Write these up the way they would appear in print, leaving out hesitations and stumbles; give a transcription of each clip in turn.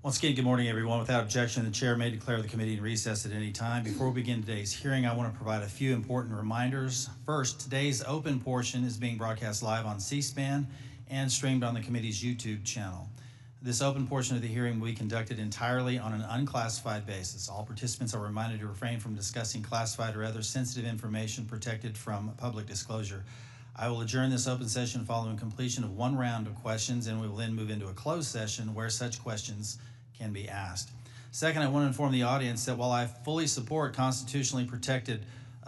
Once again, good morning, everyone. Without objection, the chair may declare the committee in recess at any time. Before we begin today's hearing, I want to provide a few important reminders. First, today's open portion is being broadcast live on C-SPAN and streamed on the committee's YouTube channel. This open portion of the hearing will be conducted entirely on an unclassified basis. All participants are reminded to refrain from discussing classified or other sensitive information protected from public disclosure. I will adjourn this open session following completion of one round of questions, and we will then move into a closed session where such questions can be asked. Second, I want to inform the audience that while I fully support constitutionally protected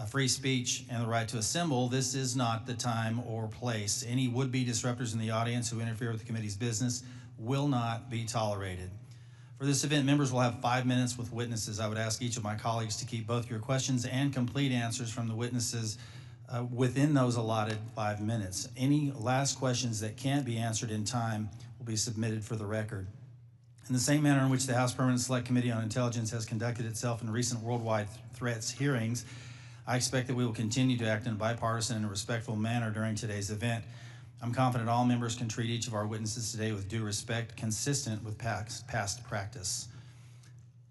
free speech and the right to assemble, this is not the time or place. Any would-be disruptors in the audience who interfere with the committee's business will not be tolerated. For this event, members will have 5 minutes with witnesses. I would ask each of my colleagues to keep both your questions and complete answers from the witnesses within those allotted 5 minutes. Any last questions that can't be answered in time will be submitted for the record. In the same manner in which the House Permanent Select Committee on Intelligence has conducted itself in recent worldwide threats hearings, I expect that we will continue to act in a bipartisan and respectful manner during today's event. I'm confident all members can treat each of our witnesses today with due respect, consistent with past practice.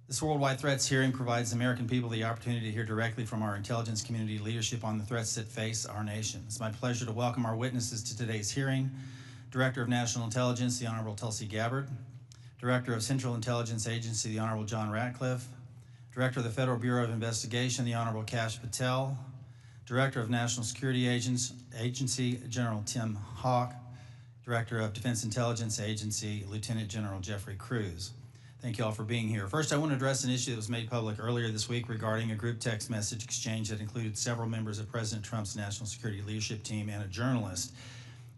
This worldwide threats hearing provides the American people the opportunity to hear directly from our intelligence community leadership on the threats that face our nation. It's my pleasure to welcome our witnesses to today's hearing: Director of National Intelligence, the Honorable Tulsi Gabbard; Director of Central Intelligence Agency, the Honorable John Ratcliffe; Director of the Federal Bureau of Investigation, the Honorable Kash Patel; Director of National Security Agency, General Tim Haugh; Director of Defense Intelligence Agency, Lieutenant General Jeffrey Kruse. Thank you all for being here. First, I want to address an issue that was made public earlier this week regarding a group text message exchange that included several members of President Trump's national security leadership team and a journalist.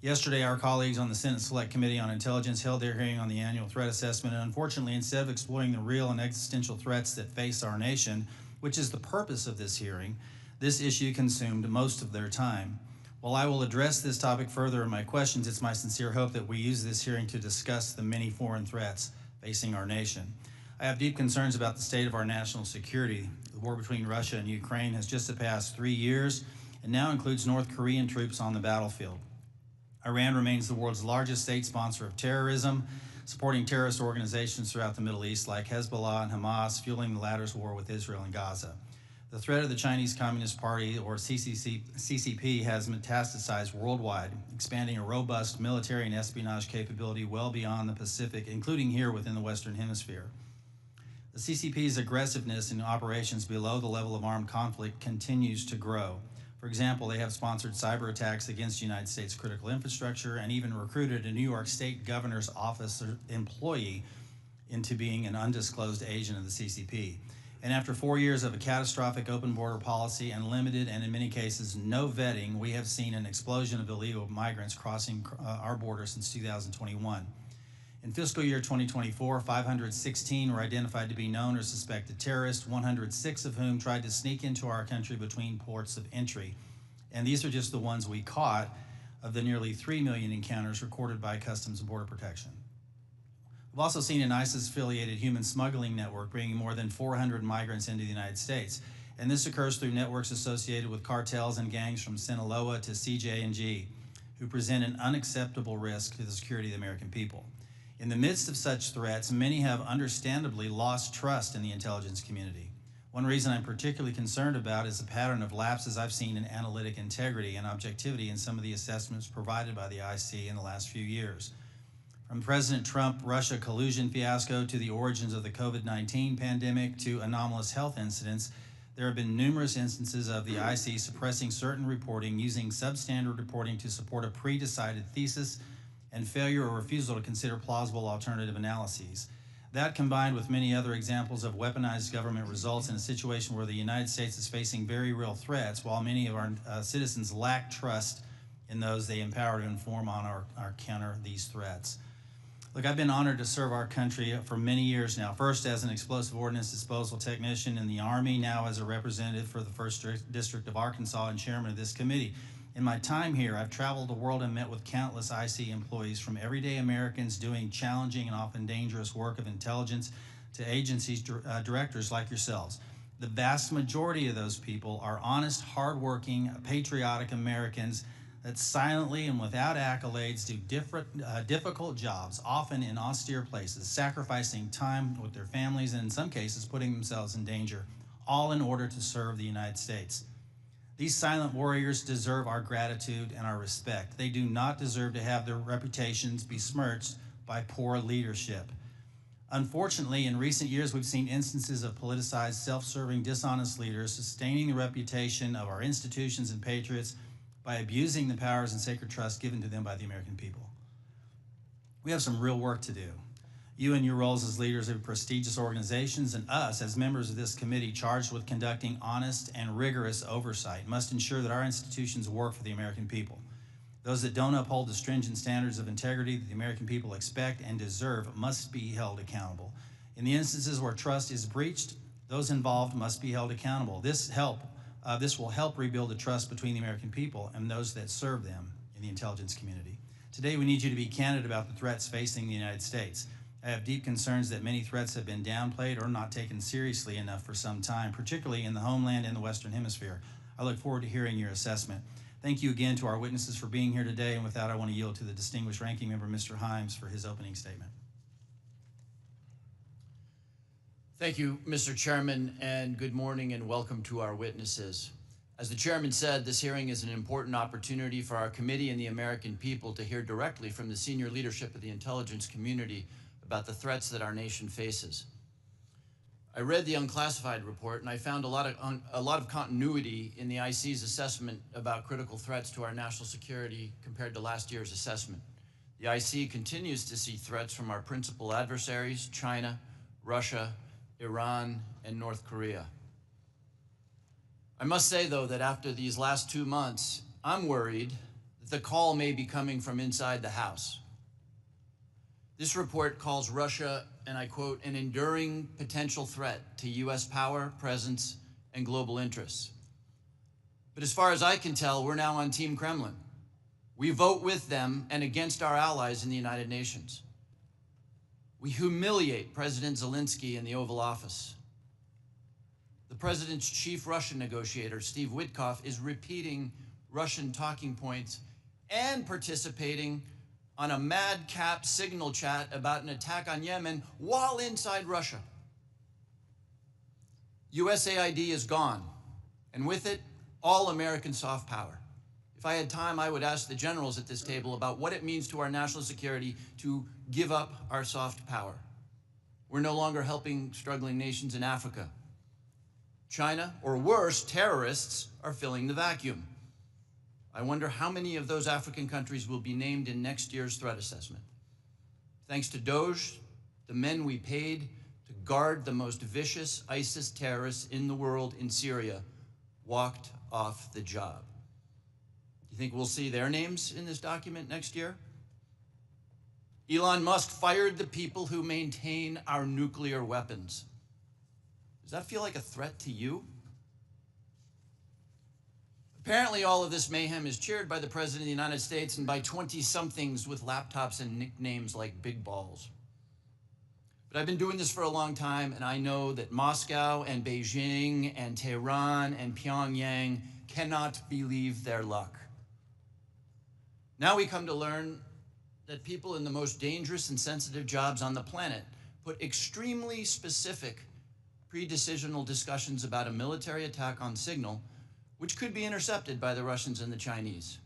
Yesterday, our colleagues on the Senate Select Committee on Intelligence held their hearing on the annual threat assessment, and unfortunately, instead of exploring the real and existential threats that face our nation, which is the purpose of this hearing, this issue consumed most of their time. While I will address this topic further in my questions, it's my sincere hope that we use this hearing to discuss the many foreign threats facing our nation. I have deep concerns about the state of our national security. The war between Russia and Ukraine has just surpassed 3 years and now includes North Korean troops on the battlefield. Iran remains the world's largest state sponsor of terrorism, supporting terrorist organizations throughout the Middle East like Hezbollah and Hamas, fueling the latter's war with Israel and Gaza. The threat of the Chinese Communist Party, or CCP, has metastasized worldwide, expanding a robust military and espionage capability well beyond the Pacific, including here within the Western Hemisphere. The CCP's aggressiveness in operations below the level of armed conflict continues to grow. For example, they have sponsored cyber attacks against United States critical infrastructure and even recruited a New York State governor's office employee into being an undisclosed agent of the CCP. And after 4 years of a catastrophic open border policy and limited and in many cases no vetting, we have seen an explosion of illegal migrants crossing our border since 2021. In fiscal year 2024, 516 were identified to be known or suspected terrorists, 106 of whom tried to sneak into our country between ports of entry. And these are just the ones we caught of the nearly 3 million encounters recorded by Customs and Border Protection. We've also seen an ISIS-affiliated human smuggling network bringing more than 400 migrants into the United States. And this occurs through networks associated with cartels and gangs from Sinaloa to CJ&G, who present an unacceptable risk to the security of the American people. In the midst of such threats, many have understandably lost trust in the intelligence community. One reason I'm particularly concerned about is the pattern of lapses I've seen in analytic integrity and objectivity in some of the assessments provided by the IC in the last few years. From President Trump-Russia collusion fiasco to the origins of the COVID-19 pandemic to anomalous health incidents, there have been numerous instances of the IC suppressing certain reporting, using substandard reporting to support a pre-decided thesis, and failure or refusal to consider plausible alternative analyses. That, combined with many other examples of weaponized government, results in a situation where the United States is facing very real threats, while many of our citizens lack trust in those they empower to inform on or counter these threats. Look, I've been honored to serve our country for many years now, first as an explosive ordnance disposal technician in the Army, now as a representative for the 1st District of Arkansas and chairman of this committee. In my time here, I've traveled the world and met with countless IC employees, from everyday Americans doing challenging and often dangerous work of intelligence to agencies directors like yourselves. The vast majority of those people are honest, hardworking, patriotic Americans that silently and without accolades do difficult jobs, often in austere places, sacrificing time with their families and in some cases putting themselves in danger, all in order to serve the United States. These silent warriors deserve our gratitude and our respect. They do not deserve to have their reputations besmirched by poor leadership. Unfortunately, in recent years, we've seen instances of politicized, self-serving, dishonest leaders sustaining the reputation of our institutions and patriots by abusing the powers and sacred trust given to them by the American people. We have some real work to do. You in your roles as leaders of prestigious organizations and us as members of this committee charged with conducting honest and rigorous oversight must ensure that our institutions work for the American people. Those that don't uphold the stringent standards of integrity that the American people expect and deserve must be held accountable. In the instances where trust is breached, those involved must be held accountable. This will help rebuild the trust between the American people and those that serve them in the intelligence community. Today, we need you to be candid about the threats facing the United States. I have deep concerns that many threats have been downplayed or not taken seriously enough for some time, particularly in the homeland and the Western Hemisphere. I look forward to hearing your assessment. Thank you again to our witnesses for being here today, and with that, I want to yield to the distinguished ranking member, Mr. Himes, for his opening statement. Thank you, Mr. Chairman, and good morning and welcome to our witnesses. As the chairman said, this hearing is an important opportunity for our committee and the American people to hear directly from the senior leadership of the intelligence community about the threats that our nation faces. I read the unclassified report and I found a lot of continuity in the IC's assessment about critical threats to our national security compared to last year's assessment. The IC continues to see threats from our principal adversaries, China, Russia, Iran, and North Korea. I must say, though, that after these last 2 months, I'm worried that the call may be coming from inside the House. This report calls Russia, and I quote, an enduring potential threat to U.S. power, presence, and global interests. But as far as I can tell, we're now on Team Kremlin. We vote with them and against our allies in the United Nations. We humiliate President Zelensky in the Oval Office. The president's chief Russian negotiator, Steve Witkoff, is repeating Russian talking points and participating on a madcap signal chat about an attack on Yemen while inside Russia. USAID is gone, and with it, all American soft power. If I had time, I would ask the generals at this table about what it means to our national security to give up our soft power. We're no longer helping struggling nations in Africa. China, or worse, terrorists, are filling the vacuum. I wonder how many of those African countries will be named in next year's threat assessment. Thanks to DOJ, the men we paid to guard the most vicious ISIS terrorists in the world in Syria walked off the job. You think we'll see their names in this document next year? Elon Musk fired the people who maintain our nuclear weapons. Does that feel like a threat to you? Apparently, all of this mayhem is cheered by the President of the United States and by 20-somethings with laptops and nicknames like Big Balls. But I've been doing this for a long time, and I know that Moscow and Beijing and Tehran and Pyongyang cannot believe their luck. Now we come to learn that people in the most dangerous and sensitive jobs on the planet put extremely specific pre-decisional discussions about a military attack on signal, which could be intercepted by the Russians and the Chinese.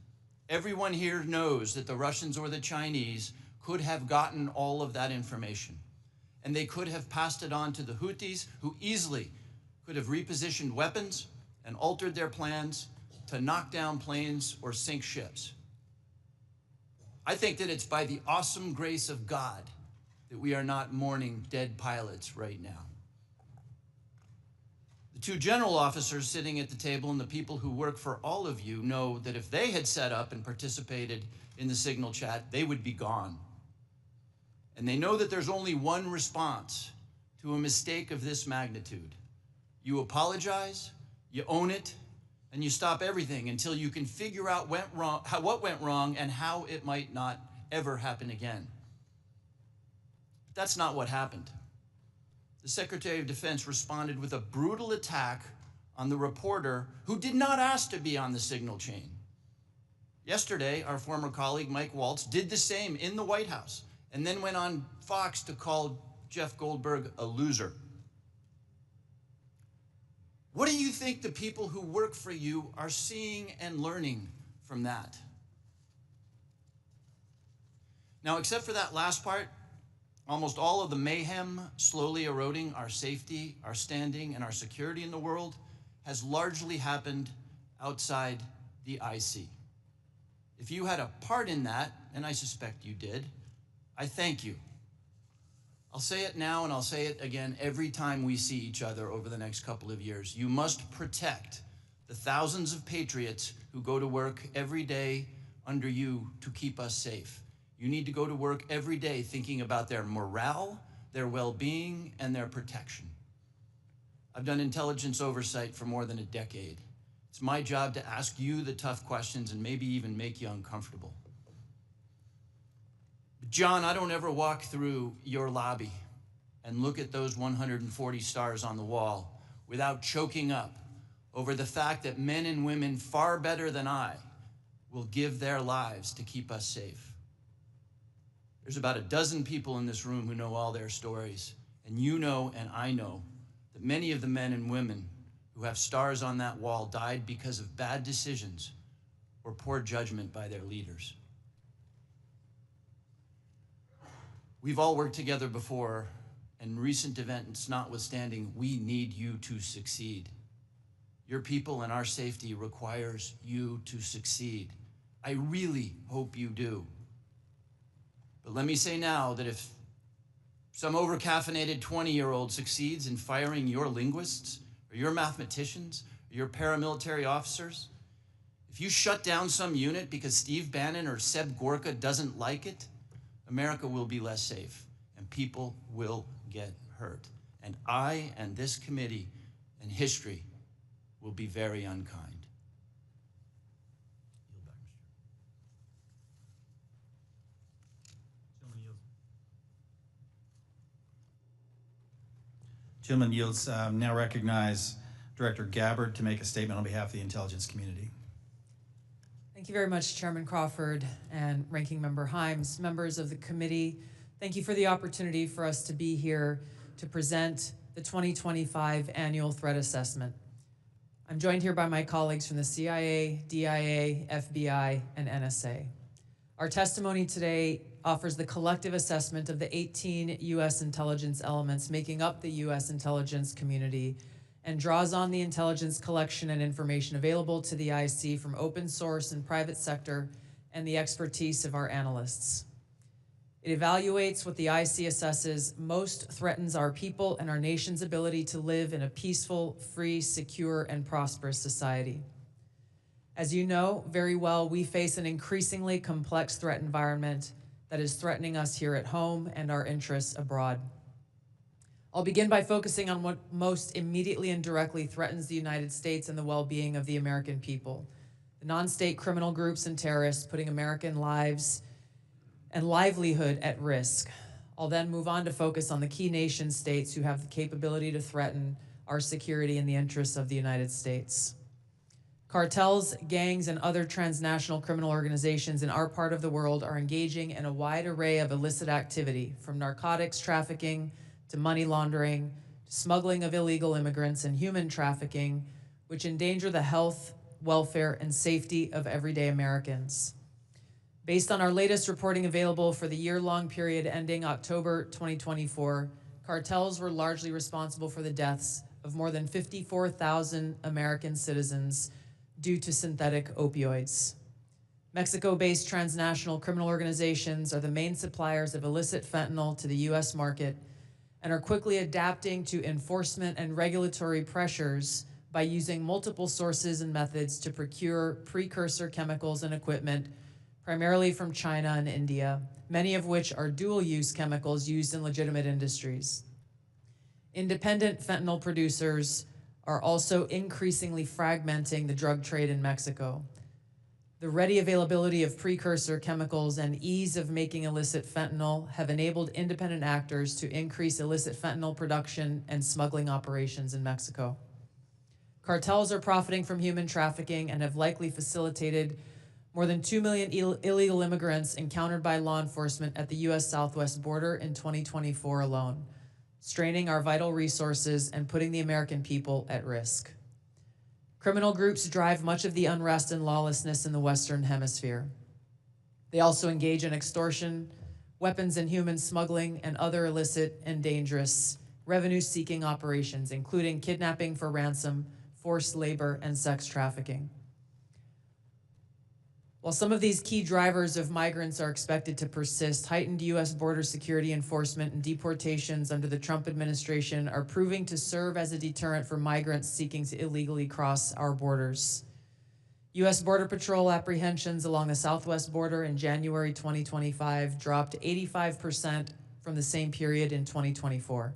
Everyone here knows that the Russians or the Chinese could have gotten all of that information, and they could have passed it on to the Houthis, who easily could have repositioned weapons and altered their plans to knock down planes or sink ships. I think that it's by the awesome grace of God that we are not mourning dead pilots right now. The two general officers sitting at the table and the people who work for all of you know that if they had set up and participated in the signal chat, they would be gone. And they know that there's only one response to a mistake of this magnitude. You apologize, you own it, and you stop everything until you can figure out what went wrong and how it might not ever happen again. But that's not what happened. The Secretary of Defense responded with a brutal attack on the reporter who did not ask to be on the signal chain. Yesterday, our former colleague Mike Waltz did the same in the White House and then went on Fox to call Jeff Goldberg a loser. What do you think the people who work for you are seeing and learning from that? Now, except for that last part, almost all of the mayhem slowly eroding our safety, our standing, and our security in the world has largely happened outside the IC. If you had a part in that, and I suspect you did, I thank you. I'll say it now and I'll say it again every time we see each other over the next couple of years. You must protect the thousands of patriots who go to work every day under you to keep us safe. You need to go to work every day thinking about their morale, their well-being, and their protection. I've done intelligence oversight for more than a decade. It's my job to ask you the tough questions and maybe even make you uncomfortable. But John, I don't ever walk through your lobby and look at those 140 stars on the wall without choking up over the fact that men and women far better than I will give their lives to keep us safe. There's about a dozen people in this room who know all their stories, and you know and I know that many of the men and women who have stars on that wall died because of bad decisions or poor judgment by their leaders. We've all worked together before, and recent events notwithstanding, we need you to succeed. Your people and our safety requires you to succeed. I really hope you do. But let me say now that if some over-caffeinated 20-year-old succeeds in firing your linguists, or your mathematicians, or your paramilitary officers, if you shut down some unit because Steve Bannon or Seb Gorka doesn't like it, America will be less safe, and people will get hurt. And I and this committee and history will be very unkind. Gentleman yields. Now recognize Director Gabbard to make a statement on behalf of the intelligence community. Thank you very much, Chairman Crawford and Ranking Member Himes, members of the committee. Thank you for the opportunity for us to be here to present the 2025 Annual Threat Assessment. I'm joined here by my colleagues from the CIA, DIA, FBI, and NSA. Our testimony today offers the collective assessment of the 18 U.S. intelligence elements making up the U.S. intelligence community and draws on the intelligence collection and information available to the IC from open source and private sector and the expertise of our analysts. It evaluates what the IC assesses most threatens our people and our nation's ability to live in a peaceful, free, secure, and prosperous society. As you know very well, we face an increasingly complex threat environment that is threatening us here at home and our interests abroad. I'll begin by focusing on what most immediately and directly threatens the United States and the well-being of the American people: the non-state criminal groups and terrorists putting American lives and livelihood at risk. I'll then move on to focus on the key nation states who have the capability to threaten our security and the interests of the United States. Cartels, gangs, and other transnational criminal organizations in our part of the world are engaging in a wide array of illicit activity, from narcotics trafficking to money laundering, to smuggling of illegal immigrants and human trafficking, which endanger the health, welfare, and safety of everyday Americans. Based on our latest reporting available for the year-long period ending October 2024, cartels were largely responsible for the deaths of more than 54,000 American citizens due to synthetic opioids. Mexico-based transnational criminal organizations are the main suppliers of illicit fentanyl to the U.S. market and are quickly adapting to enforcement and regulatory pressures by using multiple sources and methods to procure precursor chemicals and equipment, primarily from China and India, many of which are dual-use chemicals used in legitimate industries. Independent fentanyl producers are also increasingly fragmenting the drug trade in Mexico. The ready availability of precursor chemicals and ease of making illicit fentanyl have enabled independent actors to increase illicit fentanyl production and smuggling operations in Mexico. Cartels are profiting from human trafficking and have likely facilitated More than 2 million illegal immigrants encountered by law enforcement at the U.S. southwest border in 2024 alone, straining our vital resources and putting the American people at risk. Criminal groups drive much of the unrest and lawlessness in the Western Hemisphere. They also engage in extortion, weapons and human smuggling, and other illicit and dangerous revenue-seeking operations, including kidnapping for ransom, forced labor, and sex trafficking. While some of these key drivers of migrants are expected to persist, heightened U.S. border security enforcement and deportations under the Trump administration are proving to serve as a deterrent for migrants seeking to illegally cross our borders. U.S. Border Patrol apprehensions along the southwest border in January 2025 dropped 85% from the same period in 2024.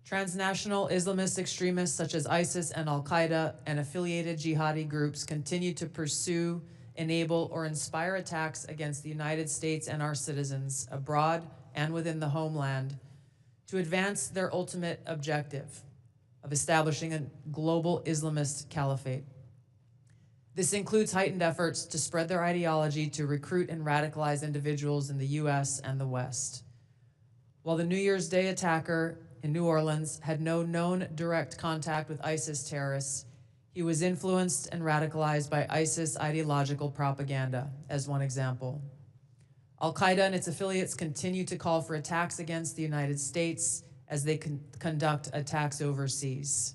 Transnational Islamist extremists such as ISIS and Al-Qaeda and affiliated jihadi groups continue to pursue, enable, or inspire attacks against the United States and our citizens abroad and within the homeland to advance their ultimate objective of establishing a global Islamist caliphate. This includes heightened efforts to spread their ideology to recruit and radicalize individuals in the U.S. and the West. While the New Year's Day attacker in New Orleans had no known direct contact with ISIS terrorists, he was influenced and radicalized by ISIS ideological propaganda, as one example. Al-Qaeda and its affiliates continue to call for attacks against the United States as they conduct attacks overseas.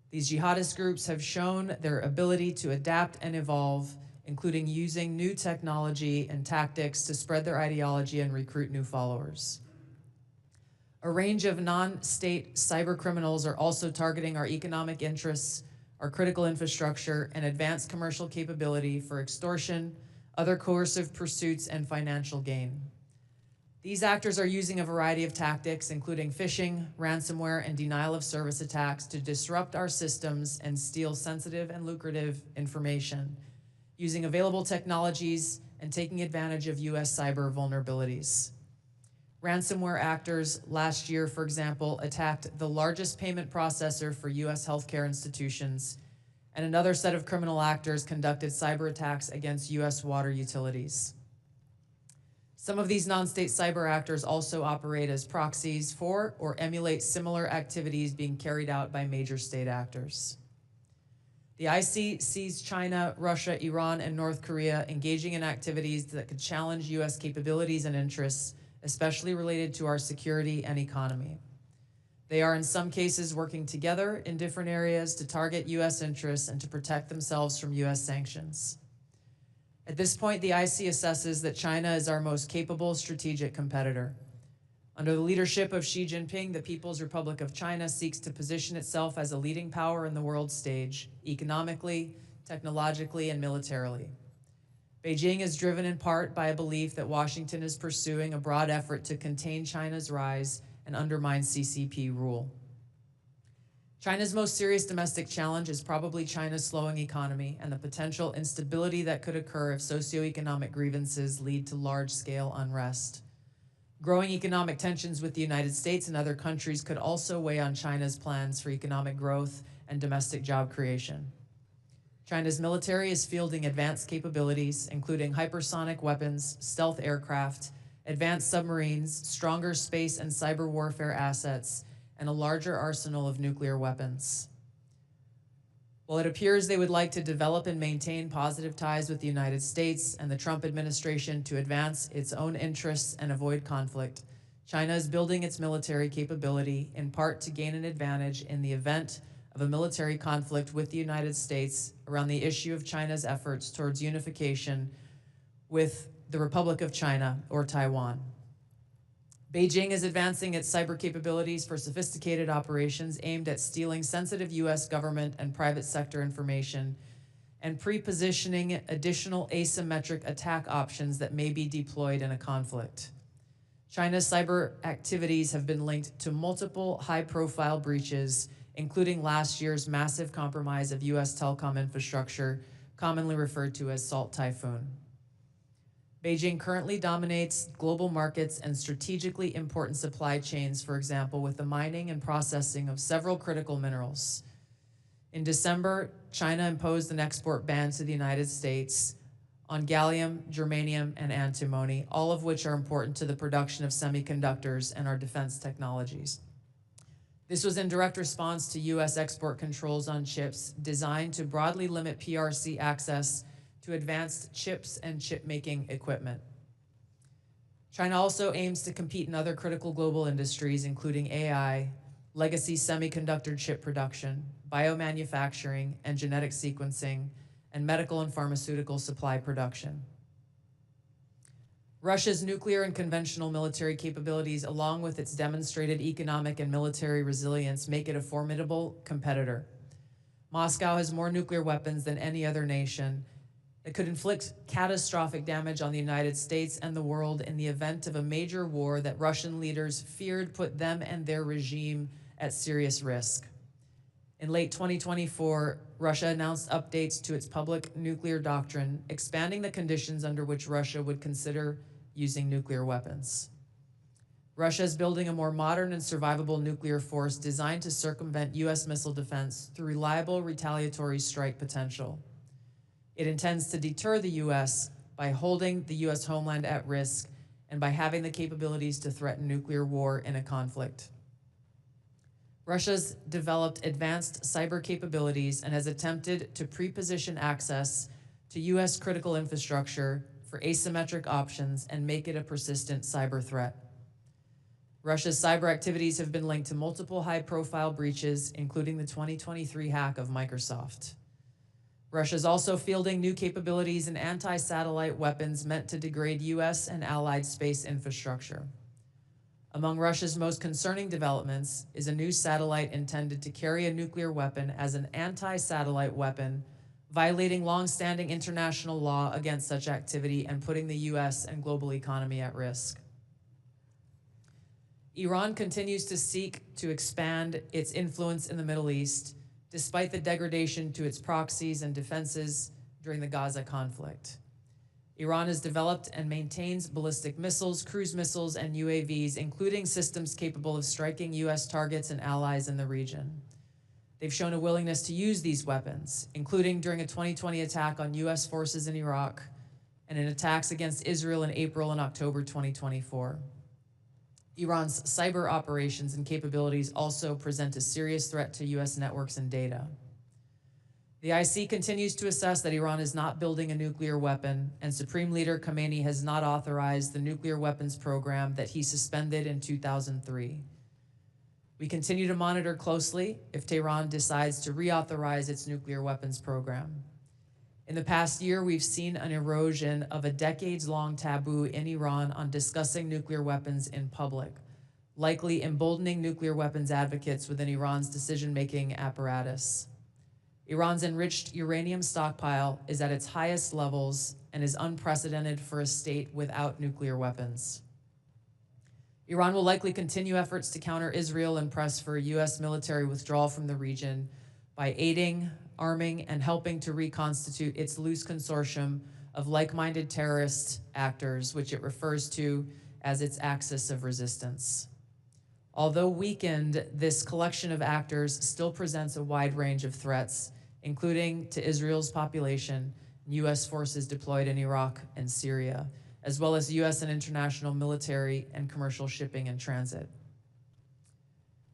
These jihadist groups have shown their ability to adapt and evolve, including using new technology and tactics to spread their ideology and recruit new followers. A range of non-state cyber criminals are also targeting our economic interests, our critical infrastructure, and advanced commercial capability for extortion, other coercive pursuits, and financial gain. These actors are using a variety of tactics, including phishing, ransomware, and denial of service attacks to disrupt our systems and steal sensitive and lucrative information, using available technologies and taking advantage of U.S. cyber vulnerabilities. Ransomware actors last year, for example, attacked the largest payment processor for U.S. healthcare institutions, and another set of criminal actors conducted cyber attacks against U.S. water utilities. Some of these non-state cyber actors also operate as proxies for or emulate similar activities being carried out by major state actors. The IC sees China, Russia, Iran, and North Korea engaging in activities that could challenge U.S. capabilities and interests, especially related to our security and economy. They are in some cases working together in different areas to target U.S. interests and to protect themselves from U.S. sanctions. At this point, the IC assesses that China is our most capable strategic competitor. Under the leadership of Xi Jinping, the People's Republic of China seeks to position itself as a leading power in the world stage, economically, technologically, and militarily. Beijing is driven in part by a belief that Washington is pursuing a broad effort to contain China's rise and undermine CCP rule. China's most serious domestic challenge is probably China's slowing economy and the potential instability that could occur if socioeconomic grievances lead to large-scale unrest. Growing economic tensions with the United States and other countries could also weigh on China's plans for economic growth and domestic job creation. China's military is fielding advanced capabilities, including hypersonic weapons, stealth aircraft, advanced submarines, stronger space and cyber warfare assets, and a larger arsenal of nuclear weapons. While it appears they would like to develop and maintain positive ties with the United States and the Trump administration to advance its own interests and avoid conflict, China is building its military capability in part to gain an advantage in the event of a military conflict with the United States around the issue of China's efforts towards unification with the Republic of China or Taiwan. Beijing is advancing its cyber capabilities for sophisticated operations aimed at stealing sensitive U.S. government and private sector information and pre-positioning additional asymmetric attack options that may be deployed in a conflict. China's cyber activities have been linked to multiple high-profile breaches, including last year's massive compromise of U.S. telecom infrastructure, commonly referred to as Salt Typhoon. Beijing currently dominates global markets and strategically important supply chains, for example, with the mining and processing of several critical minerals. In December, China imposed an export ban to the United States on gallium, germanium, and antimony, all of which are important to the production of semiconductors and our defense technologies. This was in direct response to U.S. export controls on chips designed to broadly limit PRC access to advanced chips and chip-making equipment. China also aims to compete in other critical global industries, including AI, legacy semiconductor chip production, biomanufacturing and genetic sequencing, and medical and pharmaceutical supply production. Russia's nuclear and conventional military capabilities, along with its demonstrated economic and military resilience, make it a formidable competitor. Moscow has more nuclear weapons than any other nation that could inflict catastrophic damage on the United States and the world in the event of a major war that Russian leaders feared put them and their regime at serious risk. In late 2024, Russia announced updates to its public nuclear doctrine, expanding the conditions under which Russia would consider using nuclear weapons. Russia is building a more modern and survivable nuclear force designed to circumvent U.S. missile defense through reliable retaliatory strike potential. It intends to deter the U.S. by holding the U.S. homeland at risk and by having the capabilities to threaten nuclear war in a conflict. Russia's developed advanced cyber capabilities and has attempted to pre-position access to U.S. critical infrastructure for asymmetric options and make it a persistent cyber threat. Russia's cyber activities have been linked to multiple high-profile breaches, including the 2023 hack of Microsoft. Russia is also fielding new capabilities in anti-satellite weapons meant to degrade U.S. and allied space infrastructure. Among Russia's most concerning developments is a new satellite intended to carry a nuclear weapon as an anti-satellite weapon, violating long-standing international law against such activity and putting the U.S. and global economy at risk. Iran continues to seek to expand its influence in the Middle East, despite the degradation to its proxies and defenses during the Gaza conflict. Iran has developed and maintains ballistic missiles, cruise missiles, and UAVs, including systems capable of striking U.S. targets and allies in the region. They've shown a willingness to use these weapons, including during a 2020 attack on U.S. forces in Iraq and in attacks against Israel in April and October 2024. Iran's cyber operations and capabilities also present a serious threat to U.S. networks and data. The IC continues to assess that Iran is not building a nuclear weapon, and Supreme Leader Khamenei has not authorized the nuclear weapons program that he suspended in 2003. We continue to monitor closely if Tehran decides to reauthorize its nuclear weapons program. In the past year, we've seen an erosion of a decades-long taboo in Iran on discussing nuclear weapons in public, likely emboldening nuclear weapons advocates within Iran's decision-making apparatus. Iran's enriched uranium stockpile is at its highest levels and is unprecedented for a state without nuclear weapons. Iran will likely continue efforts to counter Israel and press for a U.S. military withdrawal from the region by aiding, arming, and helping to reconstitute its loose consortium of like-minded terrorist actors, which it refers to as its axis of resistance. Although weakened, this collection of actors still presents a wide range of threats, including to Israel's population, U.S. forces deployed in Iraq and Syria, as well as U.S. and international military and commercial shipping and transit.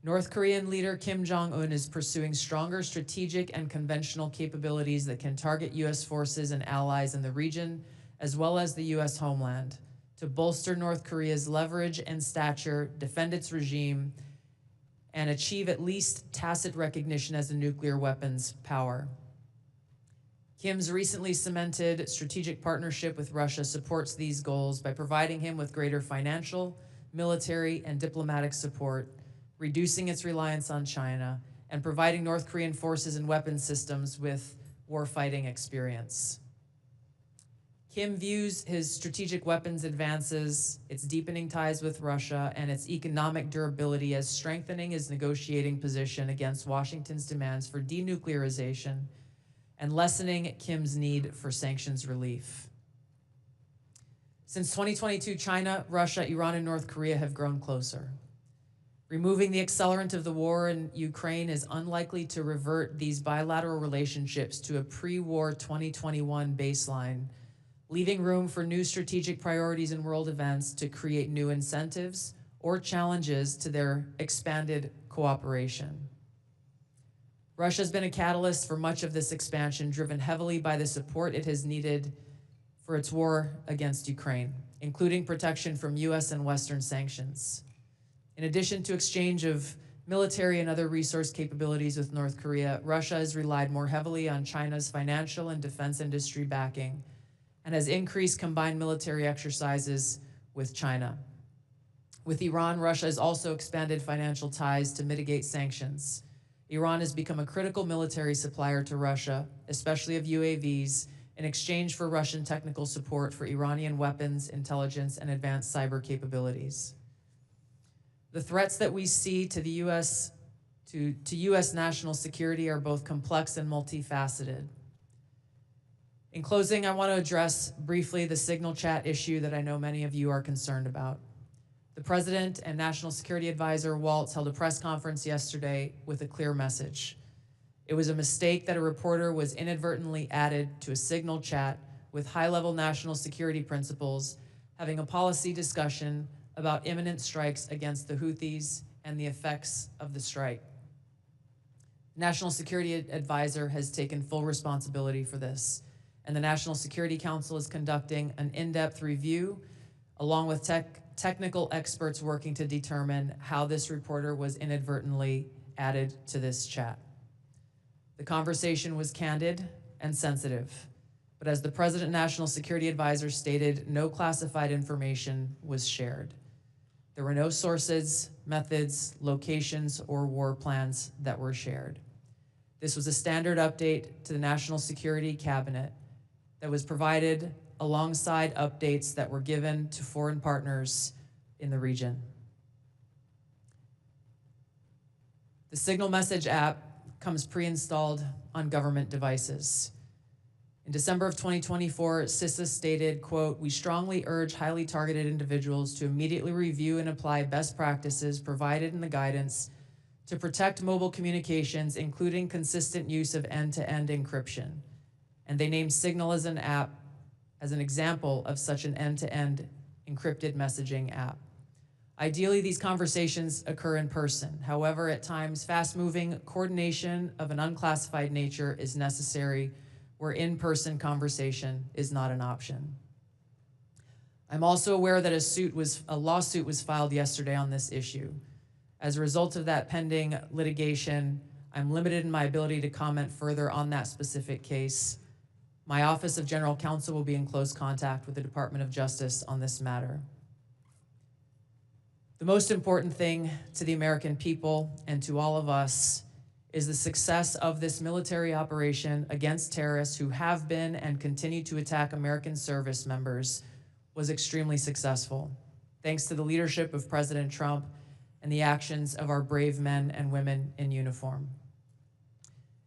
North Korean leader Kim Jong-un is pursuing stronger strategic and conventional capabilities that can target U.S. forces and allies in the region, as well as the U.S. homeland, to bolster North Korea's leverage and stature, defend its regime, and achieve at least tacit recognition as a nuclear weapons power. Kim's recently cemented strategic partnership with Russia supports these goals by providing him with greater financial, military, and diplomatic support, reducing its reliance on China, and providing North Korean forces and weapons systems with warfighting experience. Kim views his strategic weapons advances, its deepening ties with Russia, and its economic durability as strengthening his negotiating position against Washington's demands for denuclearization and lessening Kim's need for sanctions relief. Since 2022, China, Russia, Iran, and North Korea have grown closer. Removing the accelerant of the war in Ukraine is unlikely to revert these bilateral relationships to a pre-war 2021 baseline, leaving room for new strategic priorities in world events to create new incentives or challenges to their expanded cooperation. Russia has been a catalyst for much of this expansion, driven heavily by the support it has needed for its war against Ukraine, including protection from US and Western sanctions. In addition to exchange of military and other resource capabilities with North Korea, Russia has relied more heavily on China's financial and defense industry backing and has increased combined military exercises with China. With Iran, Russia has also expanded financial ties to mitigate sanctions. Iran has become a critical military supplier to Russia, especially of UAVs, in exchange for Russian technical support for Iranian weapons, intelligence, and advanced cyber capabilities. The threats that we see to the U.S. to U.S. national security are both complex and multifaceted. In closing, I want to address briefly the signal chat issue that I know many of you are concerned about. The President and National Security Advisor Waltz held a press conference yesterday with a clear message. It was a mistake that a reporter was inadvertently added to a signal chat with high-level national security principals having a policy discussion about imminent strikes against the Houthis and the effects of the strike. National Security Advisor has taken full responsibility for this, and the National Security Council is conducting an in-depth review along with technical experts working to determine how this reporter was inadvertently added to this chat. The conversation was candid and sensitive, but as the President and National Security Advisor stated, no classified information was shared. There were no sources, methods, locations, or war plans that were shared. This was a standard update to the National Security Cabinet that was provided alongside updates that were given to foreign partners in the region. The Signal Message app comes pre-installed on government devices. In December of 2024, CISA stated, quote, "We strongly urge highly targeted individuals to immediately review and apply best practices provided in the guidance to protect mobile communications, including consistent use of end-to-end encryption." And they named Signal as an app as an example of such an end-to-end encrypted messaging app. Ideally, these conversations occur in person. However, at times, fast-moving coordination of an unclassified nature is necessary where in-person conversation is not an option. I'm also aware that a lawsuit was filed yesterday on this issue. As a result of that pending litigation, I'm limited in my ability to comment further on that specific case. My Office of General Counsel will be in close contact with the Department of Justice on this matter. The most important thing to the American people and to all of us is the success of this military operation against terrorists who have been and continue to attack American service members was extremely successful, thanks to the leadership of President Trump and the actions of our brave men and women in uniform.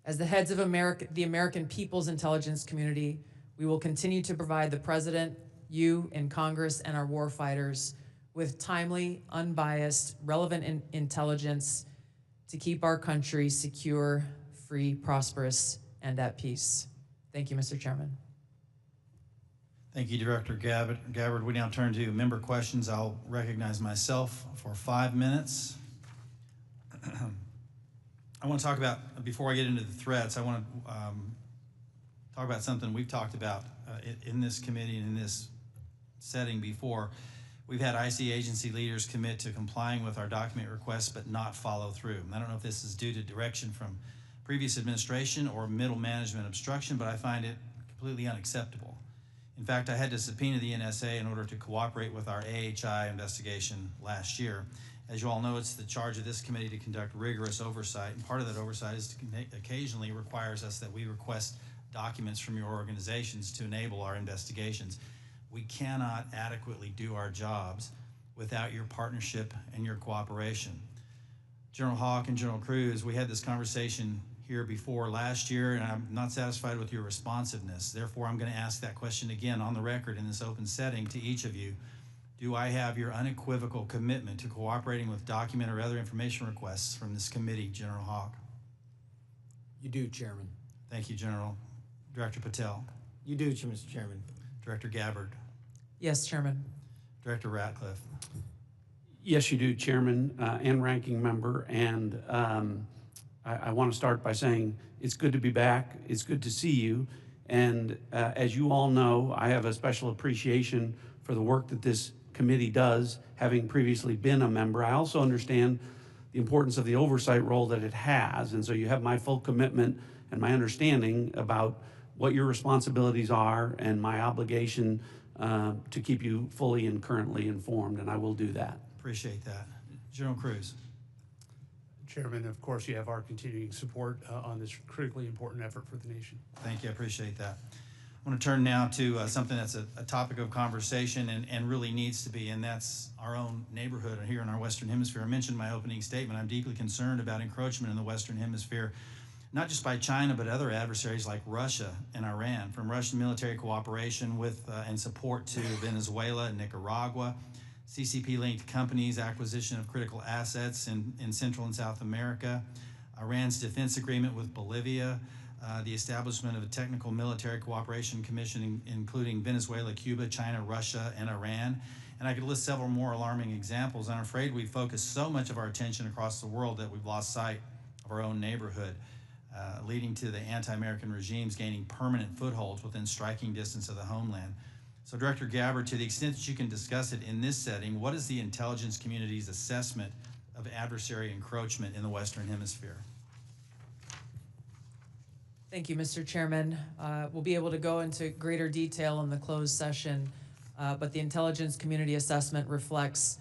As the heads of the American people's intelligence community, we will continue to provide the President, you in Congress, and our warfighters with timely, unbiased, relevant intelligence to keep our country secure, free, prosperous, and at peace. Thank you, Mr. Chairman. Thank you, Director Gabbard. We now turn to member questions. I'll recognize myself for 5 minutes. I want to talk about, before I get into the threats, I want to talk about something we've talked about in this committee and in this setting before. We've had IC agency leaders commit to complying with our document requests but not follow through. I don't know if this is due to direction from previous administration or middle management obstruction, but I find it completely unacceptable. In fact, I had to subpoena the NSA in order to cooperate with our AHI investigation last year. As you all know, it's the charge of this committee to conduct rigorous oversight, and part of that oversight is to occasionally requires us that we request documents from your organizations to enable our investigations. We cannot adequately do our jobs without your partnership and your cooperation. General Haugh and General Kruse, we had this conversation here before last year, and I'm not satisfied with your responsiveness. Therefore, I'm going to ask that question again on the record in this open setting to each of you. Do I have your unequivocal commitment to cooperating with document or other information requests from this committee, General Haugh? You do, Chairman. Thank you, General. Director Patel. You do, Mr. Chairman. Director Gabbard, Yes, Chairman. Director Ratcliffe. Yes, you do, Chairman and Ranking Member. And I want to start by saying it's good to be back. It's good to see you. And as you all know, I have a special appreciation for the work that this committee does, having previously been a member. I also understand the importance of the oversight role that it has. And so you have my full commitment and my understanding about what your responsibilities are and my obligation to keep you fully and currently informed, and I will do that. Appreciate that. General Kruse. Chairman, of course, you have our continuing support on this critically important effort for the nation. Thank you, I appreciate that. I want to turn now to something that's a topic of conversation and really needs to be, and that's our own neighborhood here in our Western Hemisphere. I mentioned in my opening statement, I'm deeply concerned about encroachment in the Western Hemisphere, not just by China, but other adversaries like Russia and Iran, from Russian military cooperation with and support to Venezuela and Nicaragua, CCP-linked companies' acquisition of critical assets in Central and South America, Iran's defense agreement with Bolivia, the establishment of a technical military cooperation commission including Venezuela, Cuba, China, Russia, and Iran. And I could list several more alarming examples. I'm afraid we focus so much of our attention across the world that we've lost sight of our own neighborhood, leading to the anti-American regimes gaining permanent footholds within striking distance of the homeland. So Director Gabbard, to the extent that you can discuss it in this setting, what is the intelligence community's assessment of adversary encroachment in the Western Hemisphere? Thank you, Mr. Chairman. We'll be able to go into greater detail in the closed session, but the intelligence community assessment reflects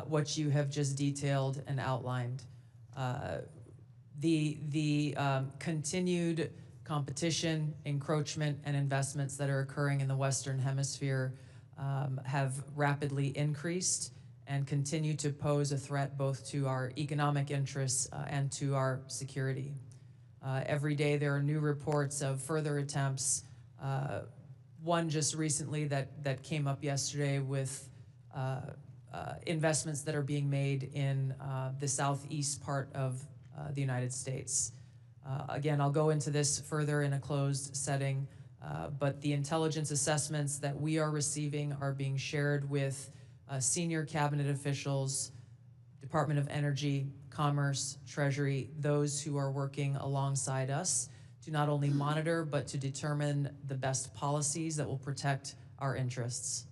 what you have just detailed and outlined. The continued competition, encroachment, and investments that are occurring in the Western Hemisphere have rapidly increased and continue to pose a threat both to our economic interests and to our security. Every day there are new reports of further attempts. One just recently that came up yesterday with investments that are being made in the southeast part of the United States. Again, I'll go into this further in a closed setting, but the intelligence assessments that we are receiving are being shared with senior cabinet officials, Department of Energy, Commerce, Treasury, those who are working alongside us to not only monitor, but to determine the best policies that will protect our interests.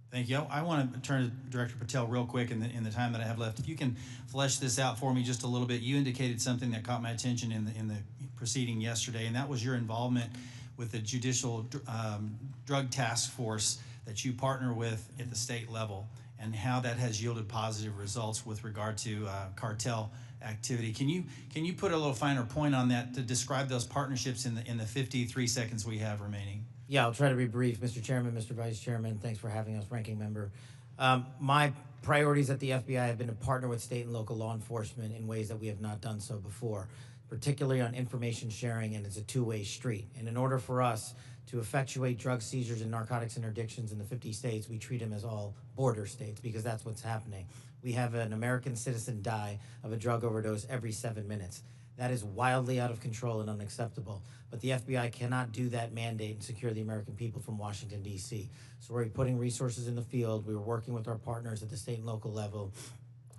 Thank you. I want to turn to Director Patel real quick in the time that I have left. If you can flesh this out for me just a little bit. You indicated something that caught my attention in the proceeding yesterday, and that was your involvement with the Judicial Drug Task Force that you partner with at the state level, and how that has yielded positive results with regard to cartel activity. Can you put a little finer point on that to describe those partnerships in the 53 seconds we have remaining? Yeah, I'll try to be brief, Mr. Chairman, Mr. Vice Chairman. Thanks for having us, Ranking Member. My priorities at the FBI have been to partner with state and local law enforcement in ways that we have not done so before, particularly on information sharing, and it's a two-way street. And in order for us to effectuate drug seizures and narcotics interdictions in the 50 states, we treat them as all border states because that's what's happening. We have an American citizen die of a drug overdose every 7 minutes. That is wildly out of control and unacceptable. But the FBI cannot do that mandate and secure the American people from Washington, D.C. So we're putting resources in the field. We're working with our partners at the state and local level.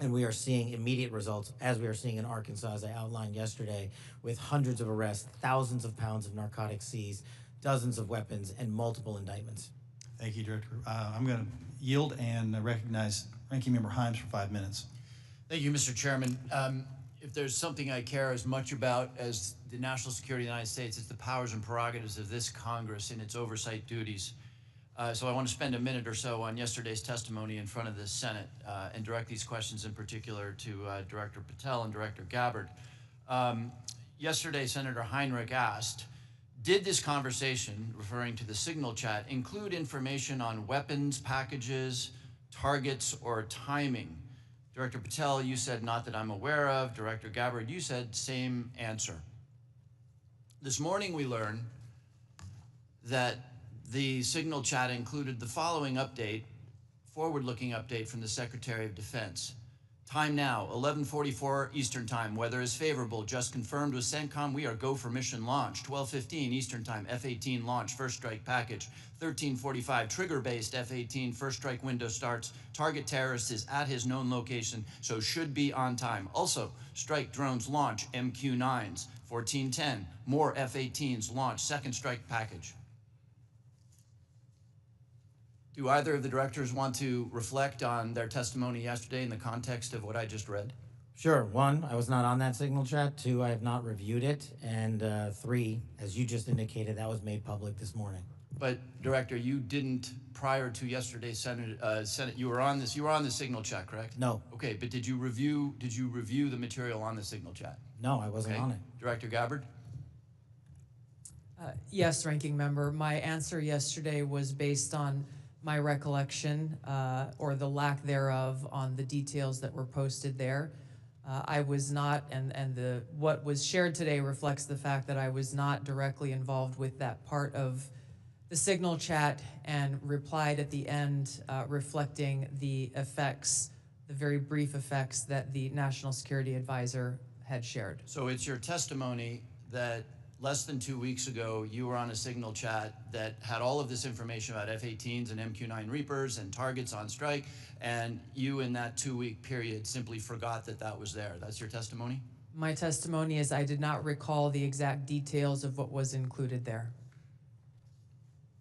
And we are seeing immediate results, as we are seeing in Arkansas, as I outlined yesterday, with hundreds of arrests, thousands of pounds of narcotics seized, dozens of weapons, and multiple indictments. Thank you, Director. I'm going to yield and recognize Ranking Member Himes for 5 minutes. Thank you, Mr. Chairman. If there's something I care as much about as the national security of the United States, it's the powers and prerogatives of this Congress and its oversight duties. So I want to spend a minute or so on yesterday's testimony in front of the Senate and direct these questions in particular to Director Patel and Director Gabbard. Yesterday, Senator Heinrich asked, did this conversation, referring to the signal chat, include information on weapons, packages, targets, or timing? Director Patel, you said not that I'm aware of. Director Gabbard, you said same answer. This morning we learned that the signal chat included the following update, forward-looking update from the Secretary of Defense. Time now, 11:44 Eastern Time. Weather is favorable. Just confirmed with CENTCOM. We are go for mission launch. 12:15 Eastern Time. F-18 launch. First strike package. 13:45 trigger-based F-18 first strike window starts. Target terrorist is at his known location, so should be on time. Also, strike drones launch. MQ-9s. 14:10 more F-18s launch. Second strike package. Do either of the directors want to reflect on their testimony yesterday in the context of what I just read? Sure. One, I was not on that signal chat. Two, I have not reviewed it. And three, as you just indicated, that was made public this morning. But Director, you didn't prior to yesterday's Senate. You were on this. You were on the signal chat, correct? No. Okay, but did you review the material on the signal chat? No, I wasn't Okay. on it. Director Gabbard. Yes, Ranking Member. My answer yesterday was based on my recollection or the lack thereof on the details that were posted there. I was not, and what was shared today reflects the fact that I was not directly involved with that part of the signal chat and replied at the end reflecting the effects, the very brief effects that the National Security Advisor had shared. So it's your testimony that less than 2 weeks ago, you were on a signal chat that had all of this information about F-18s and MQ-9 Reapers and targets on strike, and you in that 2-week period simply forgot that that was there. That's your testimony? My testimony is I did not recall the exact details of what was included there.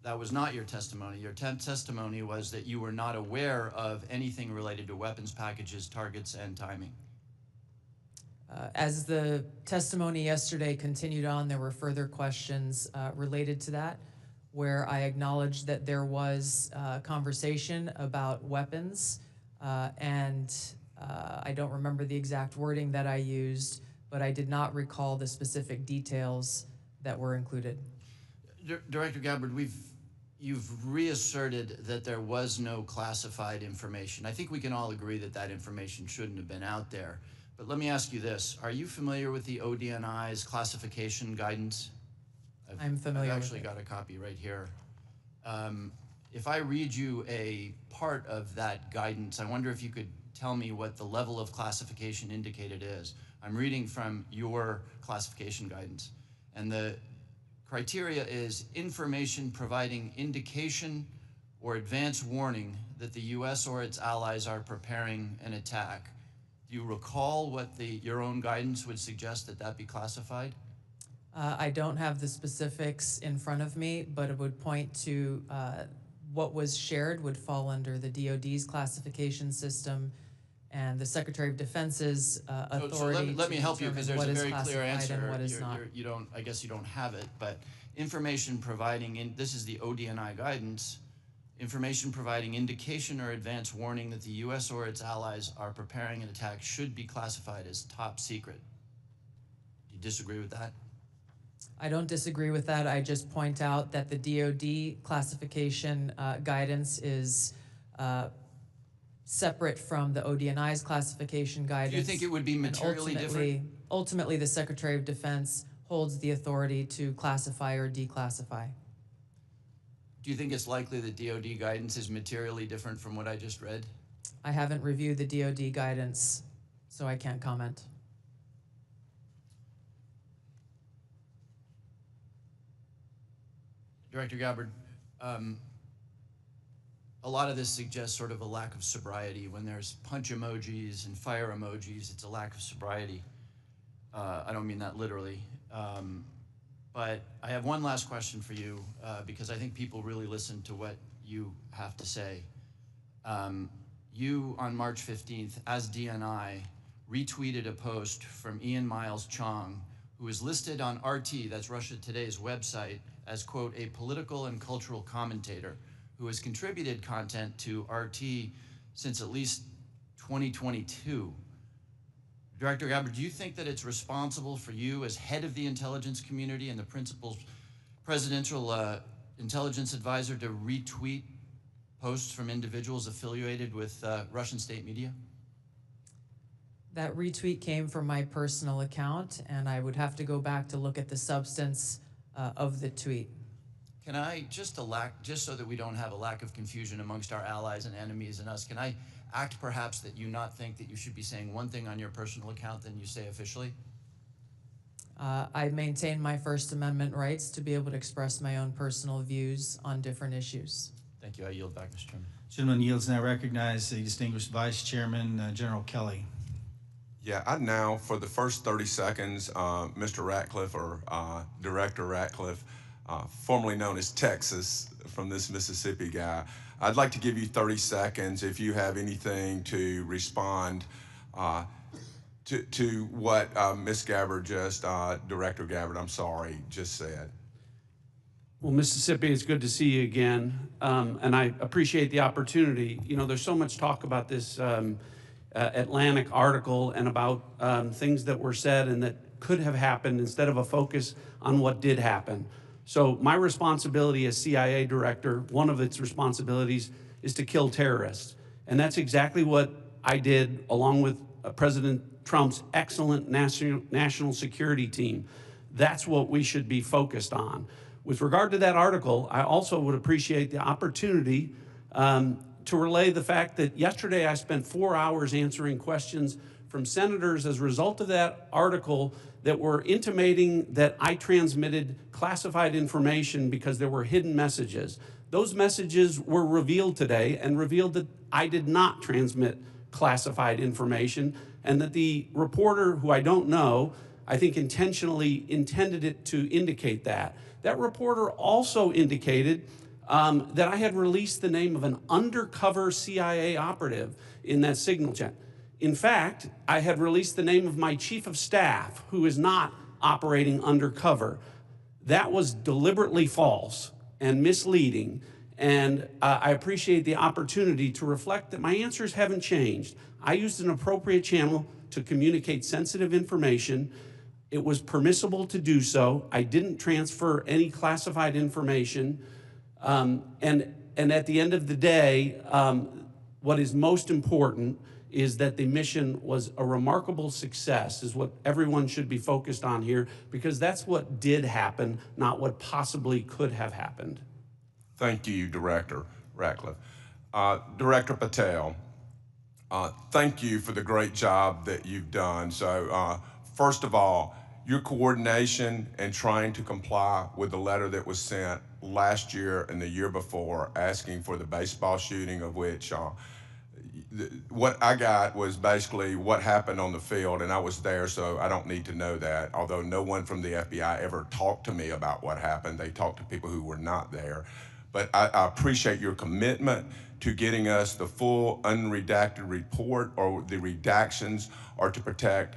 That was not your testimony. Your testimony was that you were not aware of anything related to weapons packages, targets, and timing. As the testimony yesterday continued on, there were further questions related to that, where I acknowledged that there was conversation about weapons, and I don't remember the exact wording that I used, but I did not recall the specific details that were included. Director Gabbard, you've reasserted that there was no classified information. I think we can all agree that that information shouldn't have been out there. But let me ask you this. Are you familiar with the ODNI's classification guidance? I'm familiar I've with actually it. got a copy right here. If I read you a part of that guidance, I wonder if you could tell me what the level of classification indicated is. I'm reading from your classification guidance. And the criteria is information providing indication or advance warning that the U.S. or its allies are preparing an attack. Do you recall what your own guidance would suggest that be classified? I don't have the specifics in front of me, but it would point to what was shared would fall under the DoD's classification system and the Secretary of Defense's authority. So let me help you, because there's a very clear answer. And what is not. I guess you don't have it, but information providing, this is the ODNI guidance, information providing indication or advance warning that the U.S. or its allies are preparing an attack should be classified as top secret. Do you disagree with that? I don't disagree with that. I just point out that the DoD classification guidance is separate from the ODNI's classification guidance. Do you think it would be materially different? Ultimately, the Secretary of Defense holds the authority to classify or declassify. Do you think it's likely that DoD guidance is materially different from what I just read? I haven't reviewed the DoD guidance, so I can't comment. Director Gabbard, a lot of this suggests sort of a lack of sobriety. When there's punch emojis and fire emojis, it's a lack of sobriety. I don't mean that literally. But I have one last question for you, because I think people really listen to what you have to say. You, on March 15th, as DNI, retweeted a post from Ian Miles Chong, who is listed on RT, that's Russia Today's website, as, quote, a political and cultural commentator who has contributed content to RT since at least 2022. Director Gabbard, do you think that it's responsible for you as head of the intelligence community and the principal presidential intelligence advisor to retweet posts from individuals affiliated with Russian state media? That retweet came from my personal account, and I would have to go back to look at the substance of the tweet. Can I, just so that we don't have a lack of confusion amongst our allies and enemies and us, can I act perhaps that you not think that you should be saying one thing on your personal account than you say officially? I maintain my First Amendment rights to be able to express my own personal views on different issues. Thank you. I yield back, Mr. Chairman. Gentleman yields. Now recognize the distinguished Vice Chairman, General Kelly. Yeah, I now, for the first 30 seconds, Mr. Ratcliffe, or Director Ratcliffe, formerly known as Texas, from this Mississippi guy, I'd like to give you 30 seconds if you have anything to respond to what Ms. Gabbard Director Gabbard, I'm sorry, just said. Well, Mississippi, it's good to see you again, and I appreciate the opportunity. You know, there's so much talk about this Atlantic article and about things that were said and that could have happened instead of a focus on what did happen. So my responsibility as CIA director, one of its responsibilities is to kill terrorists. And that's exactly what I did along with President Trump's excellent national security team. That's what we should be focused on. With regard to that article, I also would appreciate the opportunity to relay the fact that yesterday I spent 4 hours answering questions from senators as a result of that article that were intimating that I transmitted classified information because there were hidden messages. Those messages were revealed today and revealed that I did not transmit classified information, and that the reporter, who I don't know, I think intentionally intended it to indicate that. That reporter also indicated that I had released the name of an undercover CIA operative in that signal chain. In fact, I had released the name of my chief of staff, who is not operating undercover. That was deliberately false and misleading, and I appreciate the opportunity to reflect that my answers haven't changed. I used an appropriate channel to communicate sensitive information. It was permissible to do so. I didn't transfer any classified information. And at the end of the day, what is most important is that the mission was a remarkable success, is what everyone should be focused on here, because that's what did happen, not what possibly could have happened. Thank you, Director Ratcliffe. Director Patel, thank you for the great job that you've done. So first of all, your coordination and trying to comply with the letter that was sent last year and the year before asking for the baseball shooting, of which what I got was basically what happened on the field, and I was there, so I don't need to know that, although no one from the FBI ever talked to me about what happened. They talked to people who were not there. But I appreciate your commitment to getting us the full unredacted report, or the redactions are to protect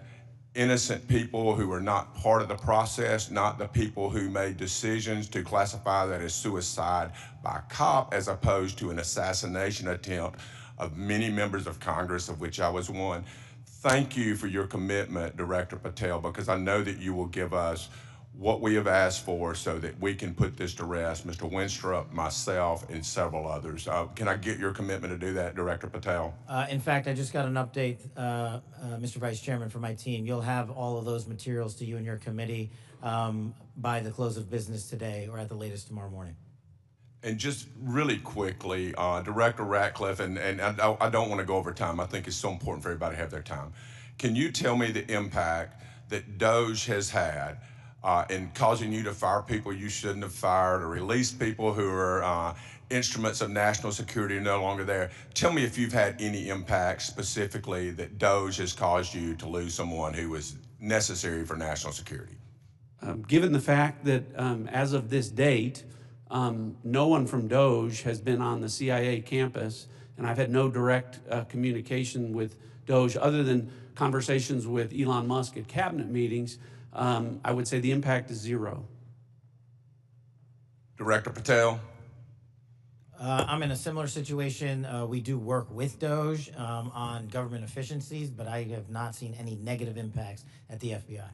innocent people who are not part of the process, not the people who made decisions to classify that as suicide by a cop as opposed to an assassination attempt of many members of Congress, of which I was one. Thank you for your commitment, Director Patel, because I know that you will give us what we have asked for so that we can put this to rest, Mr. Winstrup, myself, and several others. Can I get your commitment to do that, Director Patel? In fact, I just got an update, Mr. Vice Chairman, from my team. You'll have all of those materials to you and your committee by the close of business today, or at the latest tomorrow morning. And just really quickly, Director Ratcliffe, and I don't want to go over time. I think it's so important for everybody to have their time. Can you tell me the impact that DOJ has had in causing you to fire people you shouldn't have fired, or release people who are instruments of national security are no longer there? Tell me if you've had any impact specifically that DOJ has caused you to lose someone who was necessary for national security. Given the fact that as of this date, no one from DOJ has been on the CIA campus, and I've had no direct communication with DOJ other than conversations with Elon Musk at cabinet meetings, I would say the impact is zero. Director Patel? I'm in a similar situation. We do work with DOJ on government efficiencies, but I have not seen any negative impacts at the FBI.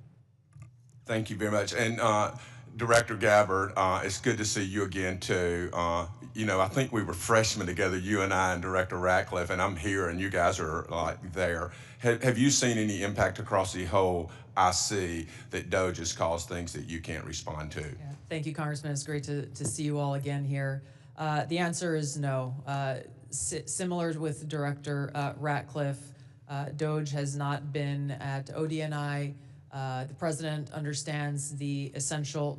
Thank you very much. And Director Gabbard, it's good to see you again too. You know, I think we were freshmen together, you and I and Director Ratcliffe, and I'm here and you guys are like there. Have you seen any impact across the whole IC that DOJ has caused things that you can't respond to? Yeah. Thank you, Congressman. It's great to see you all again here. The answer is no. Similar with Director Ratcliffe, DOGE has not been at ODNI. The President understands the essential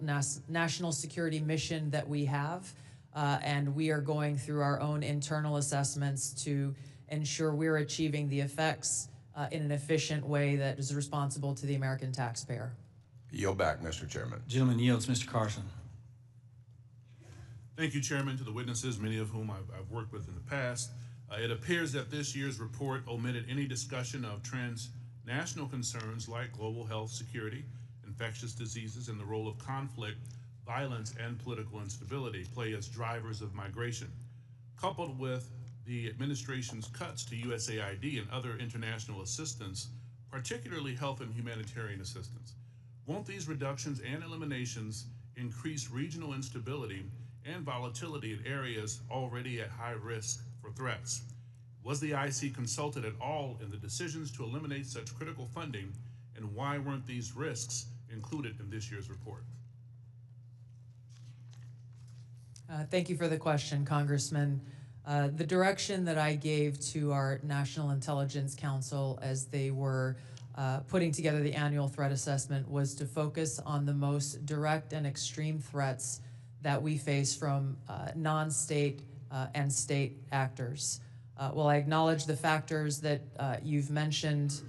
national security mission that we have, and we are going through our own internal assessments to ensure we're achieving the effects in an efficient way that is responsible to the American taxpayer. Yield back, Mr. Chairman. Gentleman yields. Mr. Carson. Thank you, Chairman, to the witnesses, many of whom I've worked with in the past. It appears that this year's report omitted any discussion of transnational concerns like global health security, infectious diseases, and the role of conflict, violence, and political instability play as drivers of migration. Coupled with the administration's cuts to USAID and other international assistance, particularly health and humanitarian assistance, won't these reductions and eliminations increase regional instability and volatility in areas already at high risk for threats? Was the IC consulted at all in the decisions to eliminate such critical funding, and why weren't these risks included in this year's report? Thank you for the question, Congressman. The direction that I gave to our National Intelligence Council as they were putting together the annual threat assessment was to focus on the most direct and extreme threats that we face from non-state and state actors. While I acknowledge the factors that you've mentioned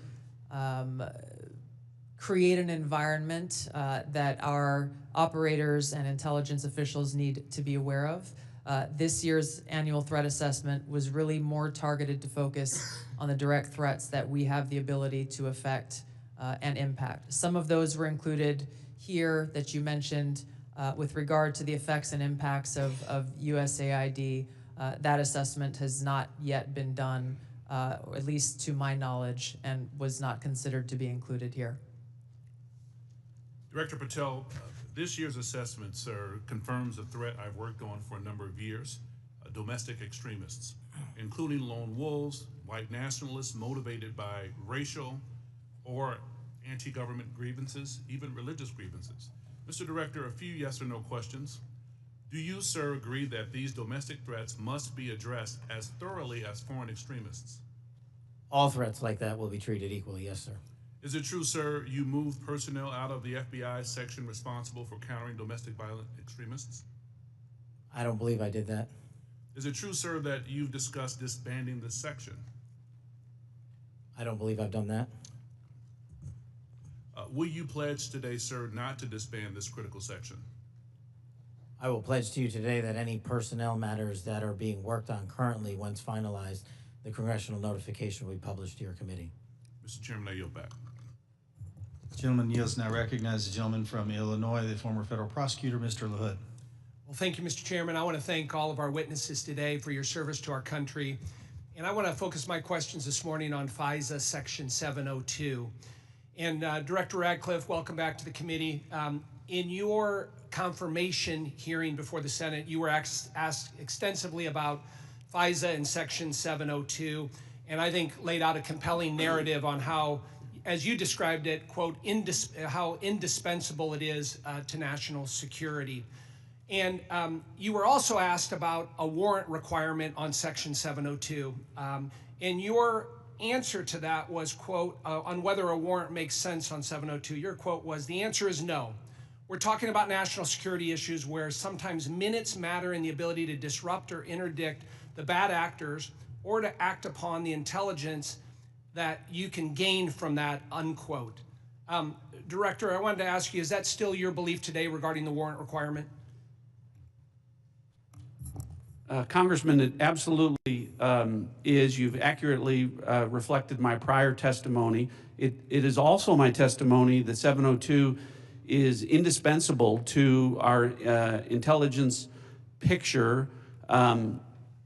create an environment that our operators and intelligence officials need to be aware of, this year's annual threat assessment was really more targeted to focus on the direct threats that we have the ability to affect and impact. Some of those were included here that you mentioned with regard to the effects and impacts of USAID. That assessment has not yet been done, at least to my knowledge, and was not considered to be included here. Director Patel, this year's assessment, sir, confirms a threat I've worked on for a number of years, domestic extremists, including lone wolves, white nationalists motivated by racial or anti-government grievances, even religious grievances. Mr. Director, a few yes or no questions. Do you, sir, agree that these domestic threats must be addressed as thoroughly as foreign extremists? All threats like that will be treated equally, yes, sir. Is it true, sir, you moved personnel out of the FBI section responsible for countering domestic violent extremists? I don't believe I did that. Is it true, sir, that you've discussed disbanding this section? I don't believe I've done that. Will you pledge today, sir, not to disband this critical section? I will pledge to you today that any personnel matters that are being worked on currently, once finalized, the congressional notification will be published to your committee. Mr. Chairman, I yield back. The gentleman yields. Now recognize the gentleman from Illinois, the former federal prosecutor, Mr. LaHood. Well, thank you, Mr. Chairman. I want to thank all of our witnesses today for your service to our country. And I want to focus my questions this morning on FISA Section 702. And Director Ratcliffe, welcome back to the committee. In your confirmation hearing before the Senate, you were asked extensively about FISA and Section 702, and I think laid out a compelling narrative on how, as you described it, quote, how indispensable it is to national security. And you were also asked about a warrant requirement on Section 702. And your answer to that was, quote, on whether a warrant makes sense on 702, your quote was, the answer is no. We're talking about national security issues where sometimes minutes matter in the ability to disrupt or interdict the bad actors or to act upon the intelligence that you can gain from that, unquote. Director, I wanted to ask you, is that still your belief today regarding the warrant requirement? Congressman, it absolutely is. You've accurately reflected my prior testimony. It is also my testimony that 702 is indispensable to our intelligence picture, and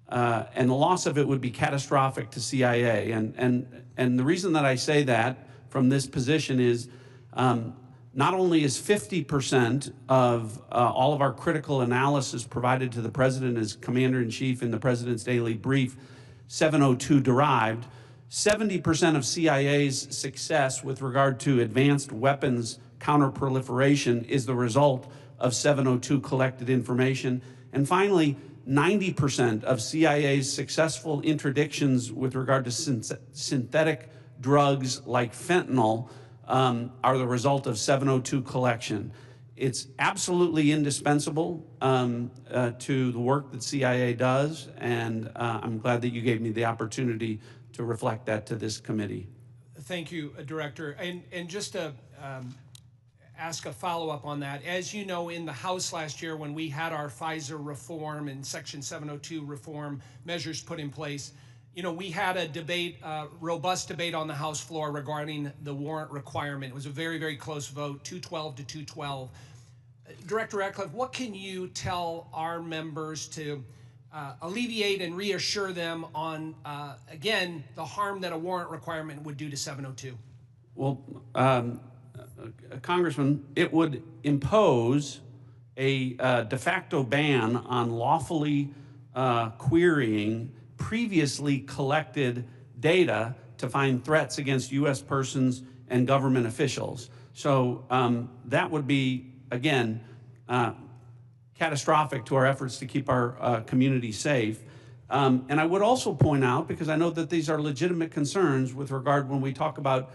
the loss of it would be catastrophic to CIA. And the reason that I say that from this position is not only is 50% of all of our critical analysis provided to the President as Commander-in-Chief in the President's daily brief 702 derived, 70% of CIA's success with regard to advanced weapons counterproliferation is the result of 702 collected information. And finally, 90% of CIA's successful interdictions with regard to synthetic drugs like fentanyl are the result of 702 collection. It's absolutely indispensable to the work that CIA does, and I'm glad that you gave me the opportunity to reflect that to this committee. Thank you, Director. And just to ask a follow-up on that, as you know, in the House last year when we had our FISA reform and Section 702 reform measures put in place, you know, we had a debate, robust debate on the House floor regarding the warrant requirement. It was a very, very close vote, 212 to 212. Director Ratcliffe, what can you tell our members to alleviate and reassure them on, again, the harm that a warrant requirement would do to 702? Well, Congressman, it would impose a de facto ban on lawfully querying previously collected data to find threats against U.S. persons and government officials. So that would be, again, catastrophic to our efforts to keep our community safe. And I would also point out, because I know that these are legitimate concerns with regard when we talk about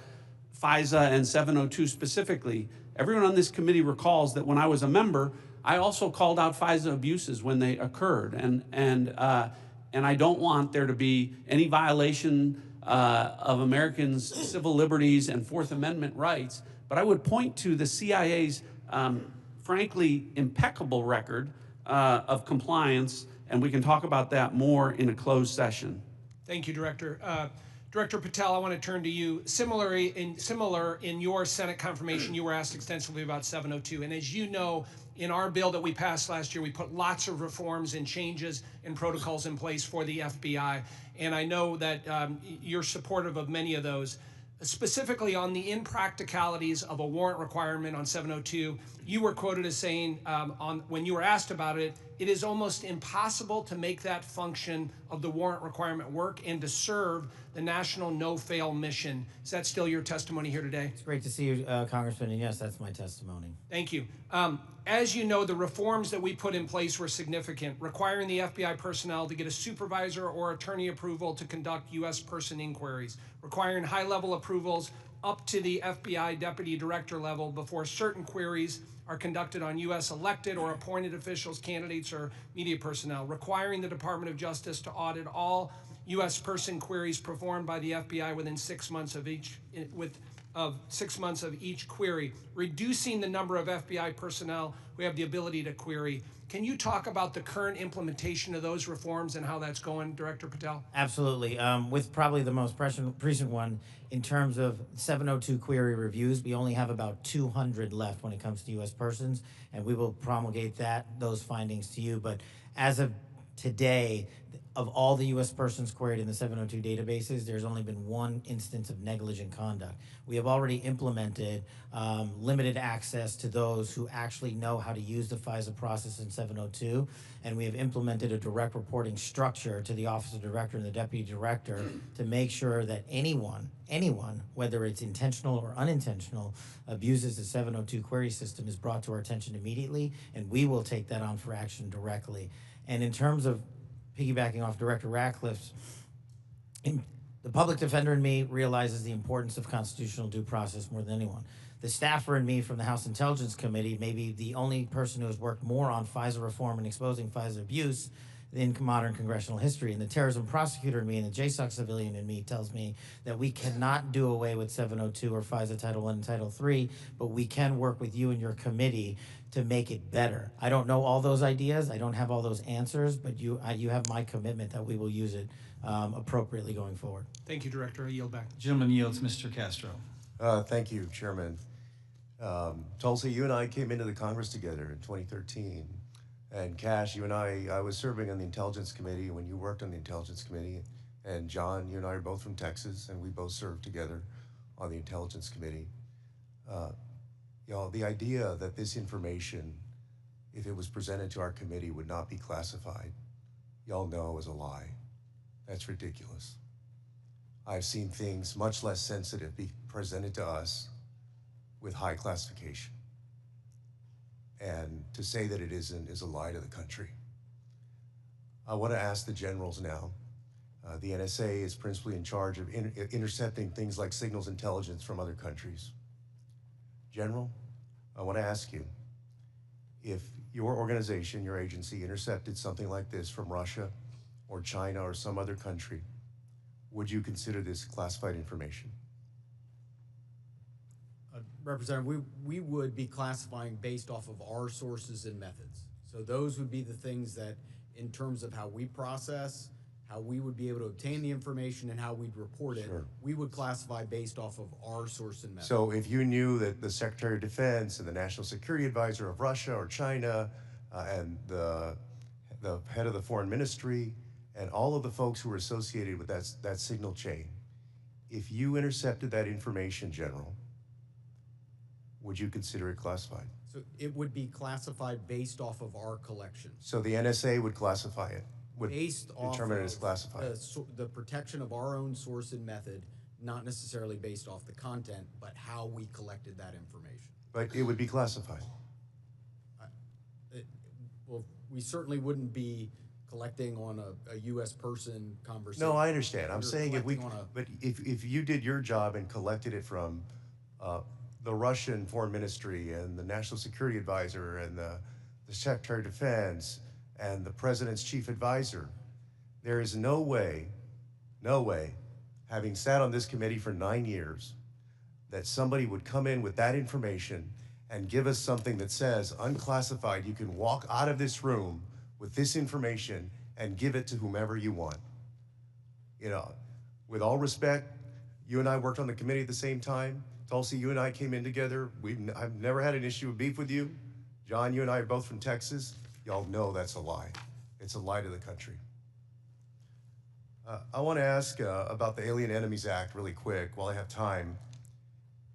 FISA and 702 specifically, everyone on this committee recalls that when I was a member, I also called out FISA abuses when they occurred. And I don't want there to be any violation of Americans' civil liberties and Fourth Amendment rights. But I would point to the CIA's frankly impeccable record of compliance, and we can talk about that more in a closed session. Thank you, Director. Director Patel, I want to turn to you. Similar in your Senate confirmation, you were asked extensively about 702. And as you know, in our bill that we passed last year, we put lots of reforms and changes and protocols in place for the FBI. And I know that you're supportive of many of those. Specifically on the impracticalities of a warrant requirement on 702, you were quoted as saying, when you were asked about it, it is almost impossible to make that function of the warrant requirement work and to serve the national no-fail mission. Is that still your testimony here today? It's great to see you, Congressman, and yes, that's my testimony. Thank you. As you know, the reforms that we put in place were significant, requiring the FBI personnel to get a supervisor or attorney approval to conduct U.S. person inquiries, requiring high-level approvals up to the FBI deputy director level before certain queries are conducted on U.S. elected or appointed officials, candidates, or media personnel, requiring the Department of Justice to audit all U.S. person queries performed by the FBI within 6 months of each, of 6 months of each query, reducing the number of FBI personnel who have the ability to query. Can you talk about the current implementation of those reforms and how that's going, Director Patel? Absolutely. With probably the most recent one, in terms of 702 query reviews, we only have about 200 left when it comes to U.S. persons, and we will promulgate those findings to you. But as of today, of all the U.S. persons queried in the 702 databases, there's only been one instance of negligent conduct. We have already implemented limited access to those who actually know how to use the FISA process in 702, and we have implemented a direct reporting structure to the Office of Director and the Deputy Director to make sure that anyone, whether it's intentional or unintentional, abuses the 702 query system is brought to our attention immediately, and we will take that on for action directly. And in terms of piggybacking off Director Ratcliffe's, the public defender in me realizes the importance of constitutional due process more than anyone. The staffer in me from the House Intelligence Committee may be the only person who has worked more on FISA reform and exposing FISA abuse in modern congressional history. And the terrorism prosecutor in me and the JSOC civilian in me tells me that we cannot do away with 702 or FISA Title I and Title III, but we can work with you and your committee to make it better. I don't know all those ideas. I don't have all those answers, but you have my commitment that we will use it appropriately going forward. Thank you, Director. I yield back. Gentleman yields. Mr. Castro. Thank you, Chairman. Tulsi, you and I came into the Congress together in 2013. And Kash, you and I was serving on the Intelligence Committee when you worked on the Intelligence Committee. And John, you and I are both from Texas, and we both served together on the Intelligence Committee. Y'all, the idea that this information, if it was presented to our committee, would not be classified, y'all know is a lie. That's ridiculous. I've seen things much less sensitive be presented to us with high classification. And to say that it isn't is a lie to the country. I want to ask the generals now. The NSA is principally in charge of intercepting things like signals intelligence from other countries. General, I want to ask you, if your organization, your agency, intercepted something like this from Russia or China or some other country, would you consider this classified information? Representative, we would be classifying based off of our sources and methods. So those would be the things that, in terms of how we process, how we would be able to obtain the information and how we'd report it, Sure. we would classify based off of our source and method. So if you knew that the Secretary of Defense and the National Security Advisor of Russia or China and the head of the Foreign Ministry and all of the folks who were associated with that signal chain, if you intercepted that information, General, would you consider it classified? So it would be classified based off of our collections. So the NSA would classify it, would Based off determine it as of classified. the protection of our own source and method, not necessarily based off the content, but how we collected that information. But it would be classified. Well, we certainly wouldn't be collecting on a U.S. person conversation. No, I understand. I'm We're saying if you did your job and collected it from the Russian Foreign Ministry and the National Security Advisor and the Secretary of Defense and the President's Chief Advisor, there is no way, having sat on this committee for 9 years, that somebody would come in with that information and give us something that says unclassified. You can walk out of this room with this information and give it to whomever you want. You know, with all respect, you and I worked on the committee at the same time. Tulsi, you and I came in together. I've never had an issue of beef with you. John, you and I are both from Texas. Y'all know that's a lie. It's a lie to the country. I want to ask about the Alien Enemies Act really quick while I have time.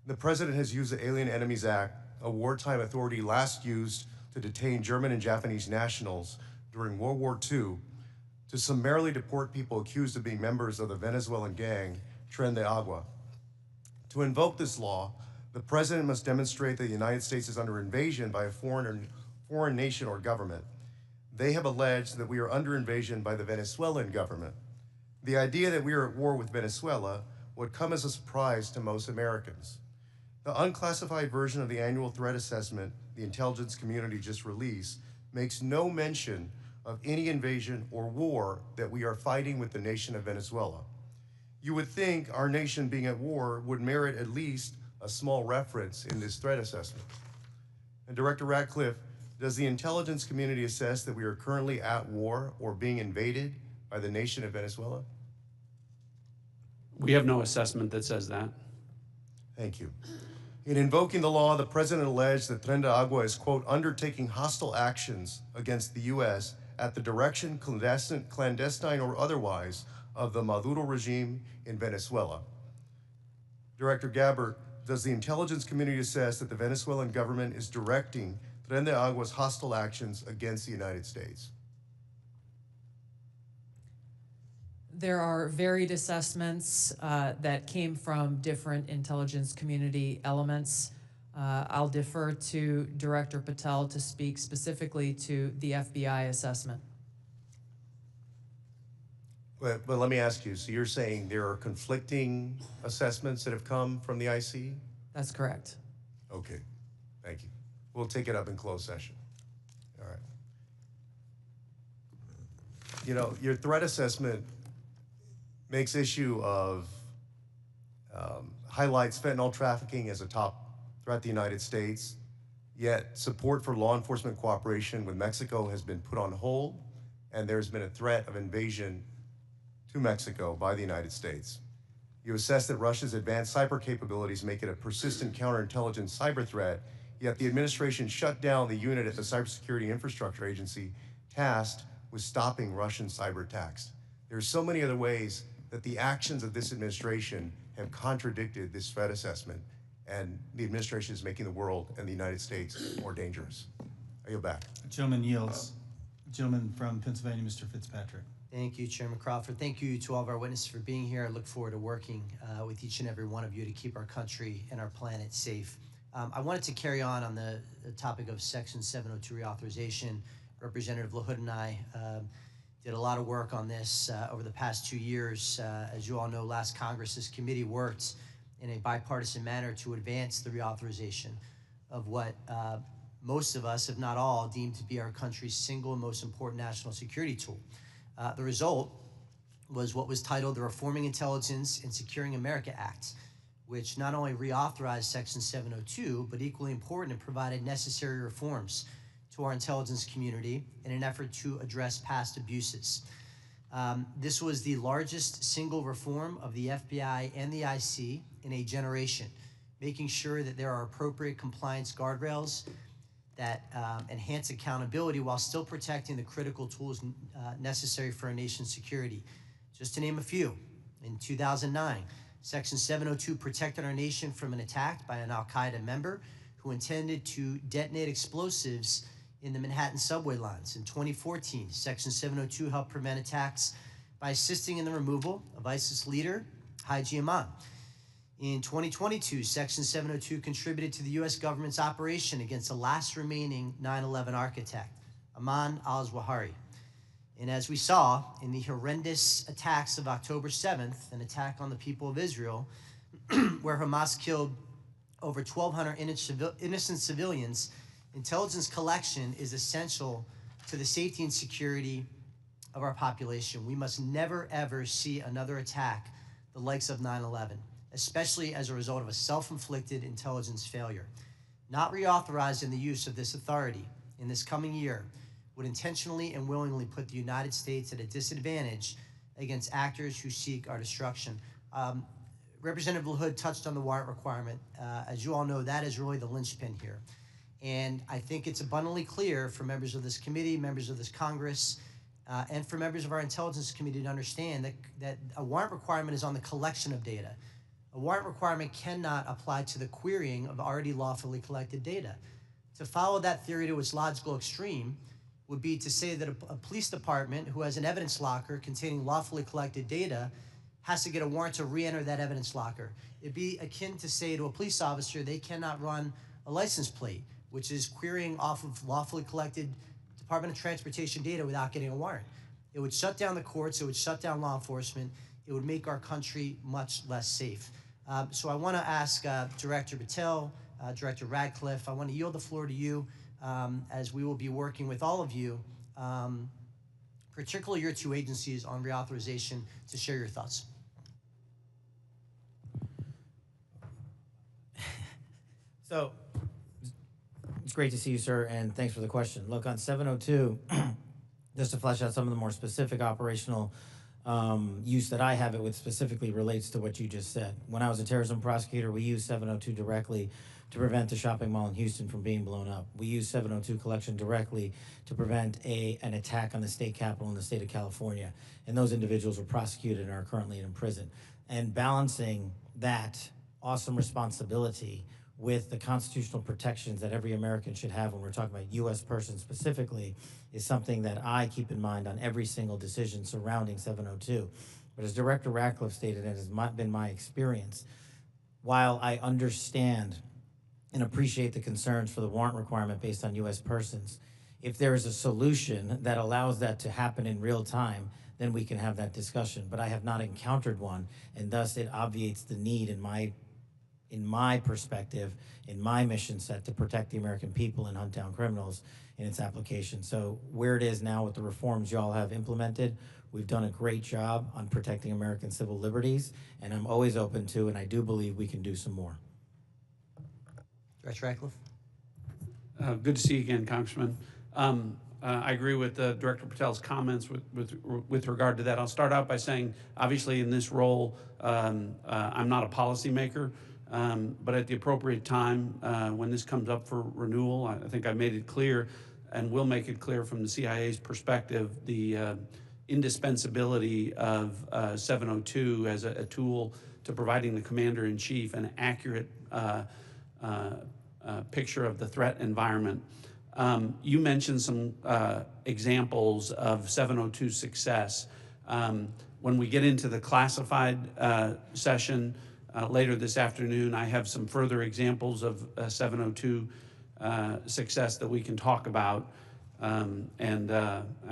The president has used the Alien Enemies Act, a wartime authority last used to detain German and Japanese nationals during World War II, to summarily deport people accused of being members of the Venezuelan gang, Tren de Agua. To invoke this law, the president must demonstrate that the United States is under invasion by a foreign nation or government. They have alleged that we are under invasion by the Venezuelan government. The idea that we are at war with Venezuela would come as a surprise to most Americans. The unclassified version of the annual threat assessment the intelligence community just released makes no mention of any invasion or war that we are fighting with the nation of Venezuela. You would think our nation being at war would merit at least a small reference in this threat assessment. And Director Ratcliffe, does the intelligence community assess that we are currently at war or being invaded by the nation of Venezuela? We have no assessment that says that. Thank you. In invoking the law, the president alleged that Tren de Agua is, quote, undertaking hostile actions against the U.S. at the direction, clandestine or otherwise, of the Maduro regime in Venezuela. Director Gabbard, does the intelligence community assess that the Venezuelan government is directing Tren de Agua's hostile actions against the United States? There are varied assessments that came from different intelligence community elements. I'll defer to Director Patel to speak specifically to the FBI assessment. But let me ask you, so you're saying there are conflicting assessments that have come from the IC? That's correct. Okay, thank you. We'll take it up in closed session. All right. You know, your threat assessment makes issue of, highlights fentanyl trafficking as a top threat to the United States, yet support for law enforcement cooperation with Mexico has been put on hold, and there's been a threat of invasion to Mexico by the United States. You assess that Russia's advanced cyber capabilities make it a persistent counterintelligence cyber threat, yet the administration shut down the unit at the Cybersecurity Infrastructure Agency tasked with stopping Russian cyber attacks. There are so many other ways that the actions of this administration have contradicted this threat assessment, and the administration is making the world and the United States more dangerous. I yield back. Gentleman yields. Gentleman from Pennsylvania, Mr. Fitzpatrick. Thank you, Chairman Crawford. Thank you to all of our witnesses for being here. I look forward to working with each and every one of you to keep our country and our planet safe. I wanted to carry on the topic of Section 702 reauthorization. Representative LaHood and I did a lot of work on this over the past 2 years. As you all know, last Congress, this committee worked in a bipartisan manner to advance the reauthorization of what most of us, if not all, deem to be our country's single and most important national security tool. The result was what was titled the Reforming Intelligence and Securing America Act, which not only reauthorized Section 702, but equally important, it provided necessary reforms to our intelligence community in an effort to address past abuses. This was the largest single reform of the FBI and the IC in a generation, making sure that there are appropriate compliance guardrails that enhance accountability while still protecting the critical tools necessary for our nation's security. Just to name a few, in 2009, Section 702 protected our nation from an attack by an Al-Qaeda member who intended to detonate explosives in the Manhattan subway lines. In 2014, Section 702 helped prevent attacks by assisting in the removal of ISIS leader Haugh. In 2022, Section 702 contributed to the U.S. government's operation against the last remaining 9/11 architect, Ayman al-Zawahiri. And as we saw in the horrendous attacks of October 7th, an attack on the people of Israel, where Hamas killed over 1,200 innocent civilians, intelligence collection is essential to the safety and security of our population. We must never, ever see another attack the likes of 9/11, especially as a result of a self-inflicted intelligence failure. Not reauthorizing the use of this authority in this coming year would intentionally and willingly put the United States at a disadvantage against actors who seek our destruction. Representative LaHood touched on the warrant requirement. As you all know, that is really the linchpin here. And I think it's abundantly clear for members of this committee, members of this Congress, and for members of our intelligence committee to understand that a warrant requirement is on the collection of data. A warrant requirement cannot apply to the querying of already lawfully collected data. To follow that theory to its logical extreme would be to say that a police department who has an evidence locker containing lawfully collected data has to get a warrant to re-enter that evidence locker. It'd be akin to say to a police officer they cannot run a license plate, which is querying off of lawfully collected Department of Transportation data without getting a warrant. It would shut down the courts, it would shut down law enforcement, it would make our country much less safe. So I want to ask Director Patel, Director Ratcliffe, I want to yield the floor to you as we will be working with all of you, particularly your two agencies on reauthorization, to share your thoughts. So it's great to see you, sir, and thanks for the question. Look, on 702, just to flesh out some of the more specific operational use that I have it with specifically relates to what you just said. When I was a terrorism prosecutor, we used 702 directly to prevent a shopping mall in Houston from being blown up. We used 702 collection directly to prevent an attack on the state capitol in the state of California. And those individuals were prosecuted and are currently in prison. And balancing that awesome responsibility with the constitutional protections that every American should have when we're talking about U.S. persons specifically is something that I keep in mind on every single decision surrounding 702. But as Director Ratcliffe stated, and it has been my experience, while I understand and appreciate the concerns for the warrant requirement based on U.S. persons, if there is a solution that allows that to happen in real time, then we can have that discussion. But I have not encountered one, and thus it obviates the need in my perspective, in my mission set to protect the American people and hunt down criminals in its application. So where it is now with the reforms y'all have implemented, we've done a great job on protecting American civil liberties, and I'm always open to, and I do believe we can do some more. Director Ratcliffe. Good to see you again, Congressman. I agree with Director Patel's comments with regard to that. I'll start out by saying, obviously in this role, I'm not a policymaker, but at the appropriate time, when this comes up for renewal, I think I made it clear and will make it clear from the CIA's perspective, the indispensability of 702 as a tool to providing the Commander-in-Chief an accurate picture of the threat environment. You mentioned some examples of 702 success. When we get into the classified session later this afternoon, I have some further examples of 702 success that we can talk about. I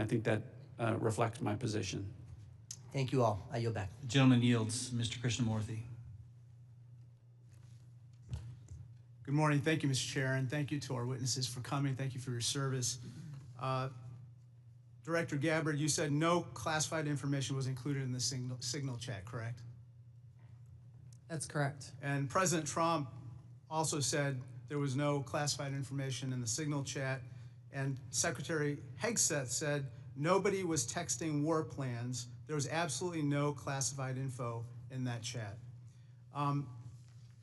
think that reflects my position. Thank you all. I yield back. The gentleman yields. Mr. Krishnamurthy. Good morning. Thank you, Mr. Chair, and thank you to our witnesses for coming. Thank you for your service. Director Gabbard, you said no classified information was included in the signal chat, correct? That's correct. And President Trump also said there was no classified information in the signal chat. And Secretary Hegseth said nobody was texting war plans. There was absolutely no classified info in that chat.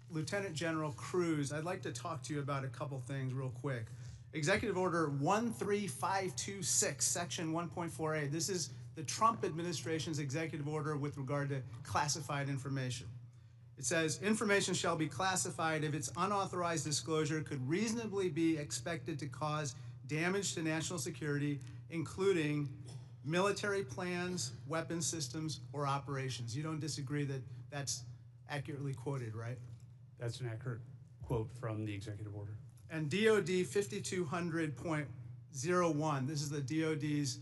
Lieutenant General Kruse, I'd like to talk to you about a couple things real quick. Executive Order 13526, Section 1.4a. This is the Trump administration's executive order with regard to classified information. It says, information shall be classified if its unauthorized disclosure could reasonably be expected to cause damage to national security, including military plans, weapon systems, or operations. You don't disagree that that's accurately quoted, right? That's an accurate quote from the executive order. And DOD 5200.01, this is the DOD's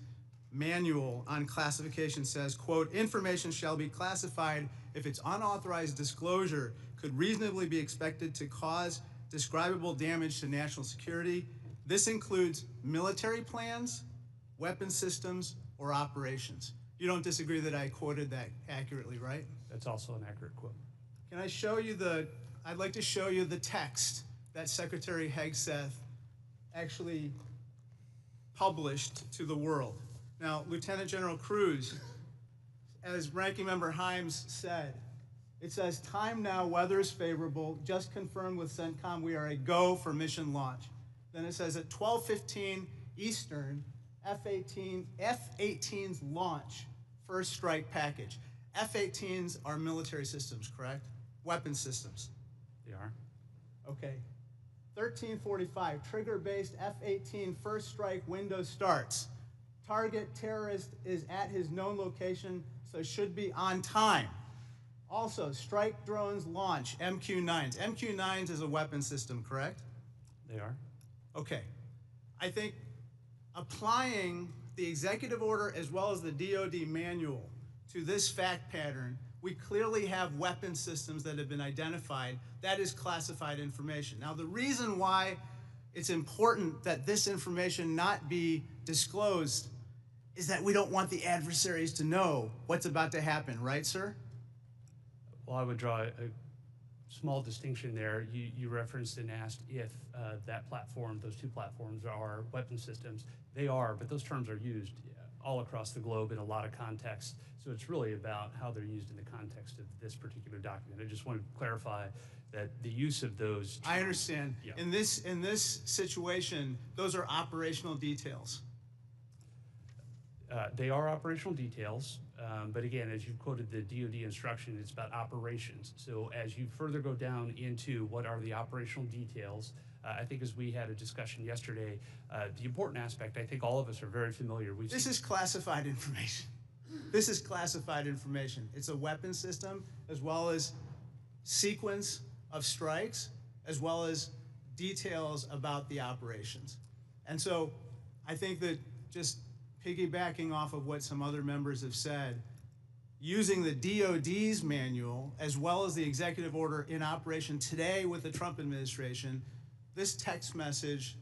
manual on classification, says, quote, information shall be classified if its unauthorized disclosure could reasonably be expected to cause describable damage to national security. This includes military plans, weapon systems, or operations. You don't disagree that I quoted that accurately, right? That's also an accurate quote. Can I show you I'd like to show you the text that Secretary Hegseth actually published to the world. Now, Lieutenant General Kruse, as Ranking Member Himes said, it says, time now, weather is favorable, just confirmed with CENTCOM, we are a go for mission launch. Then it says at 12:15 Eastern, F-18's launch, first strike package. F-18s are military systems, correct? Weapon systems. They are. Okay. 1345, trigger-based F-18 first strike window starts. Target terrorist is at his known location, so should be on time. Also, strike drones launch, MQ-9s. MQ-9s is a weapon system, correct? They are. Okay. I think applying the executive order as well as the DOD manual to this fact pattern, we clearly have weapon systems that have been identified. That is classified information. Now, the reason why it's important that this information not be disclosed is that we don't want the adversaries to know what's about to happen, right, sir? Well, I would draw a small distinction there. You referenced and asked if that platform, those two platforms are weapon systems. They are, but those terms are used all across the globe in a lot of contexts. So it's really about how they're used in the context of this particular document. I just want to clarify that the use of those terms, I understand. Yeah. In this situation, those are operational details. They are operational details, but again, as you quoted the DOD instruction, it's about operations. So as you further go down into what are the operational details, I think as we had a discussion yesterday, the important aspect, I think all of us are very familiar. This is classified information. This is classified information. It's a weapon system as well as sequence of strikes as well as details about the operations. And so I think that just piggybacking off of what some other members have said, using the DOD's manual as well as the executive order in operation today with the Trump administration, this text message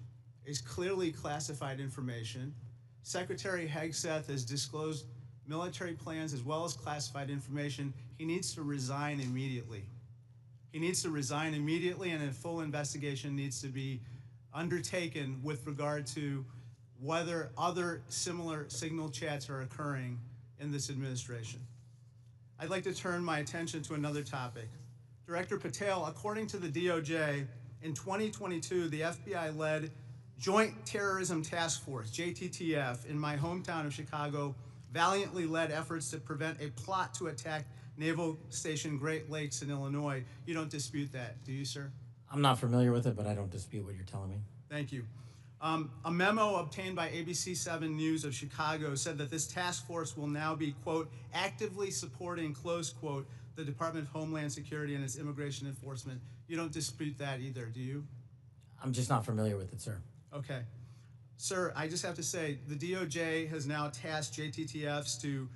is clearly classified information. Secretary Hegseth has disclosed military plans as well as classified information. He needs to resign immediately. He needs to resign immediately, and a full investigation needs to be undertaken with regard to whether other similar signal chats are occurring in this administration. I'd like to turn my attention to another topic. Director Patel, according to the DOJ, in 2022, the FBI led Joint Terrorism Task Force, JTTF, in my hometown of Chicago, valiantly led efforts to prevent a plot to attack Naval Station Great Lakes in Illinois. You don't dispute that, do you, sir? I'm not familiar with it, but I don't dispute what you're telling me. Thank you. A memo obtained by ABC 7 News of Chicago said that this task force will now be, quote, actively supporting, close quote, the Department of Homeland Security and its immigration enforcement. You don't dispute that either, do you? I'm just not familiar with it, sir. Okay. Sir, I just have to say, the DOJ has now tasked JTTFs to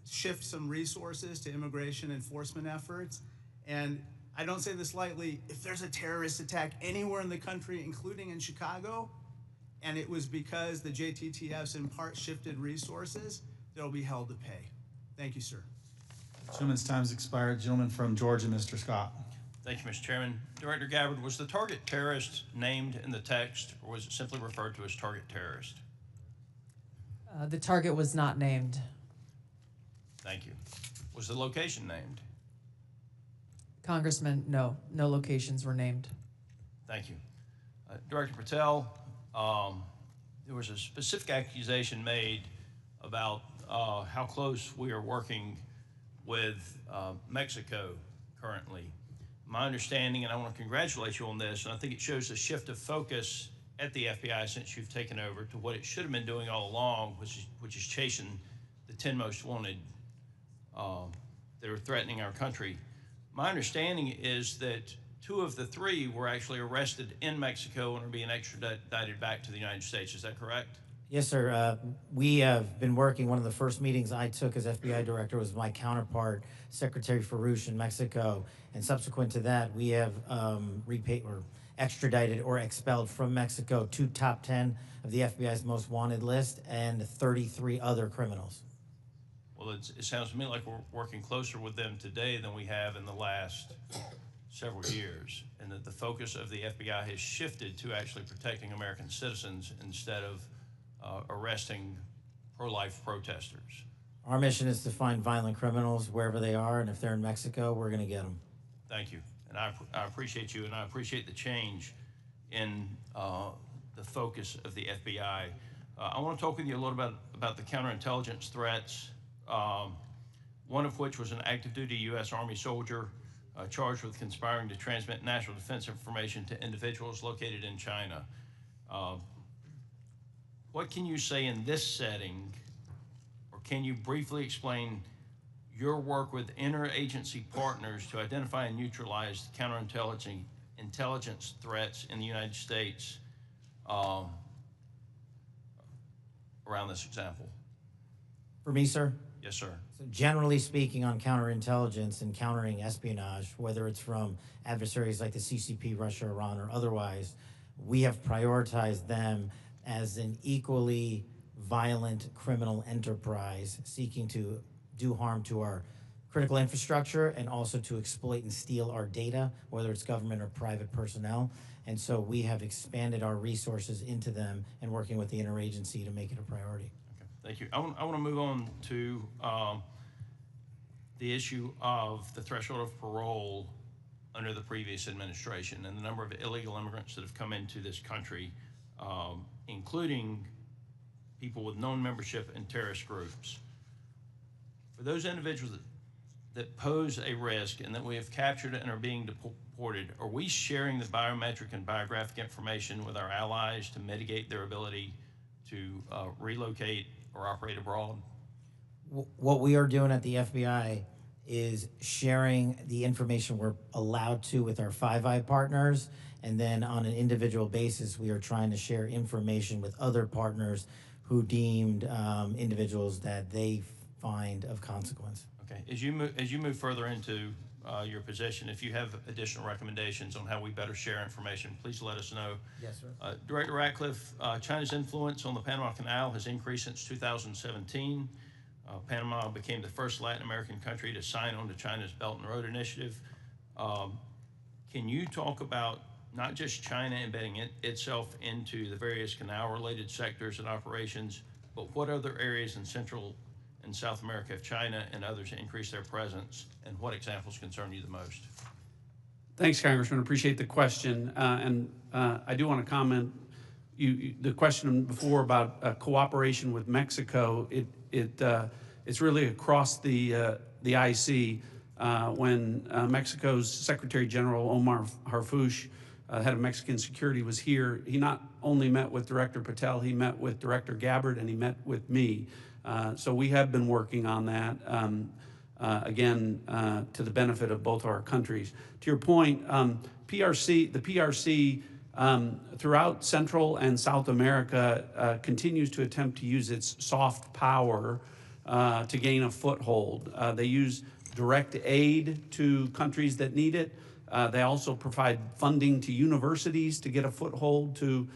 shift some resources to immigration enforcement efforts. And I don't say this lightly, if there's a terrorist attack anywhere in the country, including in Chicago, and it was because the JTTFs in part shifted resources, they'll be held to pay. Thank you, sir. Gentleman's time's expired. Gentleman from Georgia, Mr. Scott. Thank you, Mr. Chairman. Director Gabbard, was the target terrorist named in the text, or was it simply referred to as target terrorist? The target was not named. Thank you. Was the location named? Congressman, no locations were named. Thank you. Director Patel, there was a specific accusation made about how close we are working with Mexico currently. My understanding, and I want to congratulate you on this, and I think it shows a shift of focus at the FBI since you've taken over to what it should have been doing all along, which is chasing the 10 most wanted that are threatening our country. My understanding is that 2 of the 3 were actually arrested in Mexico and are being extradited back to the United States. Is that correct? Yes, sir. We have been working. One of the first meetings I took as FBI director was my counterpart, Secretary Farouche in Mexico. And subsequent to that, we have repaid or extradited or expelled from Mexico 2 top 10 of the FBI's most wanted list and 33 other criminals. Well, it sounds to me like we're working closer with them today than we have in the last several years, and that the focus of the FBI has shifted to actually protecting American citizens instead of arresting pro-life protesters. Our mission is to find violent criminals wherever they are, and if they're in Mexico, we're going to get them. Thank you, and I appreciate you, and I appreciate the change in the focus of the FBI. I want to talk with you a little bit about the counterintelligence threats, one of which was an active duty U.S. Army soldier charged with conspiring to transmit national defense information to individuals located in China. What can you say in this setting, or can you briefly explain your work with interagency partners to identify and neutralize counterintelligence threats in the United States around this example? For me, sir? Yes, sir. So generally speaking, on counterintelligence and countering espionage, whether it's from adversaries like the CCP, Russia, Iran, or otherwise, we have prioritized them as an equally violent criminal enterprise seeking to do harm to our critical infrastructure and also to exploit and steal our data, whether it's government or private personnel. And so we have expanded our resources into them and working with the interagency to make it a priority. Okay, thank you. I want to move on to the issue of the threshold of parole under the previous administration and the number of illegal immigrants that have come into this country, including people with known membership in terrorist groups. For those individuals that pose a risk and that we have captured and are being deported, are we sharing the biometric and biographic information with our allies to mitigate their ability to relocate or operate abroad? What we are doing at the FBI is sharing the information we're allowed to with our Five Eye partners, and then on an individual basis, we are trying to share information with other partners who deemed individuals that they find of consequence. Okay, as you move further into your position, if you have additional recommendations on how we better share information, please let us know. Yes, sir. Director Ratcliffe, China's influence on the Panama Canal has increased since 2017. Panama became the first Latin American country to sign on to China's Belt and Road Initiative. Can you talk about not just China embedding itself into the various canal-related sectors and operations, but what other areas in Central and South America have China and others increased their presence, and what examples concern you the most? Thanks, Congressman. Appreciate the question. I do want to comment. The question before about cooperation with Mexico, it's really across the IC. When Mexico's Secretary General Omar Harfouch, head of Mexican security, was here, he not only met with Director Patel, he met with Director Gabbard, and he met with me. So we have been working on that, again, to the benefit of both our countries. To your point, the PRC throughout Central and South America continues to attempt to use its soft power to gain a foothold. They use direct aid to countries that need it. They also provide funding to universities to get a foothold to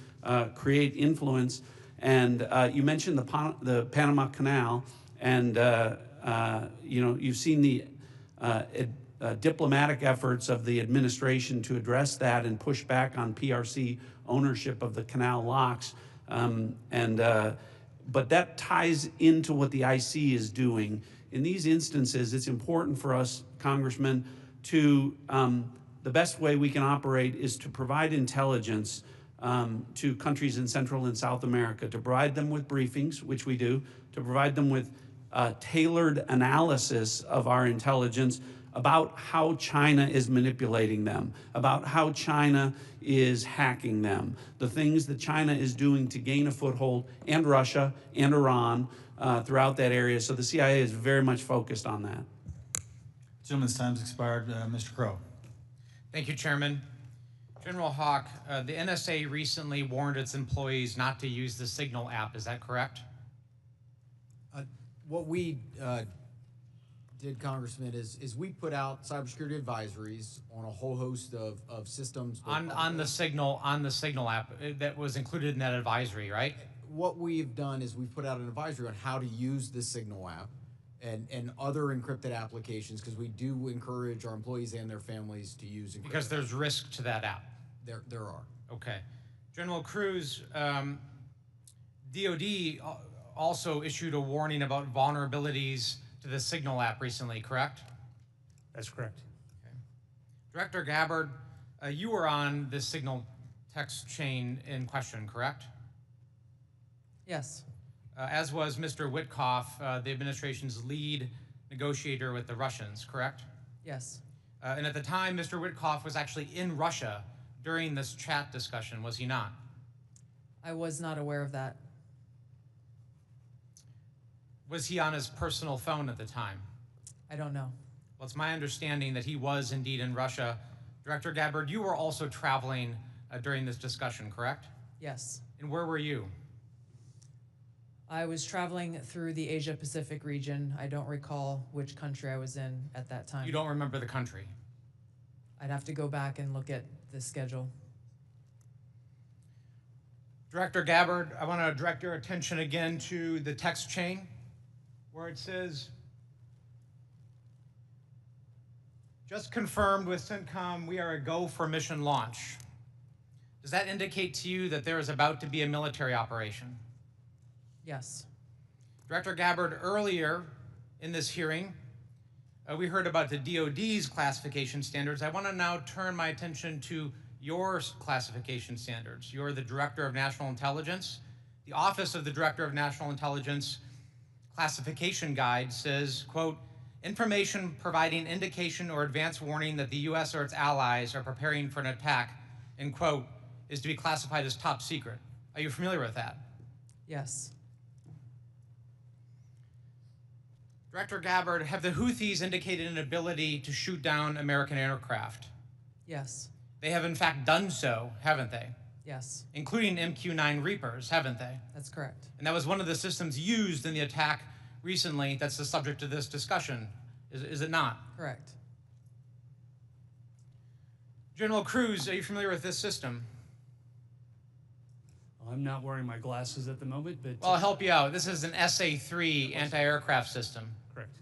create influence. And you mentioned the Panama Canal, and you've seen the diplomatic efforts of the administration to address that and push back on PRC ownership of the canal locks. But that ties into what the IC is doing. In these instances, it's important for us, Congressman, to the best way we can operate is to provide intelligence to countries in Central and South America, to provide them with briefings, which we do, to provide them with tailored analysis of our intelligence about how China is manipulating them, about how China is hacking them, the things that China is doing to gain a foothold, and Russia and Iran throughout that area. So the CIA is very much focused on that. Gentleman's time's expired. Mr. Crow. Thank you, Chairman. General Haugh, the NSA recently warned its employees not to use the Signal app. Is that correct? What we did, Congressman, is we put out cybersecurity advisories on a whole host of systems. On the Signal app that was included in that advisory, right? What we've done is we've put out an advisory on how to use the Signal app and other encrypted applications, because we do encourage our employees and their families to use encrypted. Because there's risk to that app. There are. Okay. General Kruse, DOD also issued a warning about vulnerabilities to the Signal app recently, correct? That's correct. Okay. Director Gabbard, you were on the Signal text chain in question, correct? Yes. As was Mr. Witkoff, the administration's lead negotiator with the Russians, correct? Yes. And at the time, Mr. Witkoff was actually in Russia during this chat discussion, was he not? I was not aware of that. Was he on his personal phone at the time? I don't know. Well, it's my understanding that he was indeed in Russia. Director Gabbard, you were also traveling during this discussion, correct? Yes. And where were you? I was traveling through the Asia-Pacific region. I don't recall which country I was in at that time. You don't remember the country? I'd have to go back and look at the schedule. Director Gabbard, I want to direct your attention again to the text chain where it says, just confirmed with CENTCOM, we are a go for mission launch. Does that indicate to you that there is about to be a military operation? Yes. Director Gabbard, earlier in this hearing, we heard about the DOD's classification standards. I want to now turn my attention to your classification standards. You're the Director of National Intelligence. The Office of the Director of National Intelligence classification guide says, quote, information providing indication or advance warning that the U.S. or its allies are preparing for an attack, end quote, is to be classified as top secret. Are you familiar with that? Yes. Director Gabbard, have the Houthis indicated an ability to shoot down American aircraft? Yes. They have in fact done so, haven't they? Yes. Including MQ-9 Reapers, haven't they? That's correct. And that was one of the systems used in the attack recently that's the subject of this discussion, is it not? Correct. General Kruse, are you familiar with this system? I'm not wearing my glasses at the moment, but... Well, I'll help you out. This is an SA-3 anti-aircraft system. Correct.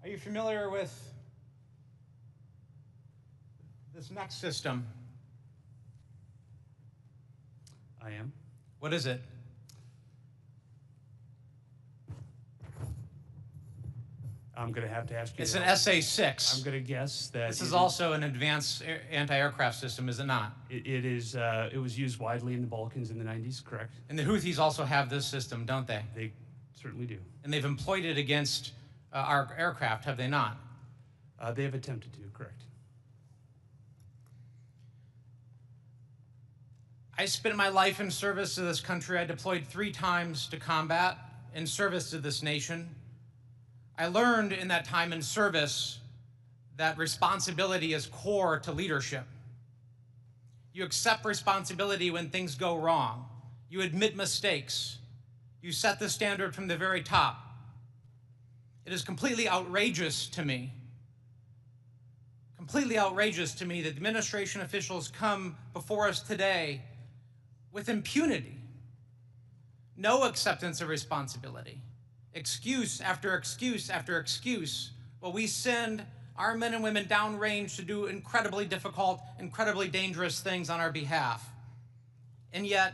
Are you familiar with this next system? I am. What is it? I'm going to have to ask you. It's an SA-6. I'm going to guess that... This is also an advanced anti-aircraft system, is it not? It is. It was used widely in the Balkans in the 90s, correct? And the Houthis also have this system, don't they? They certainly do. And they've employed it against our aircraft, have they not? They have attempted to, correct. I spent my life in service to this country. I deployed 3 times to combat in service to this nation. I learned in that time in service that responsibility is core to leadership. You accept responsibility when things go wrong. You admit mistakes. You set the standard from the very top. It is completely outrageous to me that administration officials come before us today with impunity, no acceptance of responsibility, excuse after excuse after excuse, while we send our men and women downrange to do incredibly difficult, incredibly dangerous things on our behalf. And yet,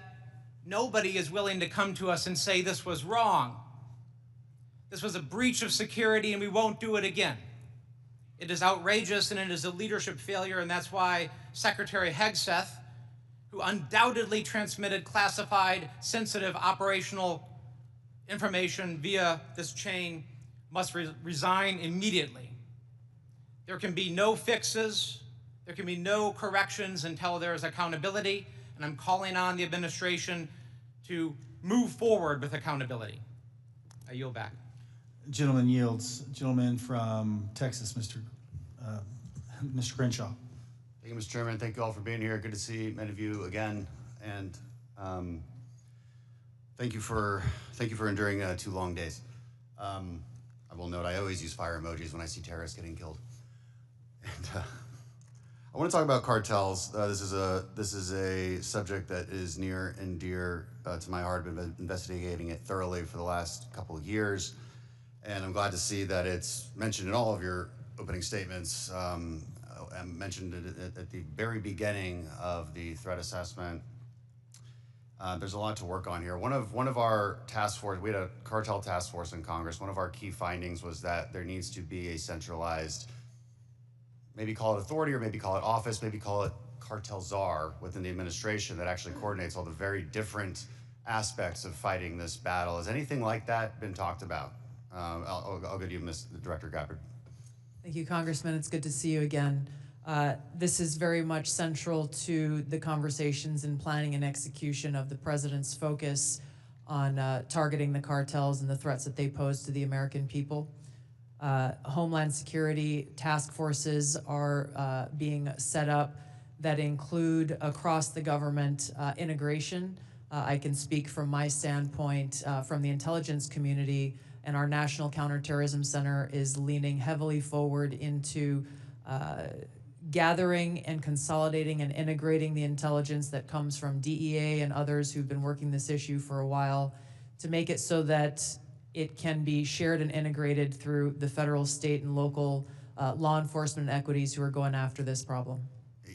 nobody is willing to come to us and say this was wrong. This was a breach of security and we won't do it again. It is outrageous and it is a leadership failure, and that's why Secretary Hegseth, who undoubtedly transmitted classified, sensitive operational information via this chain, must resign immediately. There can be no fixes, there can be no corrections until there is accountability, and I'm calling on the administration to move forward with accountability. I yield back. Gentleman yields. Gentleman from Texas, Mr. Crenshaw. Thank you, Mr. Chairman. Thank you all for being here. Good to see many of you again, and thank you for enduring 2 long days. I will note I always use fire emojis when I see terrorists getting killed. And I want to talk about cartels. This is a subject that is near and dear to my heart. I've been investigating it thoroughly for the last couple of years, and I'm glad to see that it's mentioned in all of your opening statements. I mentioned it at the very beginning of the threat assessment. There's a lot to work on here. One of our task force, we had a cartel task force in Congress. One of our key findings was that there needs to be a centralized, maybe call it authority, or maybe call it office, maybe call it cartel czar within the administration that actually coordinates all the very different aspects of fighting this battle. Has anything like that been talked about? I'll go to you, Director Gabbard. Thank you, Congressman. It's good to see you again. This is very much central to the conversations and planning and execution of the president's focus on targeting the cartels and the threats that they pose to the American people. Homeland security task forces are being set up that include across the government integration. I can speak from my standpoint from the intelligence community, and our National Counterterrorism Center is leaning heavily forward into gathering and consolidating and integrating the intelligence that comes from DEA and others who've been working this issue for a while to make it so that it can be shared and integrated through the federal, state, and local law enforcement equities who are going after this problem.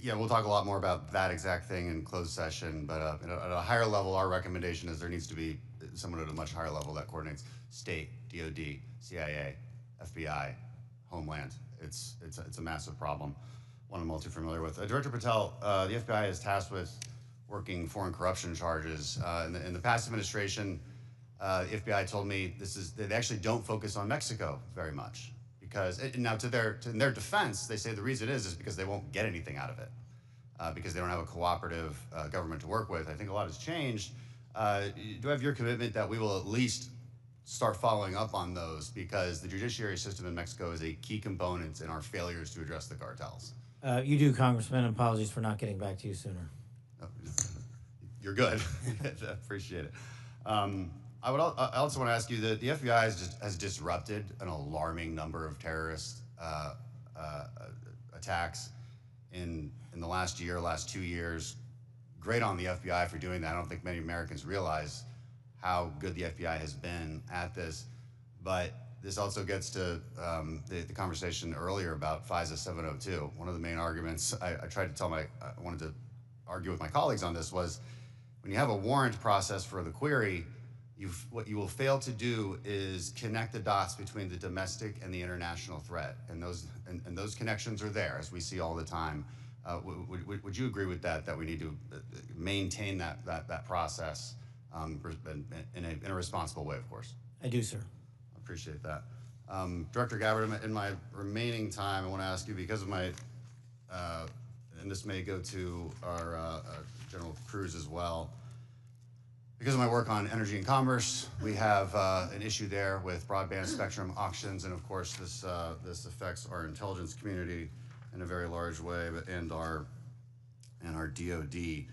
Yeah, we'll talk a lot more about that exact thing in closed session, but at a higher level, our recommendation is there needs to be someone at a much higher level that coordinates state, DOD, CIA, FBI, Homeland. It's a massive problem, one I'm all too familiar with. Director Patel, the FBI is tasked with working foreign corruption charges. In the past administration, the FBI told me they actually don't focus on Mexico very much. Because, and now in their defense, they say the reason is because they won't get anything out of it, because they don't have a cooperative government to work with. I think a lot has changed. Do I have your commitment that we will at least start following up on those, because the judiciary system in Mexico is a key component in our failures to address the cartels? You do, Congressman. Apologies for not getting back to you sooner. You're good. I appreciate it. I also want to ask you that the FBI has disrupted an alarming number of terrorist attacks in the last 2 years. Great on the FBI for doing that. I don't think many Americans realize how good the FBI has been at this. But this also gets to the conversation earlier about FISA 702. One of the main arguments I wanted to argue with my colleagues on this was, when you have a warrant process for the query, what you will fail to do is connect the dots between the domestic and the international threat, and those connections are there, as we see all the time. Would you agree with that? That we need to maintain that process in a responsible way, of course. I do, sir. I appreciate that. Director Gabbard, in my remaining time, I want to ask you, because of my, and this may go to our General Kruse as well. Because of my work on energy and commerce, we have an issue there with broadband spectrum auctions, and of course this affects our intelligence community in a very large way, and and our DoD.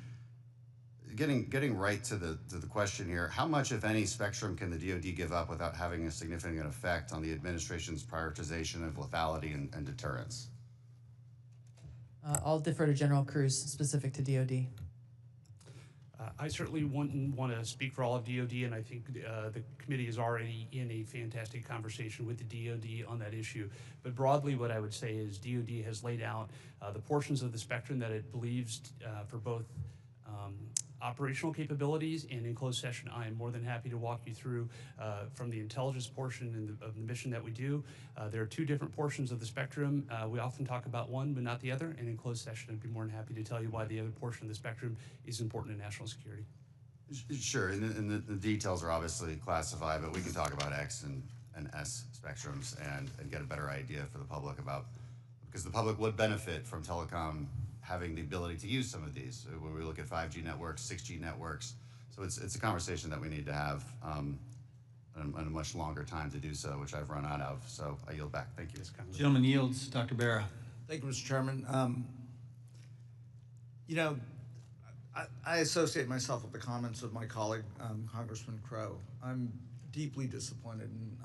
Getting right to the question here, how much, if any, spectrum can the DoD give up without having a significant effect on the administration's prioritization of lethality and deterrence? I'll defer to General Kruse, specific to DoD. I certainly wouldn't want to speak for all of DoD, and I think the committee is already in a fantastic conversation with the DoD on that issue. But broadly, what I would say is DoD has laid out the portions of the spectrum that it believes for both operational capabilities, and in closed session, I am more than happy to walk you through from the intelligence portion of the mission that we do. There are two different portions of the spectrum. We often talk about one, but not the other, and in closed session, I'd be more than happy to tell you why the other portion of the spectrum is important to national security. Sure, and the details are obviously classified, but we can talk about X and S spectrums and get a better idea for the public about, because the public would benefit from telecom having the ability to use some of these. When we look at 5G networks, 6G networks, so it's a conversation that we need to have and a much longer time to do so, which I've run out of. So I yield back. Thank you. Gentleman yields. Dr. Barra. Thank you, Mr. Chairman. You know, I associate myself with the comments of my colleague, Congressman Crow. I'm deeply disappointed in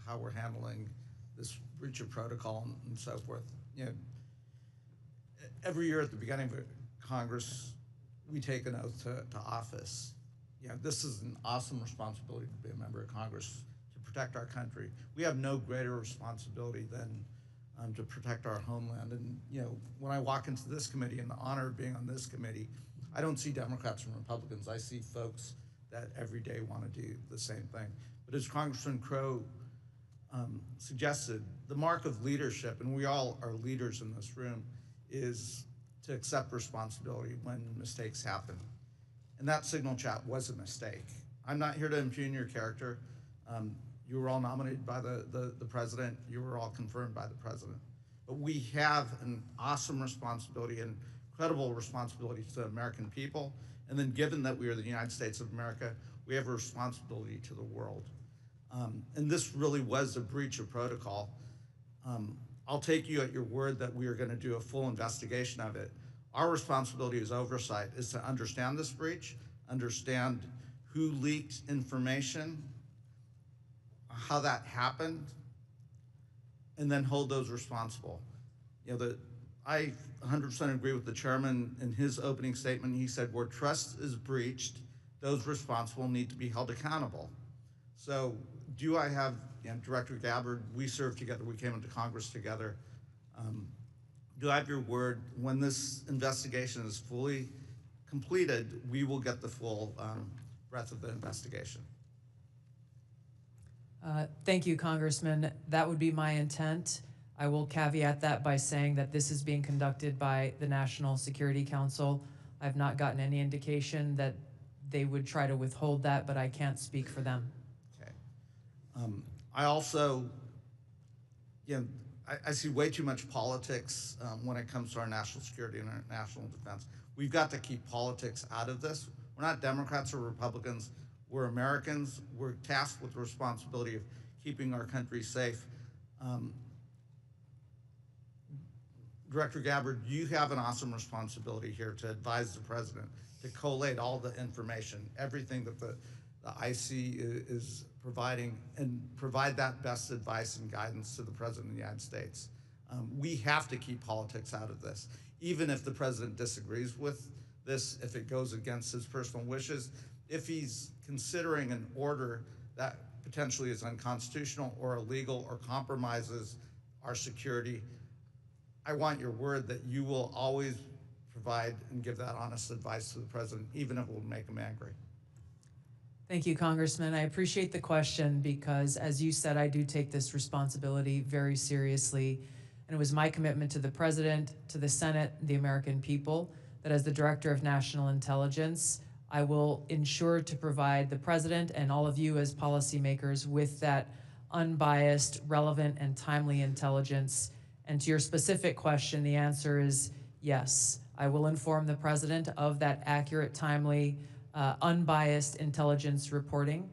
how we're handling this breach of protocol and so forth. You know, every year at the beginning of Congress, we take an oath to office. You know, this is an awesome responsibility to be a member of Congress, to protect our country. We have no greater responsibility than to protect our homeland. And you know, when I walk into this committee and the honor of being on this committee, I don't see Democrats and Republicans. I see folks that every day want to do the same thing. But as Congressman Crow suggested, the mark of leadership, and we all are leaders in this room, is to accept responsibility when mistakes happen. And that signal chat was a mistake. I'm not here to impugn your character. You were all nominated by the president. You were all confirmed by the president. But we have an awesome responsibility and incredible responsibility to the American people. And then given that we are the United States of America, we have a responsibility to the world. And this really was a breach of protocol. I'll take you at your word that we are going to do a full investigation of it. Our responsibility as oversight is to understand this breach, understand who leaked information, how that happened, and then hold those responsible. You know, I 100% agree with the chairman in his opening statement. He said, where trust is breached, those responsible need to be held accountable. So do I have, you know, Director Gabbard, we served together, we came into Congress together. Do I have your word, when this investigation is fully completed, we will get the full breadth of the investigation? Thank you, Congressman. That would be my intent. I will caveat that by saying that this is being conducted by the National Security Council. I've not gotten any indication that they would try to withhold that, but I can't speak for them. Okay. I also, you know, I see way too much politics when it comes to our national security and our national defense. We've got to keep politics out of this. We're not Democrats or Republicans. We're Americans. We're tasked with the responsibility of keeping our country safe. Director Gabbard, you have an awesome responsibility here to advise the president, to collate all the information, everything that the IC is providing, and provide that best advice and guidance to the President of the United States. We have to keep politics out of this. Even if the president disagrees with this, if it goes against his personal wishes, if he's considering an order that potentially is unconstitutional or illegal or compromises our security, I want your word that you will always provide and give that honest advice to the president, even if it will make him angry. Thank you, Congressman. I appreciate the question because, as you said, I do take this responsibility very seriously. And it was my commitment to the President, to the Senate, the American people, that as the Director of National Intelligence, I will ensure to provide the President and all of you as policymakers with that unbiased, relevant, and timely intelligence. And to your specific question, the answer is yes. I will inform the President of that accurate, timely, unbiased intelligence reporting,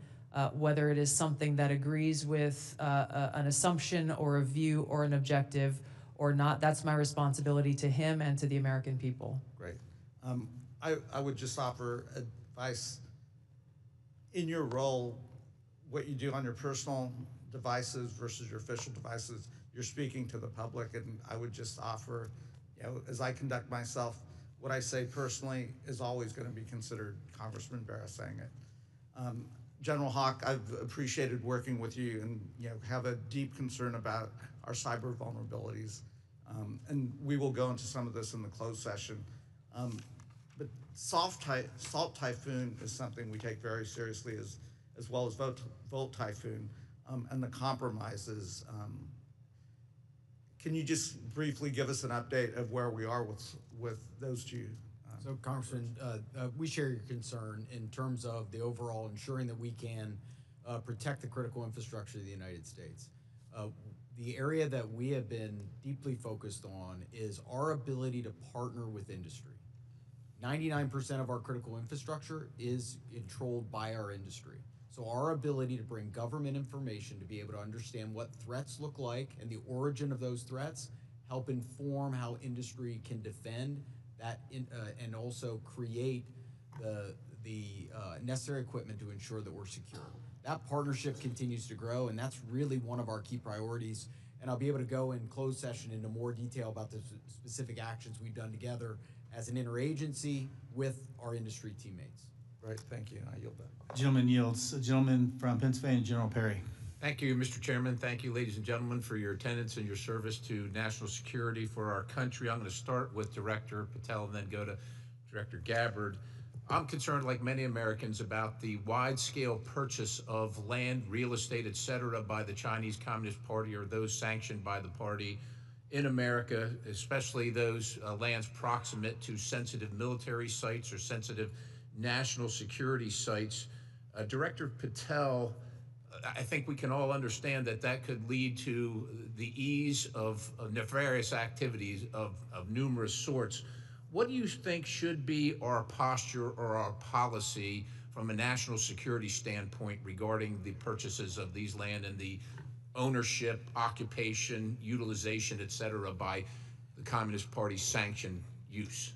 whether it is something that agrees with an assumption or a view or an objective or not. That's my responsibility to him and to the American people. Great. I would just offer advice. In your role, what you do on your personal devices versus your official devices, you're speaking to the public, and I would just offer, as I conduct myself, what I say personally is always going to be considered Congressman Barra saying it. General Haugh, I've appreciated working with you, and have a deep concern about our cyber vulnerabilities. And we will go into some of this in the closed session. But Salt Typhoon is something we take very seriously, as well as Volt Typhoon and the compromises. Can you just briefly give us an update of where we are with those two? So, Congressman, we share your concern in terms of the overall ensuring that we can protect the critical infrastructure of the United States. The area that we have been deeply focused on is our ability to partner with industry. 99% of our critical infrastructure is controlled by our industry. So our ability to bring government information to be able to understand what threats look like and the origin of those threats, help inform how industry can defend that and also create the necessary equipment to ensure that we're secure. That partnership continues to grow, and that's really one of our key priorities. And I'll be able to go in closed session into more detail about the specific actions we've done together as an interagency with our industry teammates. Great, thank you. I yield back. Gentleman yields. A gentleman from Pennsylvania, General Perry. Thank you, Mr. Chairman. Thank you, ladies and gentlemen, for your attendance and your service to national security for our country. I'm going to start with Director Patel and then go to Director Gabbard. I'm concerned, like many Americans, about the wide-scale purchase of land, real estate, et cetera, by the Chinese Communist Party or those sanctioned by the party in America, especially those lands proximate to sensitive military sites or sensitive national security sites. Director Patel, I think we can all understand that that could lead to the ease of nefarious activities of numerous sorts. What do you think should be our posture or our policy from a national security standpoint regarding the purchases of these land and the ownership, occupation, utilization, et cetera, by the Communist Party sanctioned use?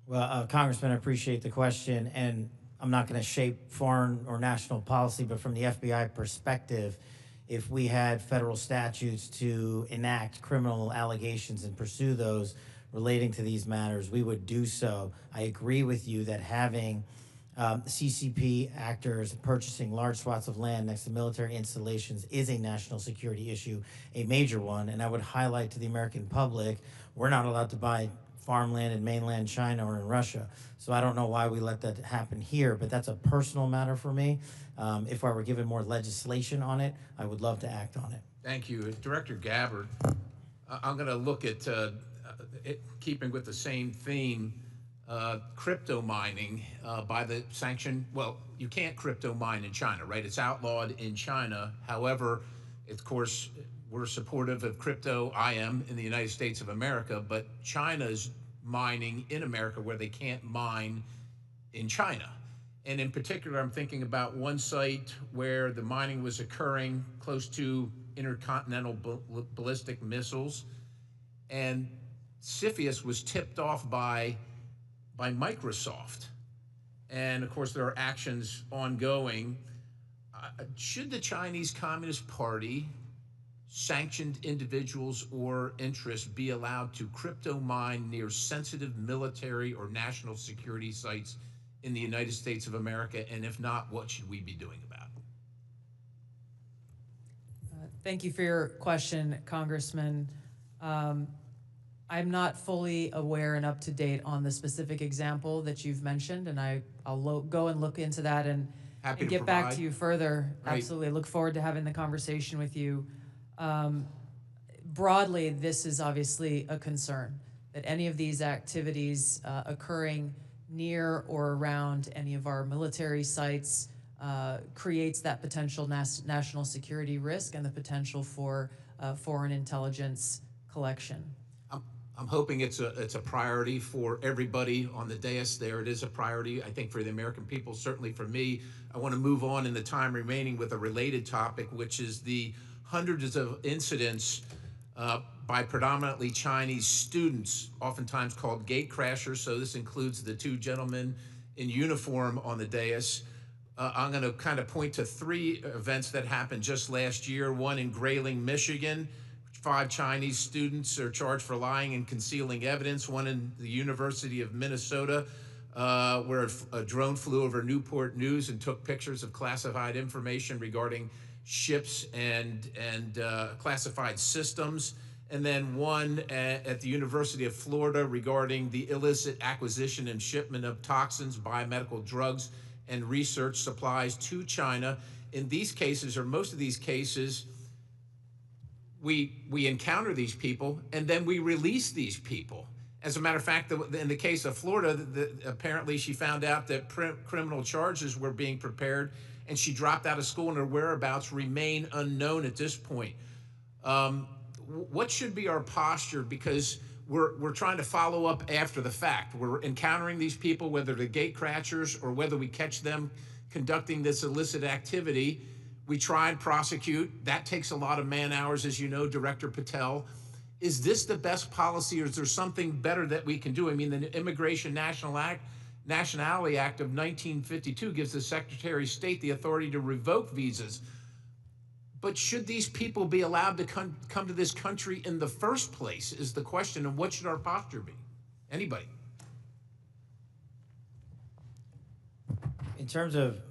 Well, Congressman, I appreciate the question, and I'm not going to shape foreign or national policy, but from the FBI perspective, if we had federal statutes to enact criminal allegations and pursue those relating to these matters, we would do so. I agree with you that having CCP actors purchasing large swaths of land next to military installations is a national security issue, a major one, and I would highlight to the American public, we're not allowed to buy farmland in mainland China or in Russia. So I don't know why we let that happen here, but that's a personal matter for me. If I were given more legislation on it, I would love to act on it. Thank you. Director Gabbard, I'm going to look at, keeping with the same theme, crypto mining by the sanction. Well, you can't crypto mine in China, right? It's outlawed in China. However, of course, we're supportive of crypto. I am in the United States of America, but China's mining in America where they can't mine in China. And in particular, I'm thinking about one site where the mining was occurring close to intercontinental ballistic missiles, and CFIUS was tipped off by Microsoft. And of course, there are actions ongoing. Should the Chinese Communist Party, sanctioned individuals or interests be allowed to crypto mine near sensitive military or national security sites in the United States of America? And if not, what should we be doing about it? Thank you for your question, Congressman. I'm not fully aware and up to date on the specific example that you've mentioned, and I'll go and look into that and get back to you further. Right. Absolutely. I look forward to having the conversation with you. Broadly, this is obviously a concern, that any of these activities occurring near or around any of our military sites creates that potential national security risk and the potential for foreign intelligence collection. I'm hoping it's a priority for everybody on the dais there. It is a priority, I think, for the American people, certainly for me. I want to move on in the time remaining with a related topic, which is the hundreds of incidents by predominantly Chinese students, oftentimes called gate crashers. So this includes the two gentlemen in uniform on the dais. I'm going to kind of point to three events that happened just last year. One in Grayling, Michigan. 5 Chinese students are charged for lying and concealing evidence. One in the University of Minnesota, where a drone flew over Newport News and took pictures of classified information regarding ships and classified systems. And then one at the University of Florida regarding the illicit acquisition and shipment of toxins, biomedical drugs, and research supplies to China. In these cases, or most of these cases, we encounter these people and then we release these people. As a matter of fact, in the case of Florida, apparently she found out that criminal charges were being prepared and she dropped out of school and her whereabouts remain unknown at this point. What should be our posture? Because we're trying to follow up after the fact. We're encountering these people, whether they're gate crashers or whether we catch them conducting this illicit activity. We try and prosecute. That takes a lot of man hours, as you know, Director Patel. Is this the best policy, or is there something better that we can do? I mean, the Immigration Nationality Act of 1952 gives the Secretary of State the authority to revoke visas. But should these people be allowed to come to this country in the first place is the question, and what should our posture be? Anybody? In terms of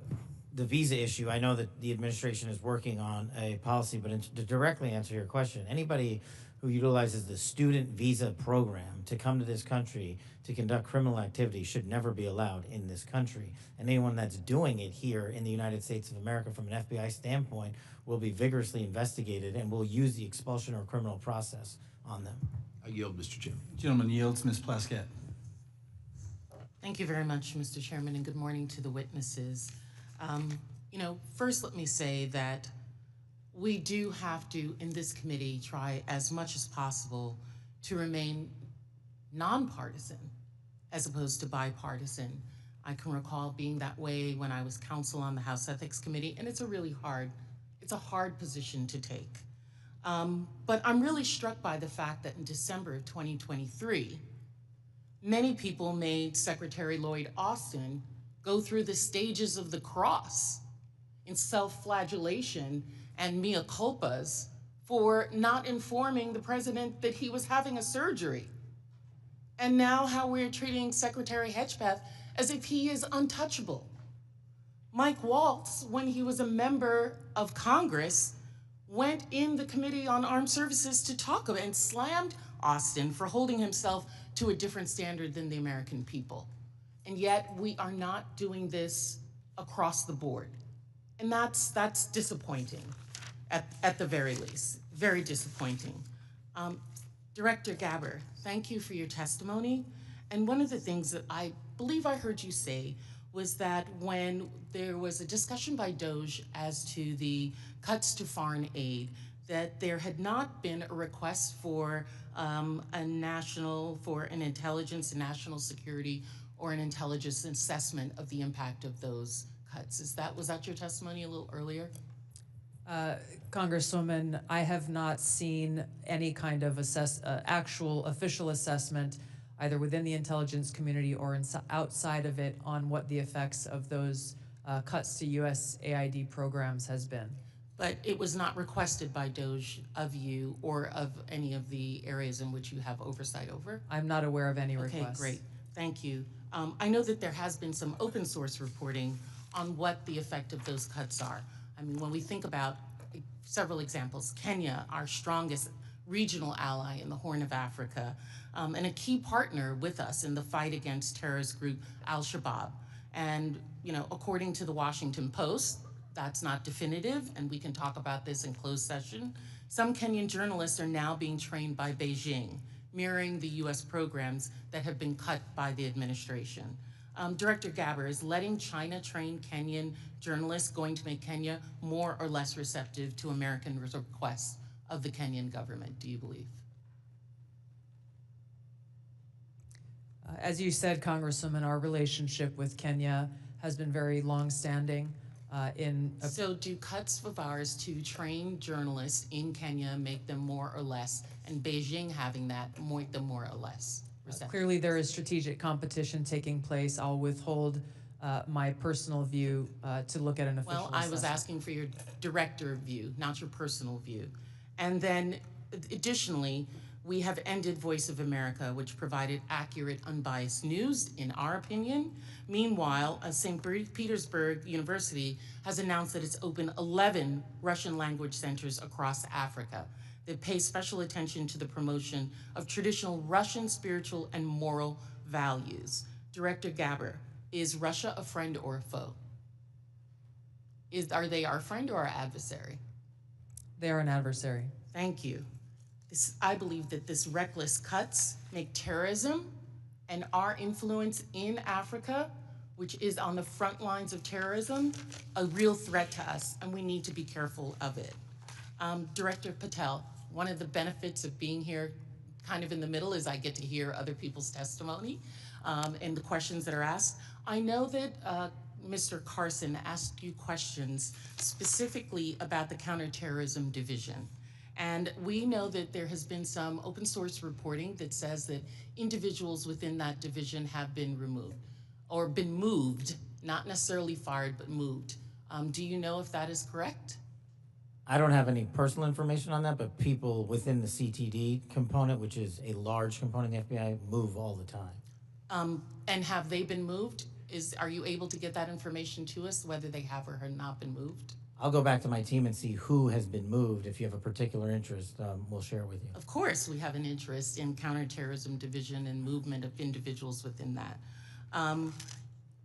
the visa issue, I know that the administration is working on a policy, but to directly answer your question, anybody who utilizes the student visa program to come to this country to conduct criminal activity should never be allowed in this country. And anyone that's doing it here in the United States of America from an FBI standpoint will be vigorously investigated and will use the expulsion or criminal process on them. I yield, Mr. Chairman. Gentleman yields. Ms. Plaskett. Thank you very much, Mr. Chairman, and good morning to the witnesses. First let me say that we do have to, in this committee, try as much as possible to remain nonpartisan as opposed to bipartisan. I can recall being that way when I was counsel on the House Ethics Committee, and it's a hard position to take. But I'm really struck by the fact that in December of 2023, many people made Secretary Lloyd Austin go through the stages of the cross in self-flagellation and mea culpas for not informing the president that he was having a surgery. And now how we're treating Secretary Hedgepeth as if he is untouchable. Mike Waltz, when he was a member of Congress, went in the Committee on Armed Services to talk about and slammed Austin for holding himself to a different standard than the American people. And yet we are not doing this across the board. And that's disappointing at the very least, very disappointing. Director Gabbard, thank you for your testimony. And one of the things that I believe I heard you say was that when there was a discussion by DOJ as to the cuts to foreign aid, that there had not been a request for an intelligence and national security or an intelligence assessment of the impact of those cuts. Was that your testimony a little earlier? Congresswoman, I have not seen any kind of actual official assessment either within the intelligence community or outside of it on what the effects of those cuts to USAID programs has been. But it was not requested by DOJ of you or of any of the areas in which you have oversight over? I'm not aware of any requests. Okay, great, thank you. I know that there has been some open source reporting on what the effect of those cuts are. I mean, when we think about several examples, Kenya, our strongest regional ally in the Horn of Africa, and a key partner with us in the fight against terrorist group Al-Shabaab. And, according to the Washington Post, that's not definitive, and we can talk about this in closed session. Some Kenyan journalists are now being trained by Beijing, mirroring the US programs that have been cut by the administration. Director Gabbard, is letting China train Kenyan journalists going to make Kenya more or less receptive to American requests of the Kenyan government, do you believe? As you said, Congresswoman, our relationship with Kenya has been very long-standing. So do cuts of ours to train journalists in Kenya make them more or less, and Beijing having that make them more or less receptive? Clearly, there is strategic competition taking place. I'll withhold my personal view to look at an official Well, I was assessment. asking for your director view, not your personal view. And then additionally, we have ended Voice of America, which provided accurate, unbiased news, in our opinion. Meanwhile, St. Petersburg University has announced that it's opened 11 Russian language centers across Africa that pay special attention to the promotion of traditional Russian spiritual and moral values. Director Gabbard, is Russia a friend or a foe? Are they our friend or our adversary? They are an adversary. Thank you. I believe that this reckless cuts make terrorism and our influence in Africa, which is on the front lines of terrorism, a real threat to us, and we need to be careful of it. Director Patel, one of the benefits of being here kind of in the middle is I get to hear other people's testimony and the questions that are asked. I know that Mr. Carson asked you questions specifically about the Counterterrorism Division. And we know that there has been some open source reporting that says that individuals within that division have been removed or been moved, not necessarily fired, but moved. Do you know if that is correct? I don't have any personal information on that, but people within the CTD component, which is a large component of the FBI, move all the time. And have they been moved? Are you able to get that information to us, whether they have or have not been moved? I'll go back to my team and see who has been moved. If you have a particular interest, we'll share with you. Of course, we have an interest in Counterterrorism Division and movement of individuals within that.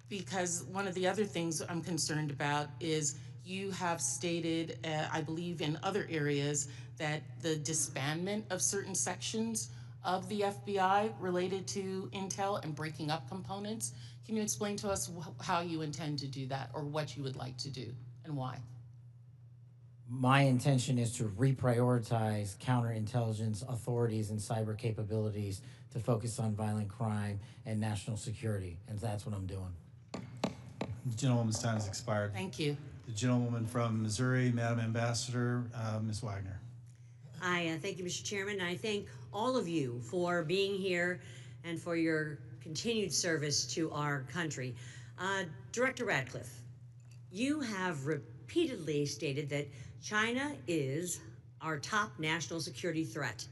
Because one of the other things I'm concerned about is you have stated, I believe in other areas, that the disbandment of certain sections of the FBI related to intel and breaking up components. Can you explain to us how you intend to do that or what you would like to do and why? My intention is to reprioritize counterintelligence authorities and cyber capabilities to focus on violent crime and national security, and that's what I'm doing. The gentlewoman's time has expired. Thank you. The gentlewoman from Missouri, Madam Ambassador, Ms. Wagner. I thank you, Mr. Chairman. I thank all of you for being here and for your continued service to our country. Director Ratcliffe, you have repeatedly stated that China is our top national security threat,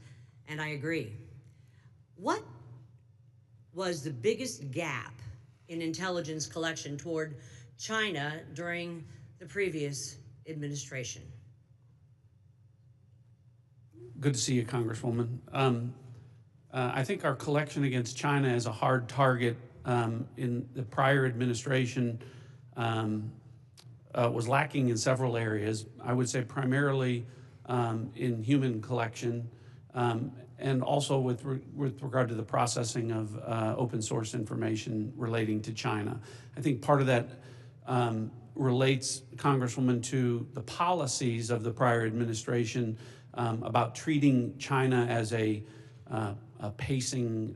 and I agree. What was the biggest gap in intelligence collection toward China during the previous administration? Good to see you, Congresswoman. I think our collection against China as a hard target in the prior administration was lacking in several areas. I would say primarily in human collection and also with regard to the processing of open source information relating to China. I think part of that relates, Congresswoman, to the policies of the prior administration about treating China as a pacing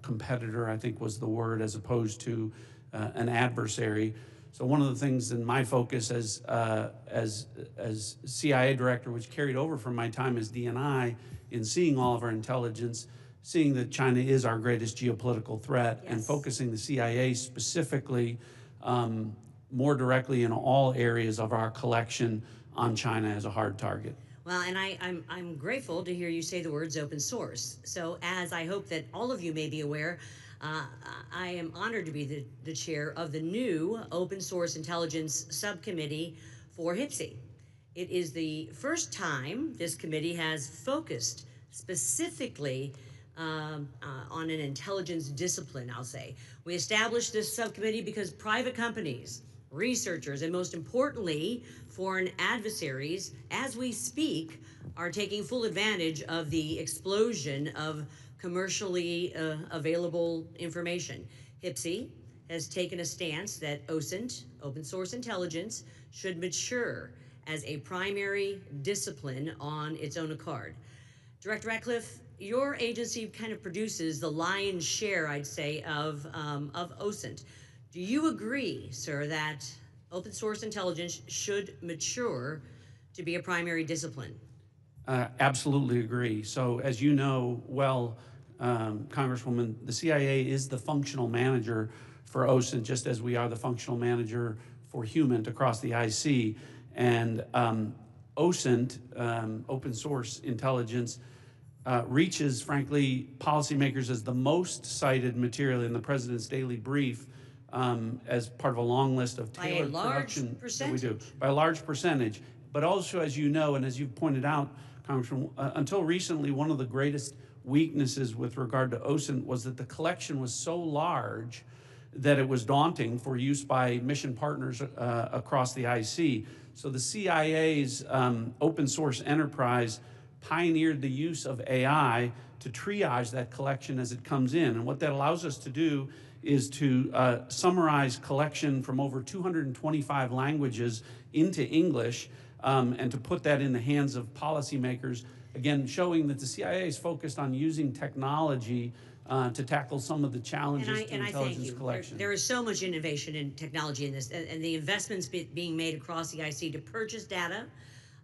competitor, I think was the word, as opposed to an adversary. So one of the things in my focus as CIA director, which carried over from my time as DNI, in seeing all of our intelligence, seeing that China is our greatest geopolitical threat, and focusing the CIA specifically more directly in all areas of our collection on China as a hard target. Well, and I'm grateful to hear you say the words open source. So as I hope that all of you may be aware, I am honored to be the chair of the new Open Source Intelligence Subcommittee for HPSI. It is the first time this committee has focused specifically on an intelligence discipline, I'll say. We established this subcommittee because private companies, researchers, and most importantly, foreign adversaries, as we speak, are taking full advantage of the explosion of commercially available information. HPSI has taken a stance that OSINT, open source intelligence, should mature as a primary discipline on its own accord. Director Ratcliffe, your agency kind of produces the lion's share, I'd say, of OSINT. Do you agree, sir, that open source intelligence should mature to be a primary discipline? Absolutely agree. So as you know well, Congresswoman, the CIA is the functional manager for OSINT, just as we are the functional manager for HUMANT across the IC. And OSINT, open source intelligence, reaches, frankly, policymakers as the most cited material in the President's daily brief as part of a long list of tailored production that we do. By a large percentage. But also, as you know, and as you've pointed out, Congressman, until recently, one of the greatest weaknesses with regard to OSINT was that the collection was so large that it was daunting for use by mission partners across the IC. So the CIA's open source enterprise pioneered the use of AI to triage that collection as it comes in. And what that allows us to do is to summarize collection from over 225 languages into English and to put that in the hands of policymakers, again, showing that the CIA is focused on using technology to tackle some of the challenges to intelligence collection. There is so much innovation in technology in this, and the investments being made across the IC to purchase data,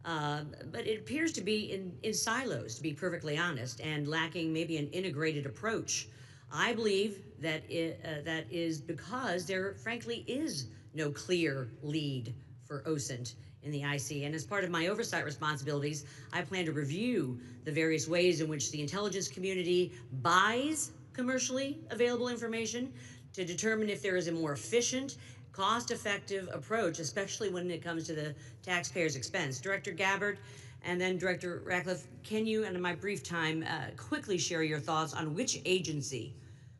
but it appears to be in silos, to be perfectly honest, and lacking maybe an integrated approach. I believe that that is because there, frankly, is no clear lead for OSINT in the IC. And as part of my oversight responsibilities, I plan to review the various ways in which the intelligence community buys commercially available information to determine if there is a more efficient, cost-effective approach, especially when it comes to the taxpayer's expense. Director Gabbard and then Director Ratcliffe, can you, and in my brief time, quickly share your thoughts on which agency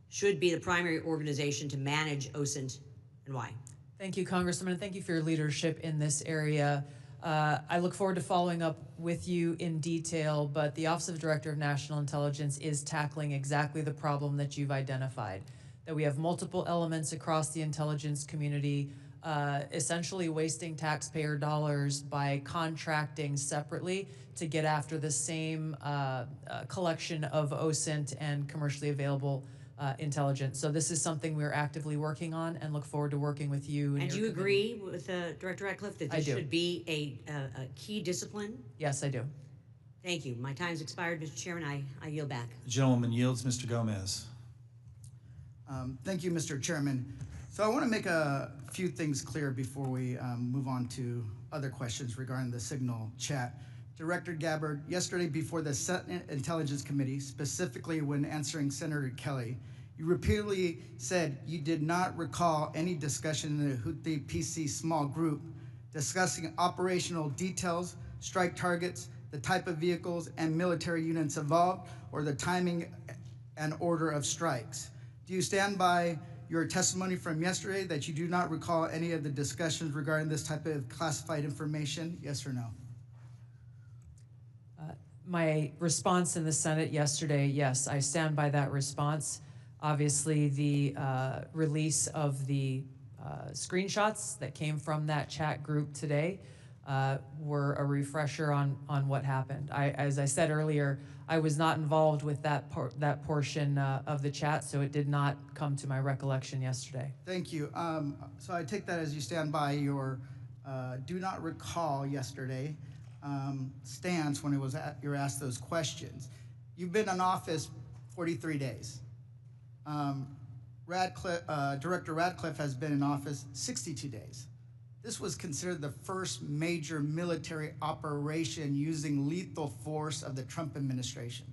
should be the primary organization to manage OSINT and why? Thank you, Congressman, and thank you for your leadership in this area. I look forward to following up with you in detail, but the Office of Director of National Intelligence is tackling exactly the problem that you've identified, that we have multiple elements across the intelligence community essentially wasting taxpayer dollars by contracting separately to get after the same collection of OSINT and commercially available intelligence. So this is something we're actively working on and look forward to working with you. And do you agree with Director Ratcliffe that this should be a key discipline? Yes, I do. Thank you. My time's expired, Mr. Chairman. I yield back. The gentleman yields. Mr. Gomez. Thank you, Mr. Chairman. So I want to make a few things clear before we move on to other questions regarding the Signal chat. Director Gabbard, yesterday before the Senate Intelligence Committee, specifically when answering Senator Kelly, you repeatedly said you did not recall any discussion in the Houthi PC small group discussing operational details, strike targets, the type of vehicles and military units involved, or the timing and order of strikes. Do you stand by your testimony from yesterday that you do not recall any of the discussions regarding this type of classified information? Yes or no? My response in the Senate yesterday, yes, I stand by that response. Obviously, the release of the screenshots that came from that chat group today were a refresher on what happened. As I said earlier, I was not involved with that portion of the chat, so it did not come to my recollection yesterday. Thank you. So I take that as you stand by your do not recall yesterday stance when you were asked those questions. You've been in office 43 days. Director Ratcliffe has been in office 62 days. This was considered the first major military operation using lethal force of the Trump administration.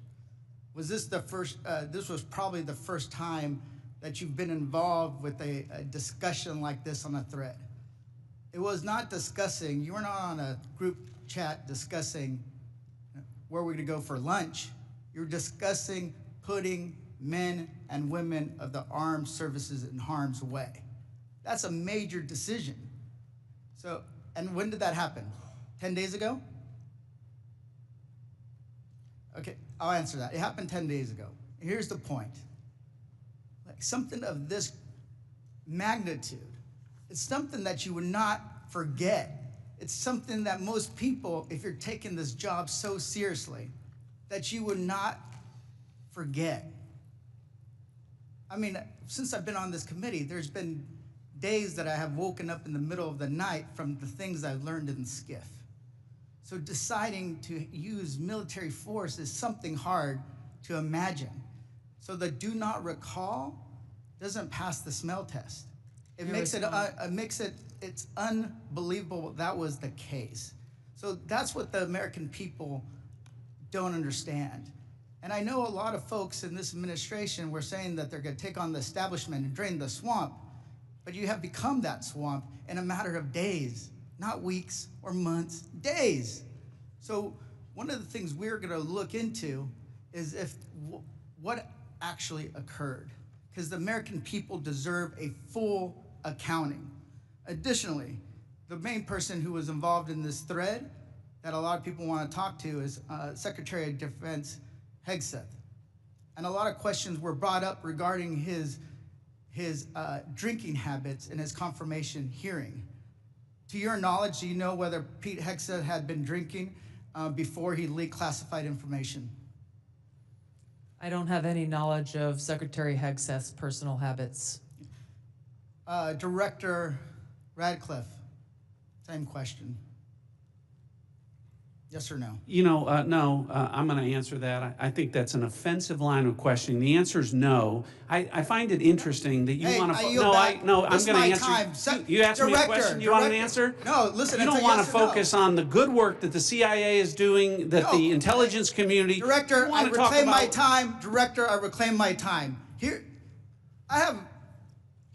Was this the first, this was probably the first time that you've been involved with a discussion like this on a threat. It was not discussing, you were not on a group chat discussing where we're gonna go for lunch. You're discussing putting men and women of the armed services in harm's way. That's a major decision. So, and when did that happen? 10 days ago? Okay, I'll answer that. It happened 10 days ago. Here's the point. Like something of this magnitude, it's something that you would not forget. It's something that most people, if you're taking this job so seriously, that you would not forget. I mean, since I've been on this committee, there's been days that I have woken up in the middle of the night from the things I've learned in SCIF. So deciding to use military force is something hard to imagine. So the do not recall doesn't pass the smell test. It's unbelievable that was the case. So that's what the American people don't understand. And I know a lot of folks in this administration were saying that they're gonna take on the establishment and drain the swamp, but you have become that swamp in a matter of days, not weeks or months, days. So one of the things we're gonna look into is what actually occurred, because the American people deserve a full accounting. Additionally, the main person who was involved in this thread that a lot of people want to talk to is Secretary of Defense Hegseth. And a lot of questions were brought up regarding his drinking habits in his confirmation hearing. To your knowledge, do you know whether Pete Hegseth had been drinking before he leaked classified information? I don't have any knowledge of Secretary Hegseth's personal habits. Director Ratcliffe, same question. Yes or no? You know, no, I'm going to answer that. I think that's an offensive line of questioning. The answer is no. I find it interesting that you want to. I'm going to answer. You asked me a question. You want an answer? No, listen. You don't want to focus on the good work that the CIA is doing, that the intelligence community. Director, I reclaim my time. Director, I reclaim my time. Here, I have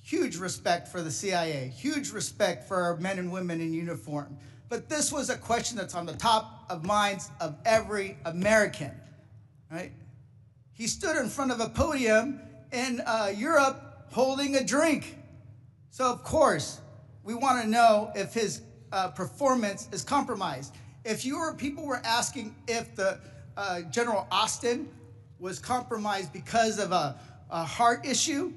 huge respect for the CIA. Huge respect for our men and women in uniform. But this was a question that's on the top of minds of every American, right? He stood in front of a podium in Europe holding a drink. So of course, we want to know if his performance is compromised. If people were asking if the General Austin was compromised because of a heart issue,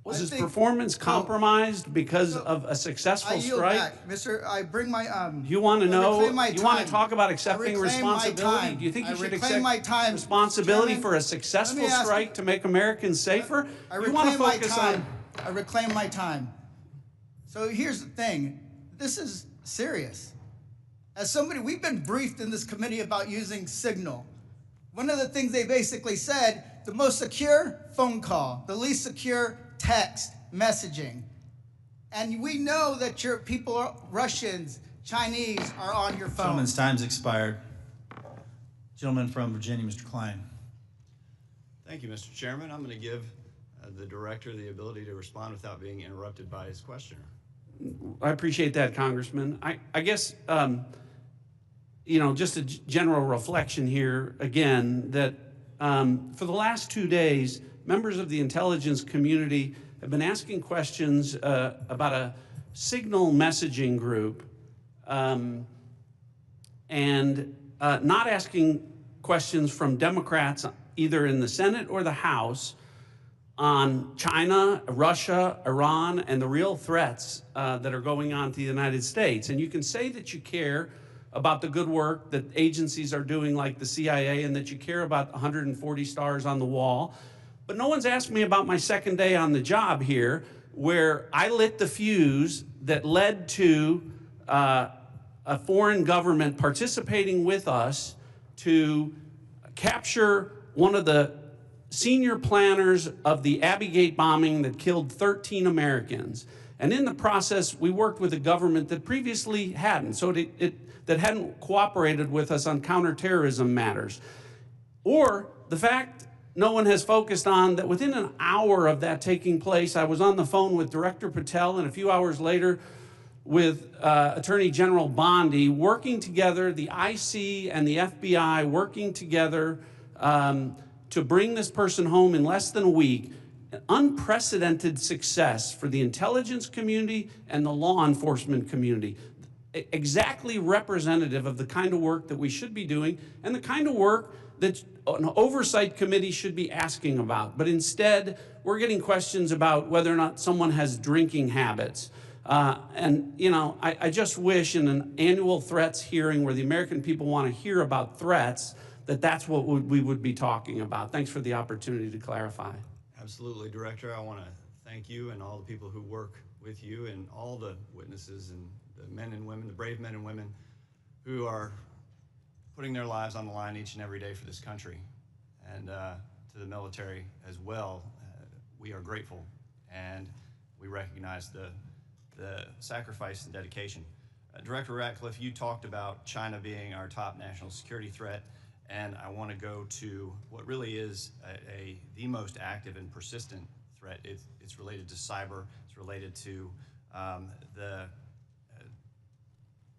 was his performance compromised because of a successful strike? Back. Mr. I bring my You want to know? You want to talk about accepting responsibility? Do you think you should accept responsibility for a successful strike to make Americans safer? You want to focus on? I reclaim my time. So here's the thing. This is serious. As somebody, we've been briefed in this committee about using Signal. One of the things they basically said, the most secure phone call, the least secure text messaging. And we know that your people, Russians, Chinese, are on your phone. Gentleman's time's expired. Gentleman from Virginia, Mr. Klein. Thank you, Mr. Chairman. I'm going to give the director the ability to respond without being interrupted by his questioner. I appreciate that, Congressman. I guess, you know, just a general reflection here, again, that for the last 2 days, members of the intelligence community have been asking questions about a Signal messaging group and not asking questions from Democrats either in the Senate or the House on China, Russia, Iran, and the real threats that are going on to the United States. And you can say that you care about the good work that agencies are doing like the CIA and that you care about 140 stars on the wall. But no one's asked me about my second day on the job here, where I lit the fuse that led to a foreign government participating with us to capture one of the senior planners of the Abbey Gate bombing that killed 13 Americans. And in the process, we worked with a government that previously hadn't, that hadn't cooperated with us on counterterrorism matters. Or the fact no one has focused on that within an hour of that taking place, I was on the phone with Director Patel and a few hours later with Attorney General Bondi, working together, the IC and the FBI working together to bring this person home in less than a week. Unprecedented success for the intelligence community and the law enforcement community. Exactly representative of the kind of work that we should be doing and the kind of work that an oversight committee should be asking about. But instead, we're getting questions about whether or not someone has drinking habits. And, you know, I just wish in an annual threats hearing where the American people want to hear about threats, that's what we would be talking about. Thanks for the opportunity to clarify. Absolutely, Director. I want to thank you and all the people who work with you and all the witnesses and the men and women, the brave men and women who are putting their lives on the line each and every day for this country. And to the military as well, we are grateful, and we recognize the sacrifice and dedication. Director Ratcliffe, you talked about China being our top national security threat, and I want to go to what really is the most active and persistent threat. It's related to cyber. It's related to the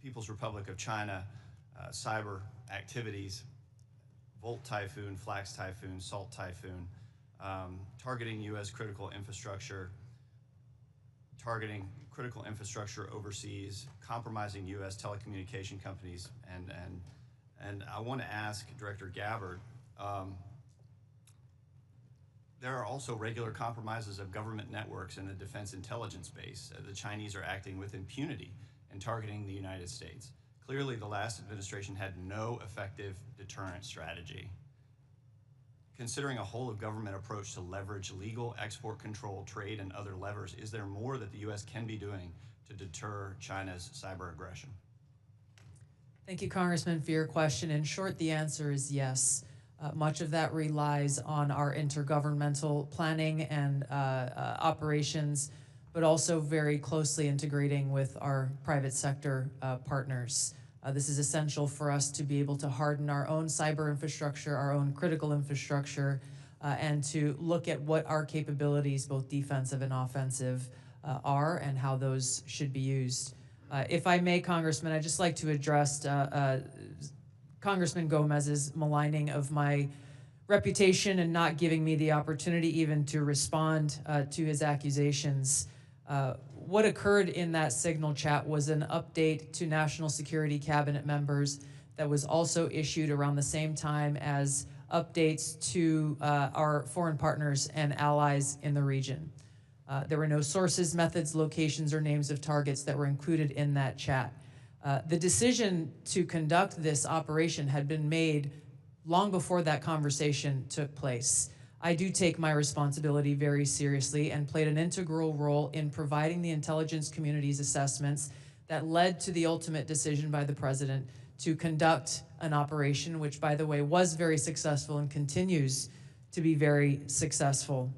People's Republic of China cyber activities, Volt Typhoon, Flax Typhoon, Salt Typhoon, targeting U.S. critical infrastructure, targeting critical infrastructure overseas, compromising U.S. telecommunication companies, and I want to ask Director Gabbard, there are also regular compromises of government networks in the defense intelligence space. The Chinese are acting with impunity and targeting the United States. Clearly, the last administration had no effective deterrent strategy. Considering a whole-of-government approach to leverage legal export control, trade, and other levers, is there more that the U.S. can be doing to deter China's cyber aggression? Thank you, Congressman, for your question. In short, the answer is yes. Much of that relies on our intergovernmental planning and operations, but also very closely integrating with our private sector partners. This is essential for us to be able to harden our own cyber infrastructure, our own critical infrastructure, and to look at what our capabilities, both defensive and offensive, are and how those should be used. If I may, Congressman, I'd just like to address Congressman Gomez's maligning of my reputation and not giving me the opportunity even to respond to his accusations. What occurred in that signal chat was an update to national security cabinet members that was also issued around the same time as updates to our foreign partners and allies in the region. There were no sources, methods, locations, or names of targets that were included in that chat. The decision to conduct this operation had been made long before that conversation took place. I do take my responsibility very seriously and played an integral role in providing the intelligence community's assessments that led to the ultimate decision by the president to conduct an operation, which, by the way, was very successful and continues to be very successful.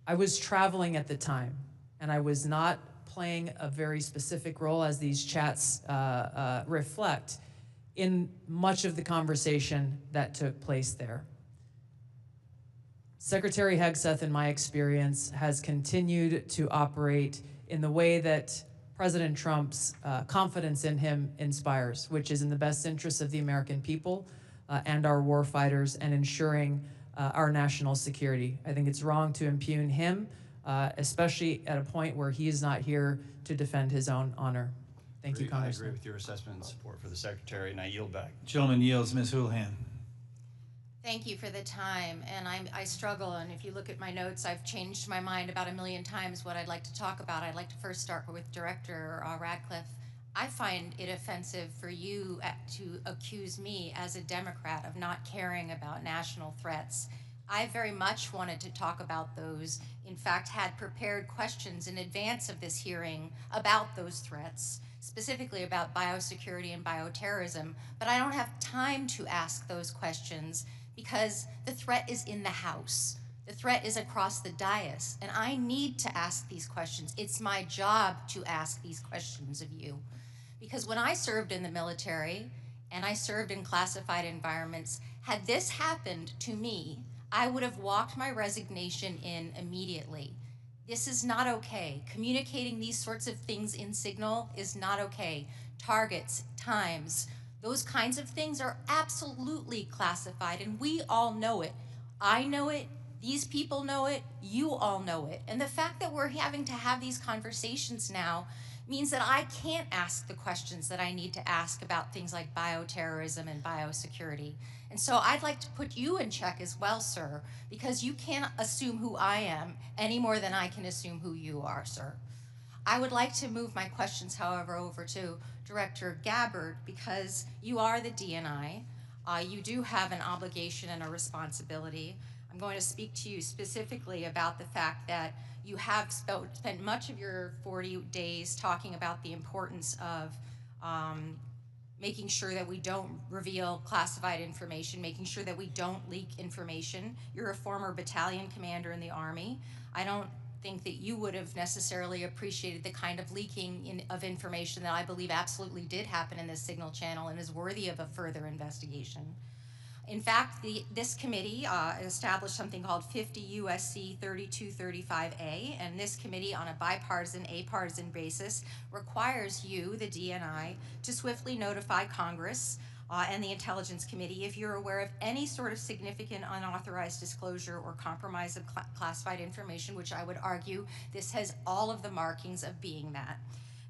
I was traveling at the time, and I was not playing a very specific role, as these chats reflect, in much of the conversation that took place there. Secretary Hegseth, in my experience, has continued to operate in the way that President Trump's confidence in him inspires, which is in the best interests of the American people and our war fighters and ensuring our national security. I think it's wrong to impugn him, especially at a point where he is not here to defend his own honor. Thank you, Congressman. I agree with your assessment and support for the Secretary, and I yield back. Gentleman yields. Ms. Houlihan. Thank you for the time, and I struggle, and if you look at my notes, I've changed my mind about 1,000,000 times what I'd like to talk about. I'd like to first start with Director Ratcliffe. I find it offensive for you to accuse me as a Democrat of not caring about national threats. I very much wanted to talk about those, in fact, had prepared questions in advance of this hearing about those threats, specifically about biosecurity and bioterrorism, but I don't have time to ask those questions because the threat is in the House. The threat is across the dais, and I need to ask these questions. It's my job to ask these questions of you. Because when I served in the military, and I served in classified environments, had this happened to me, I would have walked my resignation in immediately. This is not okay. Communicating these sorts of things in signal is not okay. Targets, times, those kinds of things are absolutely classified, and we all know it. I know it, these people know it, you all know it. And the fact that we're having to have these conversations now means that I can't ask the questions that I need to ask about things like bioterrorism and biosecurity. And so I'd like to put you in check as well, sir, because you can't assume who I am any more than I can assume who you are, sir. I would like to move my questions, however, over to Director Gabbard, because you are the DNI. You do have an obligation and a responsibility. I'm going to speak to you specifically about the fact that You have spent much of your 40 days talking about the importance of making sure that we don't reveal classified information, making sure that we don't leak information. You're a former battalion commander in the Army. I don't think that you would have necessarily appreciated the kind of leaking of information that I believe absolutely did happen in this signal channel and is worthy of a further investigation. In fact, this committee established something called 50 U.S.C. 3235A, and this committee, on a bipartisan, apartisan basis, requires you, the DNI, to swiftly notify Congress and the Intelligence Committee if you're aware of any sort of significant unauthorized disclosure or compromise of classified information, which I would argue this has all of the markings of being that.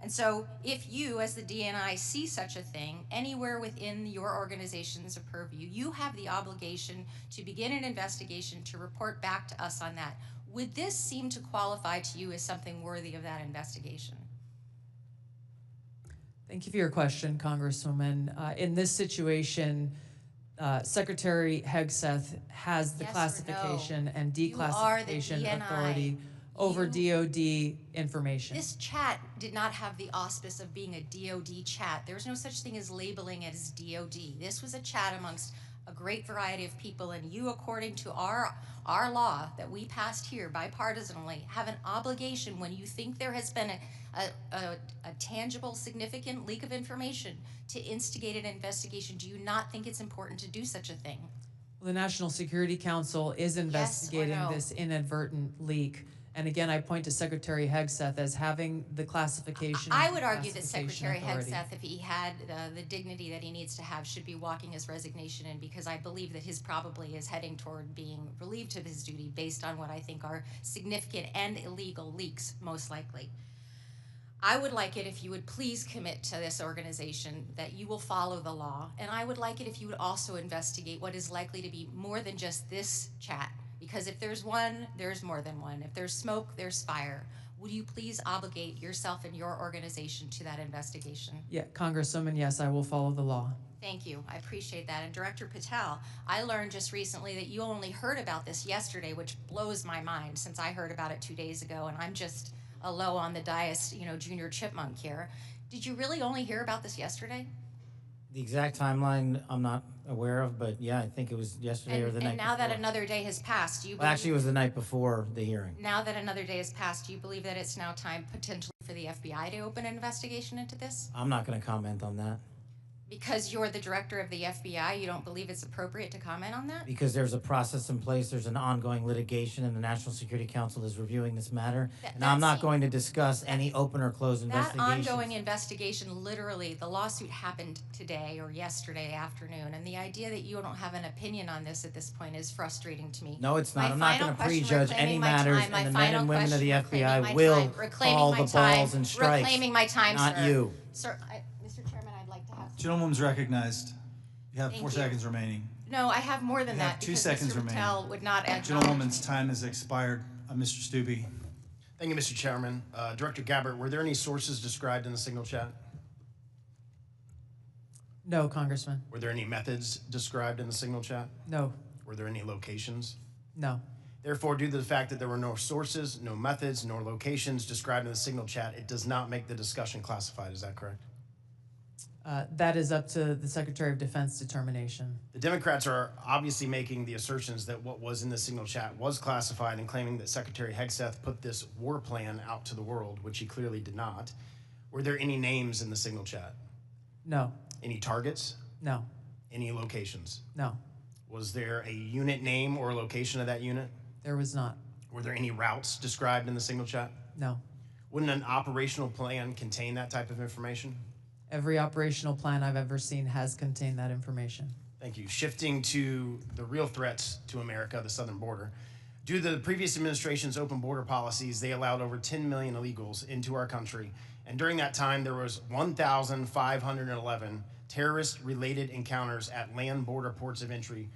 And so if you, as the DNI, see such a thing anywhere within your organization's purview, you have the obligation to begin an investigation to report back to us on that. Would this seem to qualify to you as something worthy of that investigation? Thank you for your question, Congresswoman. In this situation, Secretary Hegseth has the Yes or classification no? and You are the declassification DNI. authority over DOD information. This chat did not have the auspice of being a DOD chat. There's no such thing as labeling it as DOD. This was a chat amongst a great variety of people, and you, according to our law that we passed here bipartisanly, have an obligation when you think there has been a tangible, significant leak of information to instigate an investigation. Do you not think it's important to do such a thing? Well, the National Security Council is investigating no? this inadvertent leak. And again, I point to Secretary Hegseth as having the classification. I would argue that classification Secretary authority. Hegseth, if he had the dignity that he needs to have, should be walking his resignation in, because I believe that his probably is heading toward being relieved of his duty based on what I think are significant and illegal leaks, most likely. I would like it if you would please commit to this organization that you will follow the law, and I would like it if you would also investigate what is likely to be more than just this chat. Because if there's one, there's more than one. If there's smoke, there's fire. Would you please obligate yourself and your organization to that investigation? Yeah, Congresswoman, yes, I will follow the law. Thank you. I appreciate that. And Director Patel, I learned just recently that you only heard about this yesterday, which blows my mind since I heard about it 2 days ago, and I'm just a low on the dais, junior chipmunk here. Did you really only hear about this yesterday? The exact timeline I'm not aware of, but yeah, I think it was yesterday or the night And now before. that another day has passed, do you Well, actually, it was the night before the hearing. Now that another day has passed, do you believe that it's now time potentially for the FBI to open an investigation into this? I'm not going to comment on that. Because you're the director of the FBI, you don't believe it's appropriate to comment on that? Because there's a process in place, there's an ongoing litigation, and the National Security Council is reviewing this matter. And I'm not going to discuss any open or closed That investigations. ongoing investigation, literally, the lawsuit happened today or yesterday afternoon, and the idea that you don't have an opinion on this at this point is frustrating to me. No, it's not. My I'm not final going to question, prejudge any reclaiming my matters, time, my and the men final and women of the question, FBI reclaiming my will time, reclaiming call my the balls time, and strikes. reclaiming my time, not sir. you. Sir, Mr. Chairman, I'd like to have. Gentlewoman's recognized. You have Thank 4 you. seconds remaining. No, I have more than You have that. 2 because seconds Mr. remaining. Patel would not acknowledge Gentlewoman's time has expired. Mr. Stubbe. Thank you, Mr. Chairman. Director Gabbard, were there any sources described in the signal chat? No, Congressman. Were there any methods described in the signal chat? No. Were there any locations? No. Therefore, due to the fact that there were no sources, no methods, nor locations described in the signal chat, it does not make the discussion classified. Is that correct? That is up to the Secretary of Defense determination. The Democrats are obviously making the assertions that what was in the signal chat was classified and claiming that Secretary Hegseth put this war plan out to the world, which he clearly did not. Were there any names in the signal chat? No. Any targets? No. Any locations? No. Was there a unit name or location of that unit? There was not. Were there any routes described in the signal chat? No. Wouldn't an operational plan contain that type of information? Every operational plan I've ever seen has contained that information. Thank you. Shifting to the real threats to America, the southern border. Due to the previous administration's open border policies, they allowed over 10 million illegals into our country. And during that time, there was 1,511 terrorist-related encounters at land border ports of entry,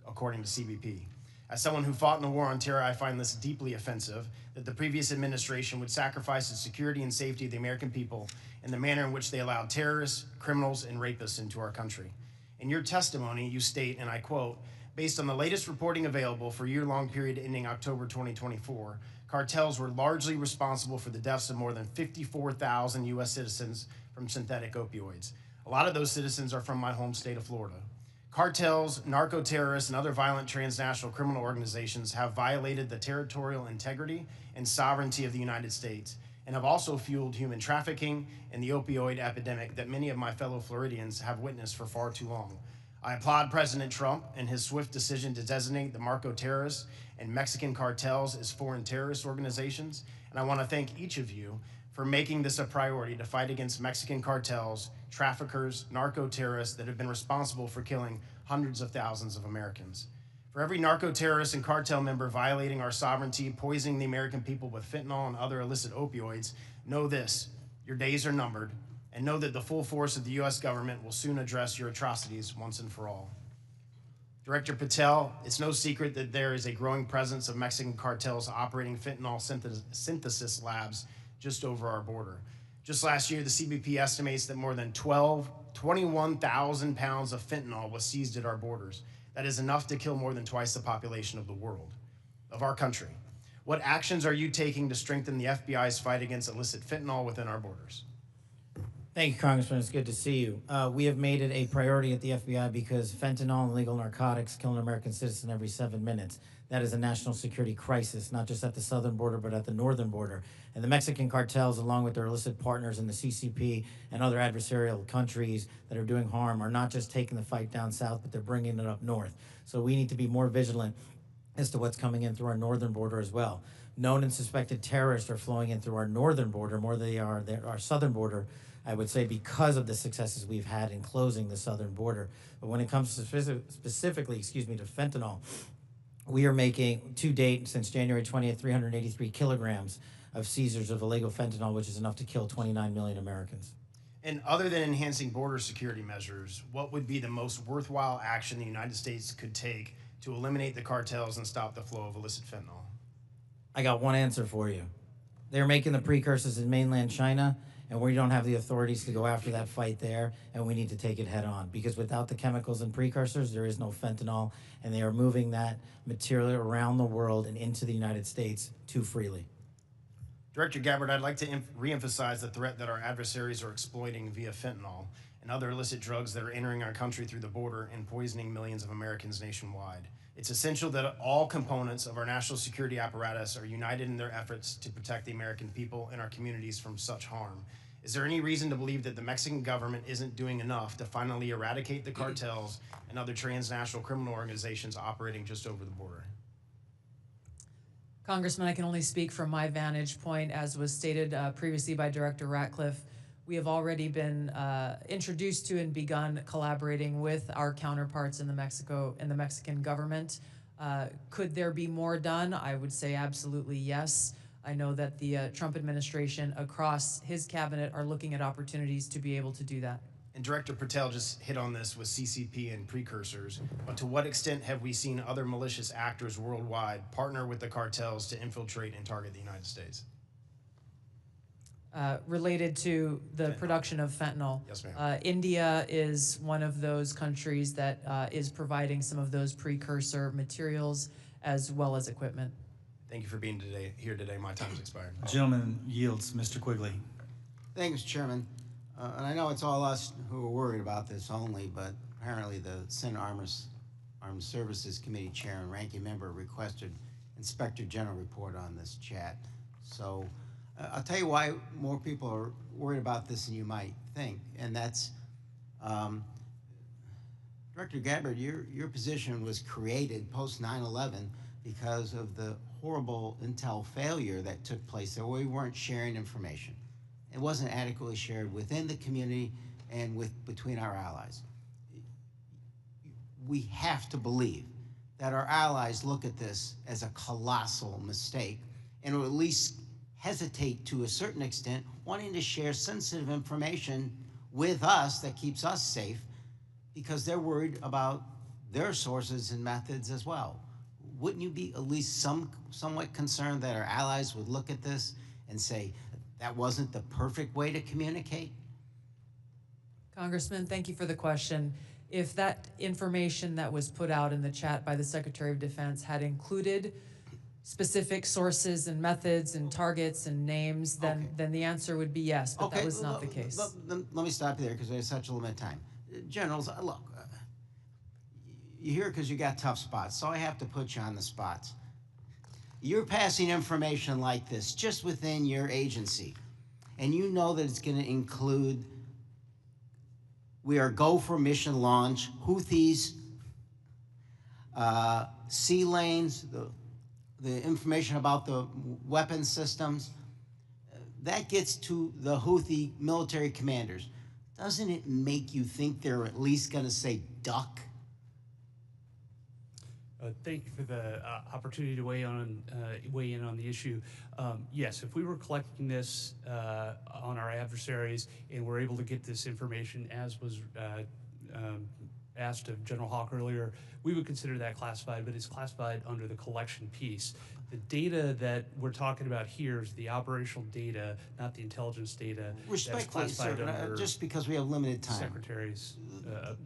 according to CBP. As someone who fought in the war on terror, I find this deeply offensive that the previous administration would sacrifice the security and safety of the American people in the manner in which they allowed terrorists, criminals, and rapists into our country. In your testimony, you state, and I quote, based on the latest reporting available for a year-long period ending October 2024, cartels were largely responsible for the deaths of more than 54,000 U.S. citizens from synthetic opioids. A lot of those citizens are from my home state of Florida. Cartels, narco-terrorists, and other violent transnational criminal organizations have violated the territorial integrity and sovereignty of the United States and have also fueled human trafficking and the opioid epidemic that many of my fellow Floridians have witnessed for far too long. I applaud President Trump and his swift decision to designate the narco-terrorists and Mexican cartels as foreign terrorist organizations, and I want to thank each of you for making this a priority to fight against Mexican cartels, traffickers, narco-terrorists that have been responsible for killing hundreds of thousands of Americans. For every narco-terrorist and cartel member violating our sovereignty, poisoning the American people with fentanyl and other illicit opioids, know this: your days are numbered, and know that the full force of the U.S. government will soon address your atrocities once and for all. Director Patel, it's no secret that there is a growing presence of Mexican cartels operating fentanyl synthesis labs just over our border. Just last year, the CBP estimates that more than 21,000 pounds of fentanyl was seized at our borders. That is enough to kill more than twice the population of the world, of our country. What actions are you taking to strengthen the FBI's fight against illicit fentanyl within our borders? Thank you, Congressman. It's good to see you. We have made it a priority at the FBI because fentanyl and illegal narcotics kill an American citizen every 7 minutes. That is a national security crisis, not just at the southern border, but at the northern border. And the Mexican cartels, along with their illicit partners in the CCP and other adversarial countries that are doing harm, are not just taking the fight down south, but they're bringing it up north. So we need to be more vigilant as to what's coming in through our northern border as well. Known and suspected terrorists are flowing in through our northern border more than they are our southern border, I would say, because of the successes we've had in closing the southern border. But when it comes to specifically to fentanyl, we are making, to date, since January 20th, 383 kilograms of seizures of illegal fentanyl, which is enough to kill 29 million Americans. And other than enhancing border security measures, what would be the most worthwhile action the United States could take to eliminate the cartels and stop the flow of illicit fentanyl? I got one answer for you. They're making the precursors in mainland China, and we don't have the authorities to go after that fight there, and we need to take it head on, because without the chemicals and precursors, there is no fentanyl, and they are moving that material around the world and into the United States too freely. Director Gabbard, I'd like to reemphasize the threat that our adversaries are exploiting via fentanyl and other illicit drugs that are entering our country through the border and poisoning millions of Americans nationwide. It's essential that all components of our national security apparatus are united in their efforts to protect the American people and our communities from such harm. Is there any reason to believe that the Mexican government isn't doing enough to finally eradicate the cartels and other transnational criminal organizations operating just over the border? Congressman, I can only speak from my vantage point, as was stated previously by Director Ratcliffe. We have already been introduced to and begun collaborating with our counterparts in the Mexican government. Could there be more done? I would say absolutely yes. I know that the Trump administration across his cabinet are looking at opportunities to be able to do that. And Director Patel just hit on this with CCP and precursors, but to what extent have we seen other malicious actors worldwide partner with the cartels to infiltrate and target the United States? Related to the production of fentanyl. Yes, ma'am. India is one of those countries that is providing some of those precursor materials as well as equipment. Thank you for being here today. My time's expired. Gentleman yields. Mr. Quigley. Thank you, Mr. Chairman. And I know it's all us who are worried about this only, but apparently the Senate Armed Services Committee Chair and Ranking Member requested Inspector General report on this chat. So I'll tell you why more people are worried about this than you might think, and that's Director Gabbard, your position was created post 9/11 because of the horrible intel failure that took place there, where we weren't sharing information. It wasn't adequately shared within the community and between our allies. We have to believe that our allies look at this as a colossal mistake and will at least hesitate to a certain extent, wanting to share sensitive information with us that keeps us safe because they're worried about their sources and methods as well. Wouldn't you be at least somewhat concerned that our allies would look at this and say, that wasn't the perfect way to communicate? Congressman, thank you for the question. If that information that was put out in the chat by the Secretary of Defense had included specific sources and methods and targets and names, then the answer would be yes, but that was not the case. Let me stop you there because there's such a limited time. Generals, look, you're here because you got tough spots, so I have to put you on the spots. You're passing information like this just within your agency, and you know that it's going to include, we are go for mission launch, Houthis, sea lanes, the information about the weapon systems. That gets to the Houthi military commanders. Doesn't it make you think they're at least going to say duck? Thank you for the opportunity to weigh in on the issue. Yes, if we were collecting this on our adversaries and we're able to get this information as was asked of General Haugh earlier, we would consider that classified, but it's classified under the collection piece. The data that we're talking about here is the operational data, not the intelligence data. Respectfully, sir, just because we have limited time. Secretaries.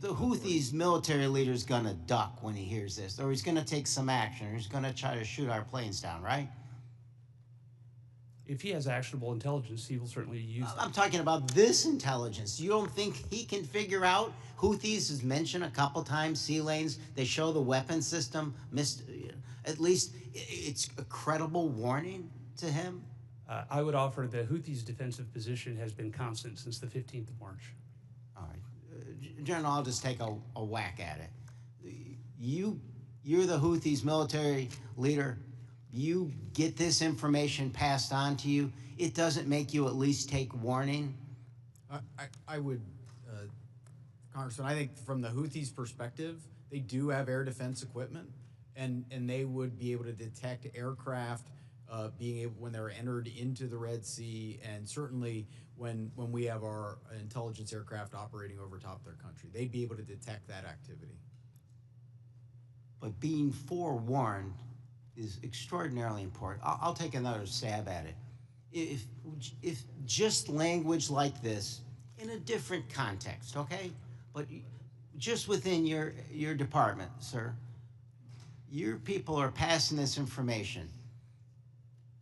The Houthis military leader's gonna duck when he hears this, or he's gonna take some action, or he's gonna try to shoot our planes down, right? If he has actionable intelligence, he will certainly use it. I'm talking about this intelligence. You don't think he can figure out? Houthis is mentioned a couple times, sea lanes, they show the weapon system, at least it's a credible warning to him? I would offer the Houthis' defensive position has been constant since the 15th of March. All right. General, I'll just take a whack at it. You're the Houthis' military leader. You get this information passed on to you. It doesn't make you at least take warning? I would, Congressman, I think from the Houthis' perspective, they do have air defense equipment, and they would be able to detect aircraft being able, when they're entered into the Red Sea, and certainly when we have our intelligence aircraft operating over top of their country. They'd be able to detect that activity. But being forewarned is extraordinarily important. I'll take another stab at it. If just language like this, in a different context, okay? But just within your department, sir, your people are passing this information.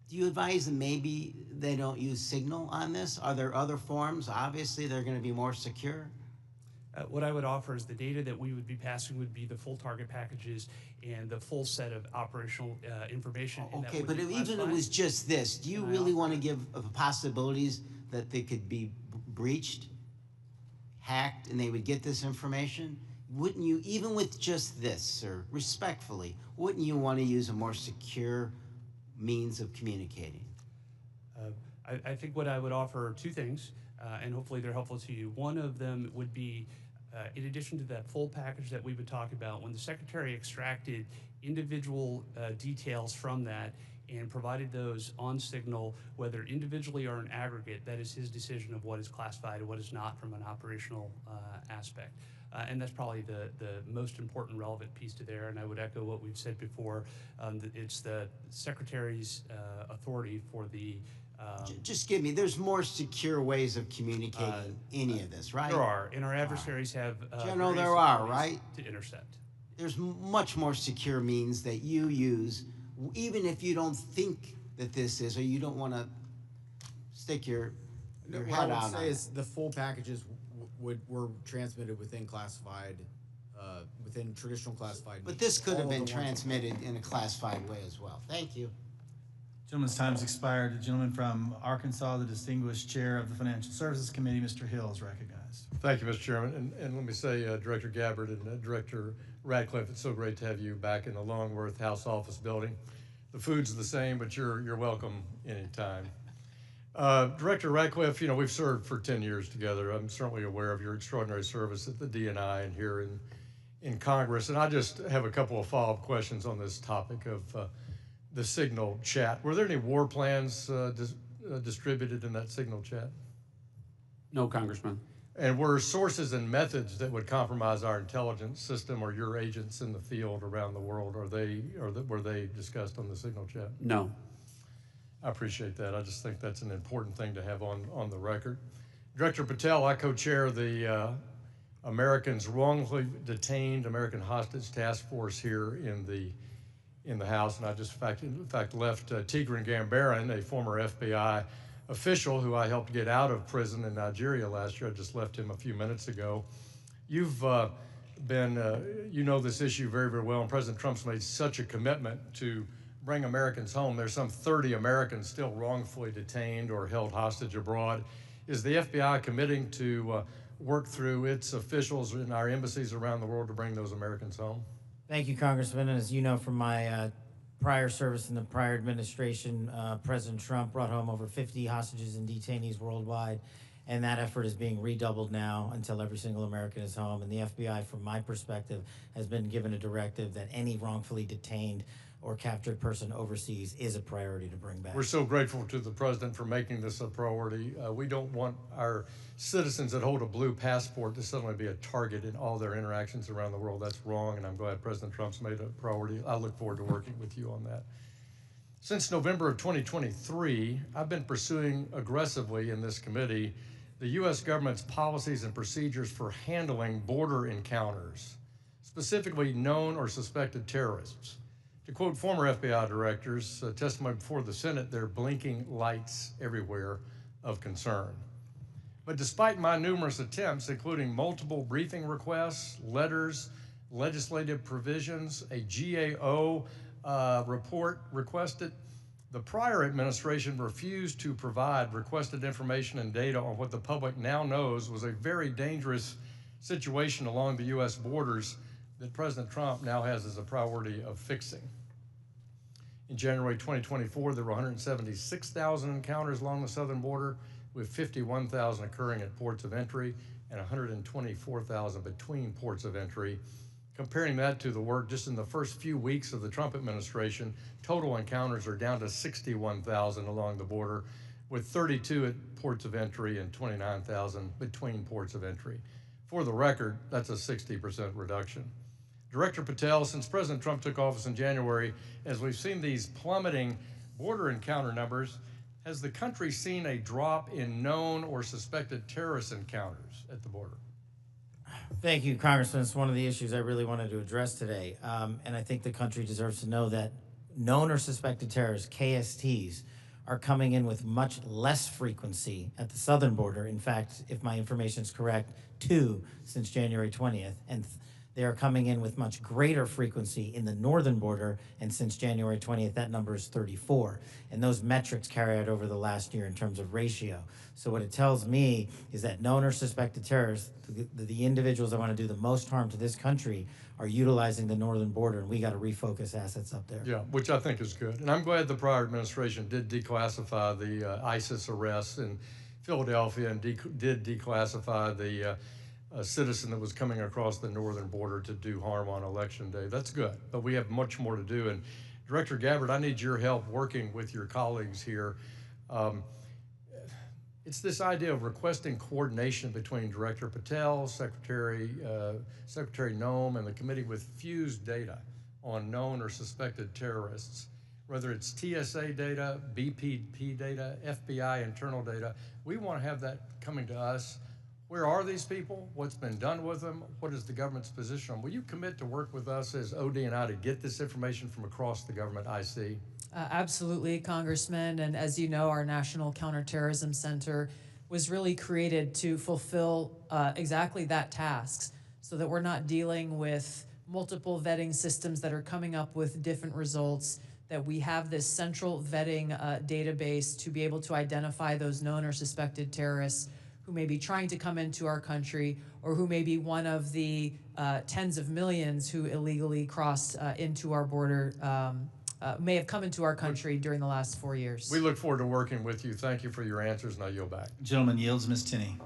Do you advise that maybe they don't use Signal on this? Are there other forms? Obviously, they're going to be more secure. What I would offer is the data that we would be passing would be the full target packages and the full set of operational information. Okay, but even if it was just this, do you really want to give possibilities that they could be breached, hacked, and they would get this information? Wouldn't you, even with just this, sir, respectfully, wouldn't you want to use a more secure means of communicating? I think what I would offer are two things, and hopefully they're helpful to you. One of them would be, in addition to that full package that we would talk about, when the Secretary extracted individual details from that and provided those on Signal, whether individually or in aggregate, that is his decision of what is classified and what is not from an operational aspect. And that's probably the most important relevant piece to there, and I would echo what we've said before. It's the Secretary's authority for the just give me, there's more secure ways of communicating any of this, right? There are, and our adversaries have General, there are, right? To intercept. There's much more secure means that you use, even if you don't think that this is, or you don't want to stick your head out on it. What I would say is the full packages were transmitted within classified, within traditional classified. But this could have been transmitted in a classified way as well. Thank you. Gentleman's time has expired. The gentleman from Arkansas, the distinguished chair of the Financial Services Committee, Mr. Hill, is recognized. Thank you, Mr. Chairman. And let me say, Director Gabbard and Director Ratcliffe, it's so great to have you back in the Longworth House Office building. The food's the same, but you're welcome anytime. Director Ratcliffe, you know, we've served for 10 years together. I'm certainly aware of your extraordinary service at the DNI and here in Congress. And I just have a couple of follow-up questions on this topic of the Signal chat. Were there any war plans distributed in that Signal chat? No, Congressman. And were sources and methods that would compromise our intelligence system or your agents in the field around the world, were they discussed on the Signal chat? No. I appreciate that. I just think that's an important thing to have on the record. Director Patel, I co-chair the Americans Wrongfully Detained American Hostage Task Force here in the in the House, and I just in fact left Tigran Gambaryan, a former FBI official who I helped get out of prison in Nigeria last year. I just left him a few minutes ago. You've you know this issue very, very well, and President Trump's made such a commitment to bring Americans home. There's some 30 Americans still wrongfully detained or held hostage abroad. Is the FBI committing to work through its officials in our embassies around the world to bring those Americans home? Thank you, Congressman. And as you know from my prior service in the prior administration, President Trump brought home over 50 hostages and detainees worldwide. And that effort is being redoubled now until every single American is home. And the FBI, from my perspective, has been given a directive that any wrongfully detained or captured person overseas is a priority to bring back. We're so grateful to the president for making this a priority. We don't want our citizens that hold a blue passport to suddenly be a target in all their interactions around the world. That's wrong, and I'm glad President Trump's made it a priority. I look forward to working with you on that. Since November of 2023, I've been pursuing aggressively in this committee the U.S. government's policies and procedures for handling border encounters, specifically known or suspected terrorists. To quote former FBI directors, testimony before the Senate, there are blinking lights everywhere of concern. But despite my numerous attempts, including multiple briefing requests, letters, legislative provisions, a GAO report requested, the prior administration refused to provide requested information and data on what the public now knows was a very dangerous situation along the U.S. borders that President Trump now has as a priority of fixing. In January 2024, there were 176,000 encounters along the southern border, with 51,000 occurring at ports of entry and 124,000 between ports of entry. Comparing that to the work just in the first few weeks of the Trump administration, total encounters are down to 61,000 along the border, with 32 at ports of entry and 29,000 between ports of entry. For the record, that's a 60% reduction. Director Patel, since President Trump took office in January, as we've seen these plummeting border encounter numbers, has the country seen a drop in known or suspected terrorist encounters at the border? Thank you, Congressman. It's one of the issues I really wanted to address today. And I think the country deserves to know that known or suspected terrorists, KSTs, are coming in with much less frequency at the southern border. In fact, if my information is correct, 2 since January 20th. And they are coming in with much greater frequency in the northern border, and since January 20th, that number is 34. And those metrics carry out over the last year in terms of ratio. So what it tells me is that known or suspected terrorists, the individuals that want to do the most harm to this country, are utilizing the northern border, and we got to refocus assets up there. Yeah, which I think is good. And I'm glad the prior administration did declassify the ISIS arrests in Philadelphia and did declassify the a citizen that was coming across the northern border to do harm on Election Day. That's good, but we have much more to do. And Director Gabbard, I need your help working with your colleagues here. It's this idea of requesting coordination between Director Patel, Secretary Noem, and the committee with fused data on known or suspected terrorists. Whether it's TSA data, BPP data, FBI internal data, we want to have that coming to us. Where are these people? What's been done with them? What is the government's position on? Will you commit to work with us as ODNI to get this information from across the government IC? Absolutely, Congressman. And as you know, our National Counterterrorism Center was really created to fulfill exactly that task, so that we're not dealing with multiple vetting systems that are coming up with different results, that we have this central vetting database to be able to identify those known or suspected terrorists who may be trying to come into our country, or who may be one of the tens of millions who illegally crossed into our border, may have come into our country during the last 4 years. We look forward to working with you. Thank you for your answers, and I yield back. Gentleman yields. Ms. Tinney.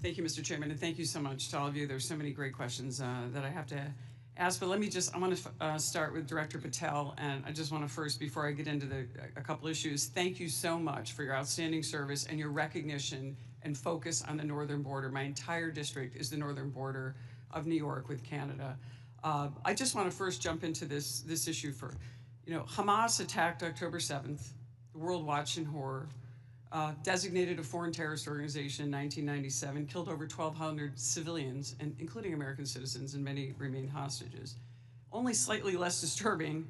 Thank you, Mr. Chairman, and thank you so much to all of you. There's so many great questions that I have to ask, but I want to start with Director Patel, and I just want to first, before I get into a couple issues, thank you so much for your outstanding service and your recognition and focus on the northern border. My entire district is the northern border of New York with Canada. I just want to first jump into this issue for, Hamas attacked October 7th. The world watched in horror. Designated a foreign terrorist organization in 1997, killed over 1,200 civilians, including American citizens, and many remain hostages. only slightly less disturbing,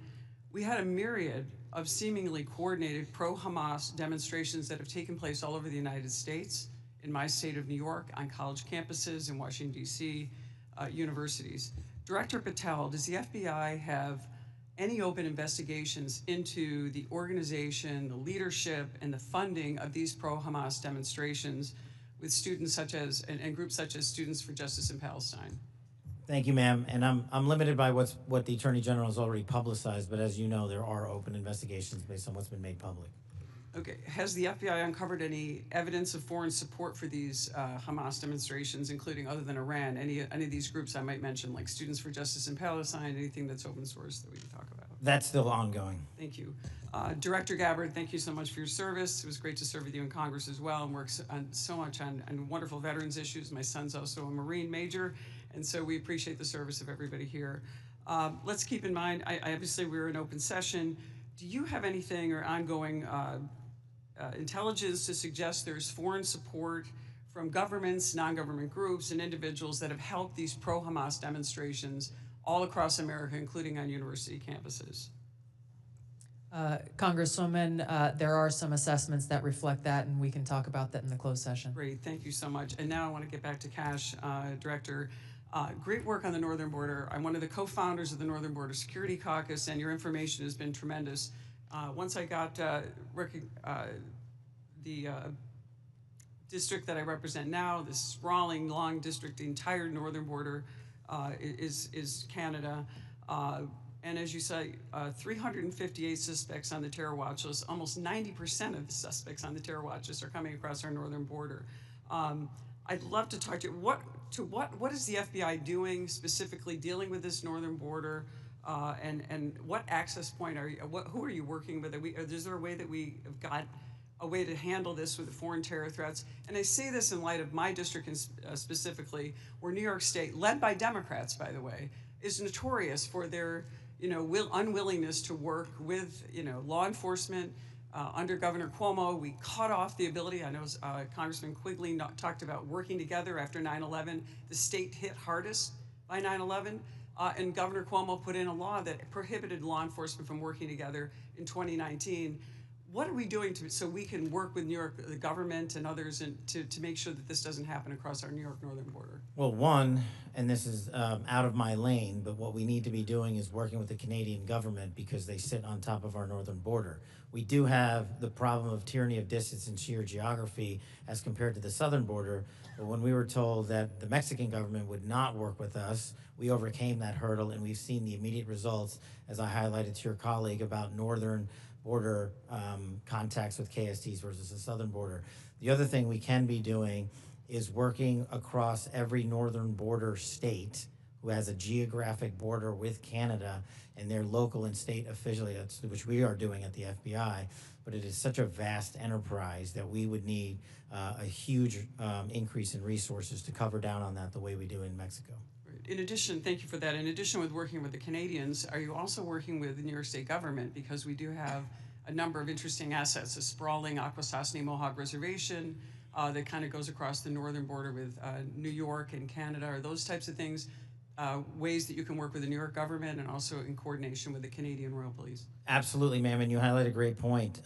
we had a myriad of seemingly coordinated pro-Hamas demonstrations that have taken place all over the United States, in my state of New York, on college campuses, in Washington, D.C., universities. Director Patel, does the FBI have any open investigations into the organization, the leadership, and the funding of these pro-Hamas demonstrations with students such as, and groups such as Students for Justice in Palestine? Thank you, ma'am. And I'm limited by what the Attorney General has already publicized, but as you know, there are open investigations based on what's been made public. Okay, has the FBI uncovered any evidence of foreign support for these Hamas demonstrations, including, other than Iran, any of these groups I might mention, like Students for Justice in Palestine, anything that's open source that we can talk about? That's still ongoing. Thank you. Director Gabbard, thank you so much for your service. It was great to serve with you in Congress as well, and work so much on wonderful veterans issues. My son's also a Marine major, and so we appreciate the service of everybody here. Let's keep in mind, obviously we're in open session. Do you have anything or ongoing intelligence to suggest there's foreign support from governments, non-government groups, and individuals that have helped these pro-Hamas demonstrations all across America, including on university campuses? Congresswoman, there are some assessments that reflect that, and we can talk about that in the closed session. Great, thank you so much. And now I want to get back to Kash, Director. Great work on the northern border. I'm one of the co-founders of the Northern Border Security Caucus, and your information has been tremendous. Once I got the district that I represent now, this sprawling, long district, the entire northern border is Canada. And as you say, 358 suspects on the terror watch list. Almost 90% of the suspects on the terror watch list are coming across our northern border. I'd love to talk to you. What is the FBI doing specifically dealing with this northern border? And what access point are you? Who are you working with? Is there a way that we have got a way to handle this with the foreign terror threats? And I say this in light of my district specifically, where New York State, led by Democrats, by the way, is notorious for their unwillingness to work with law enforcement. Under Governor Cuomo, we cut off the ability. I know Congressman Quigley talked about working together after 9/11. The state hit hardest by 9/11. And Governor Cuomo put in a law that prohibited law enforcement from working together in 2019. What are we doing so we can work with New York, the government and others, to make sure that this doesn't happen across our New York northern border? Well, one, and this is out of my lane, but what we need to be doing is working with the Canadian government because they sit on top of our northern border. We do have the problem of tyranny of distance and sheer geography as compared to the southern border, but when we were told that the Mexican government would not work with us, we overcame that hurdle, and we've seen the immediate results, as I highlighted to your colleague, about northern border contacts with KSTs versus the southern border. The other thing we can be doing is working across every northern border state who has a geographic border with Canada and their local and state affiliates, which we are doing at the FBI. But it is such a vast enterprise that we would need a huge increase in resources to cover down on that the way we do in Mexico. In addition, thank you for that. In addition with working with the Canadians, are you also working with the New York State government? Because we do have a number of interesting assets, a sprawling Akwesasne Mohawk Reservation that kind of goes across the northern border with New York and Canada. Are those types of things ways that you can work with the New York government and also in coordination with the Canadian Royal Police? Absolutely, ma'am, and you highlight a great point.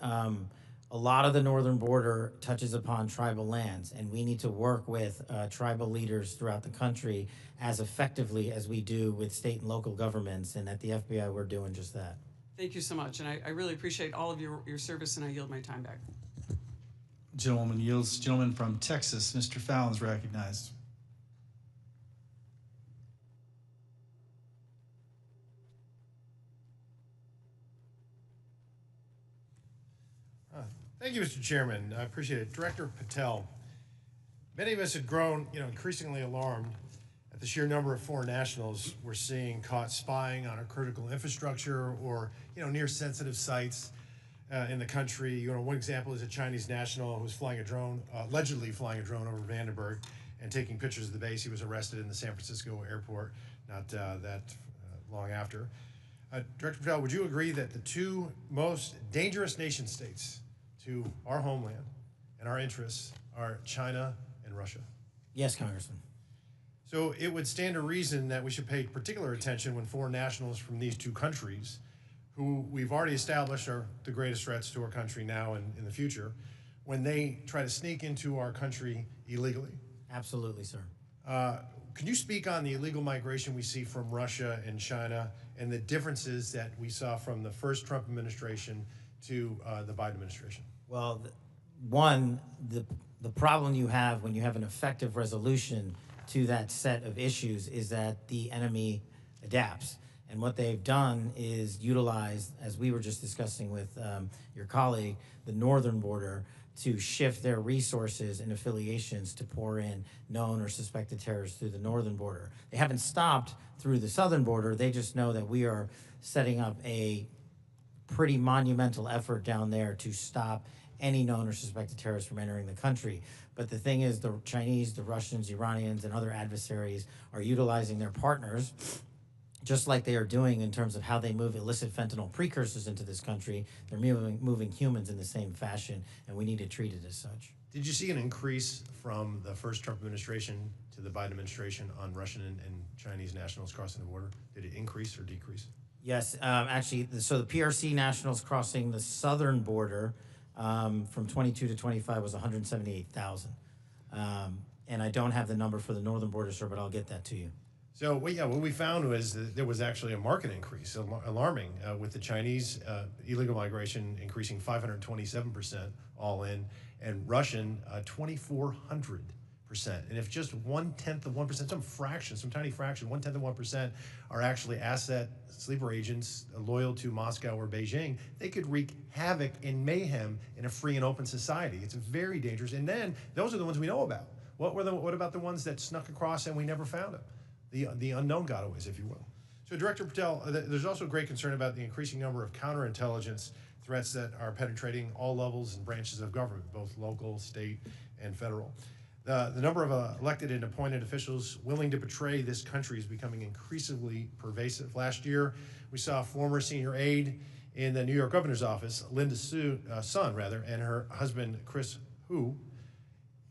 A lot of the northern border touches upon tribal lands, and we need to work with tribal leaders throughout the country as effectively as we do with state and local governments, and at the FBI we're doing just that. Thank you so much, and I really appreciate all of your service, and I yield my time back. Gentleman yields. Gentleman from Texas, Mr. Fallon's recognized. Thank you, Mr. Chairman. I appreciate it. Director Patel, many of us had grown, increasingly alarmed at the sheer number of foreign nationals we're seeing caught spying on our critical infrastructure or, near sensitive sites in the country. One example is a Chinese national who was flying a drone, allegedly flying a drone over Vandenberg and taking pictures of the base. He was arrested in the San Francisco airport not that long after. Director Patel, would you agree that the two most dangerous nation states to our homeland and our interests are China and Russia? Yes, Congressman. So it would stand to reason that we should pay particular attention when foreign nationals from these two countries, who we've already established are the greatest threats to our country now and in the future, when they try to sneak into our country illegally. Absolutely, sir. Can you speak on the illegal migration we see from Russia and China and the differences that we saw from the first Trump administration to the Biden administration? Well, the problem you have when you have an effective resolution to that set of issues is that the enemy adapts. And what they've done is utilize, as we were just discussing with your colleague, the northern border to shift their resources and affiliations to pour in known or suspected terrorists through the northern border. They haven't stopped through the southern border. They just know that we are setting up a pretty monumental effort down there to stop any known or suspected terrorists from entering the country. But the thing is, the Chinese, the Russians, Iranians, and other adversaries are utilizing their partners, just like they are doing in terms of how they move illicit fentanyl precursors into this country. They're moving humans in the same fashion, and we need to treat it as such. Did you see an increase from the first Trump administration to the Biden administration on Russian and Chinese nationals crossing the border? Did it increase or decrease? Yes, actually, so the PRC nationals crossing the southern border from 22 to 25 was 178,000. And I don't have the number for the northern border, sir, but I'll get that to you. So, well, yeah, what we found was that there was actually a market increase, alarming, with the Chinese illegal migration increasing 527% all in, and Russian 2,400%. And if just 1/10 of 1%, some tiny fraction, 1/10 of 1% are actually asset sleeper agents loyal to Moscow or Beijing, they could wreak havoc and mayhem in a free and open society. It's very dangerous. And then those are the ones we know about. What about the ones that snuck across and we never found them? The unknown gotaways, if you will. So, Director Patel, there's also great concern about the increasing number of counterintelligence threats that are penetrating all levels and branches of government, both local, state, and federal. The number of elected and appointed officials willing to betray this country is becoming increasingly pervasive. Last year, we saw a former senior aide in the New York governor's office, Linda Sun, and her husband, Kruse,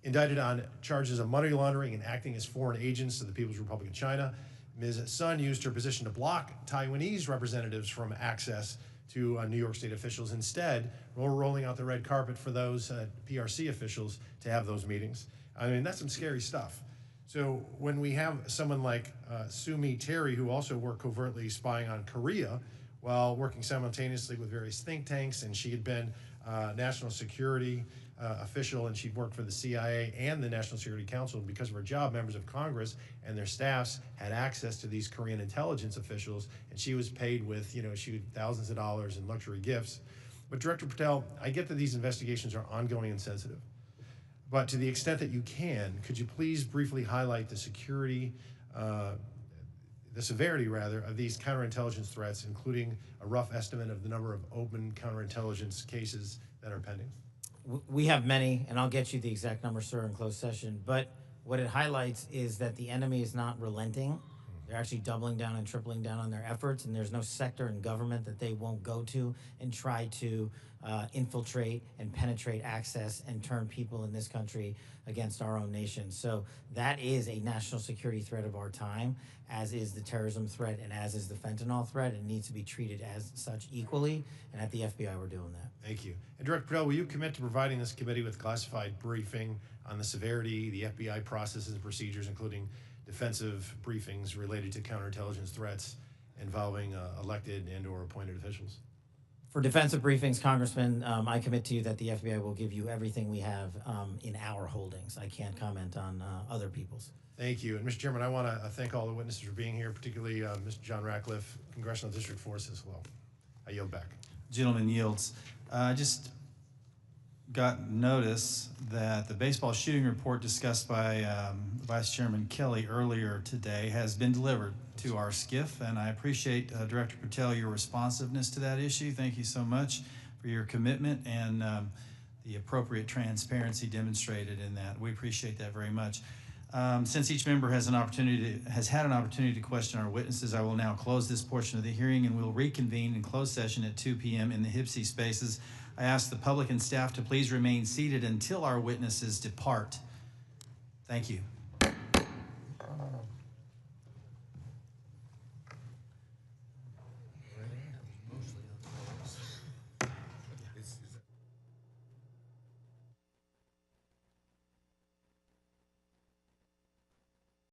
indicted on charges of money laundering and acting as foreign agents to the People's Republic of China. Ms. Sun used her position to block Taiwanese representatives from access to New York State officials. Instead, we're rolling out the red carpet for those PRC officials to have those meetings. I mean, that's some scary stuff. So when we have someone like Sumi Terry, who also worked covertly spying on Korea while working simultaneously with various think tanks, and she had been national security official, and she'd worked for the CIA and the National Security Council. And because of her job, members of Congress and their staffs had access to these Korean intelligence officials, and she was paid with, thousands of dollars in luxury gifts. But Director Patel, I get that these investigations are ongoing and sensitive. But to the extent that you can, could you please briefly highlight the severity of these counterintelligence threats, including a rough estimate of the number of open counterintelligence cases that are pending? We have many, and I'll get you the exact number, sir, in closed session. But what it highlights is that the enemy is not relenting. They're actually doubling down and tripling down on their efforts, and there's no sector in government that they won't go to and try to infiltrate and penetrate access and turn people in this country against our own nation. So that is a national security threat of our time, as is the terrorism threat and as is the fentanyl threat. It needs to be treated as such equally, and at the FBI we're doing that. Thank you. And Director Patel, will you commit to providing this committee with classified briefing on the severity, the FBI processes and procedures, including defensive briefings related to counterintelligence threats involving elected and or appointed officials? For defensive briefings, Congressman, I commit to you that the FBI will give you everything we have in our holdings. I can't comment on other people's. Thank you. And Mr. Chairman, I want to thank all the witnesses for being here, particularly Mr. John Ratcliffe, Congressional District Force as well. I yield back. Gentleman yields. Just got notice that the baseball shooting report discussed by Vice Chairman Kelly earlier today has been delivered to our SCIF, and I appreciate, Director Patel, your responsiveness to that issue. Thank you so much for your commitment and the appropriate transparency demonstrated in that. We appreciate that very much. Since each member has had an opportunity to question our witnesses, I will now close this portion of the hearing, and we'll reconvene in closed session at 2 p.m. in the HIPSI spaces. I ask the public and staff to please remain seated until our witnesses depart. Thank you.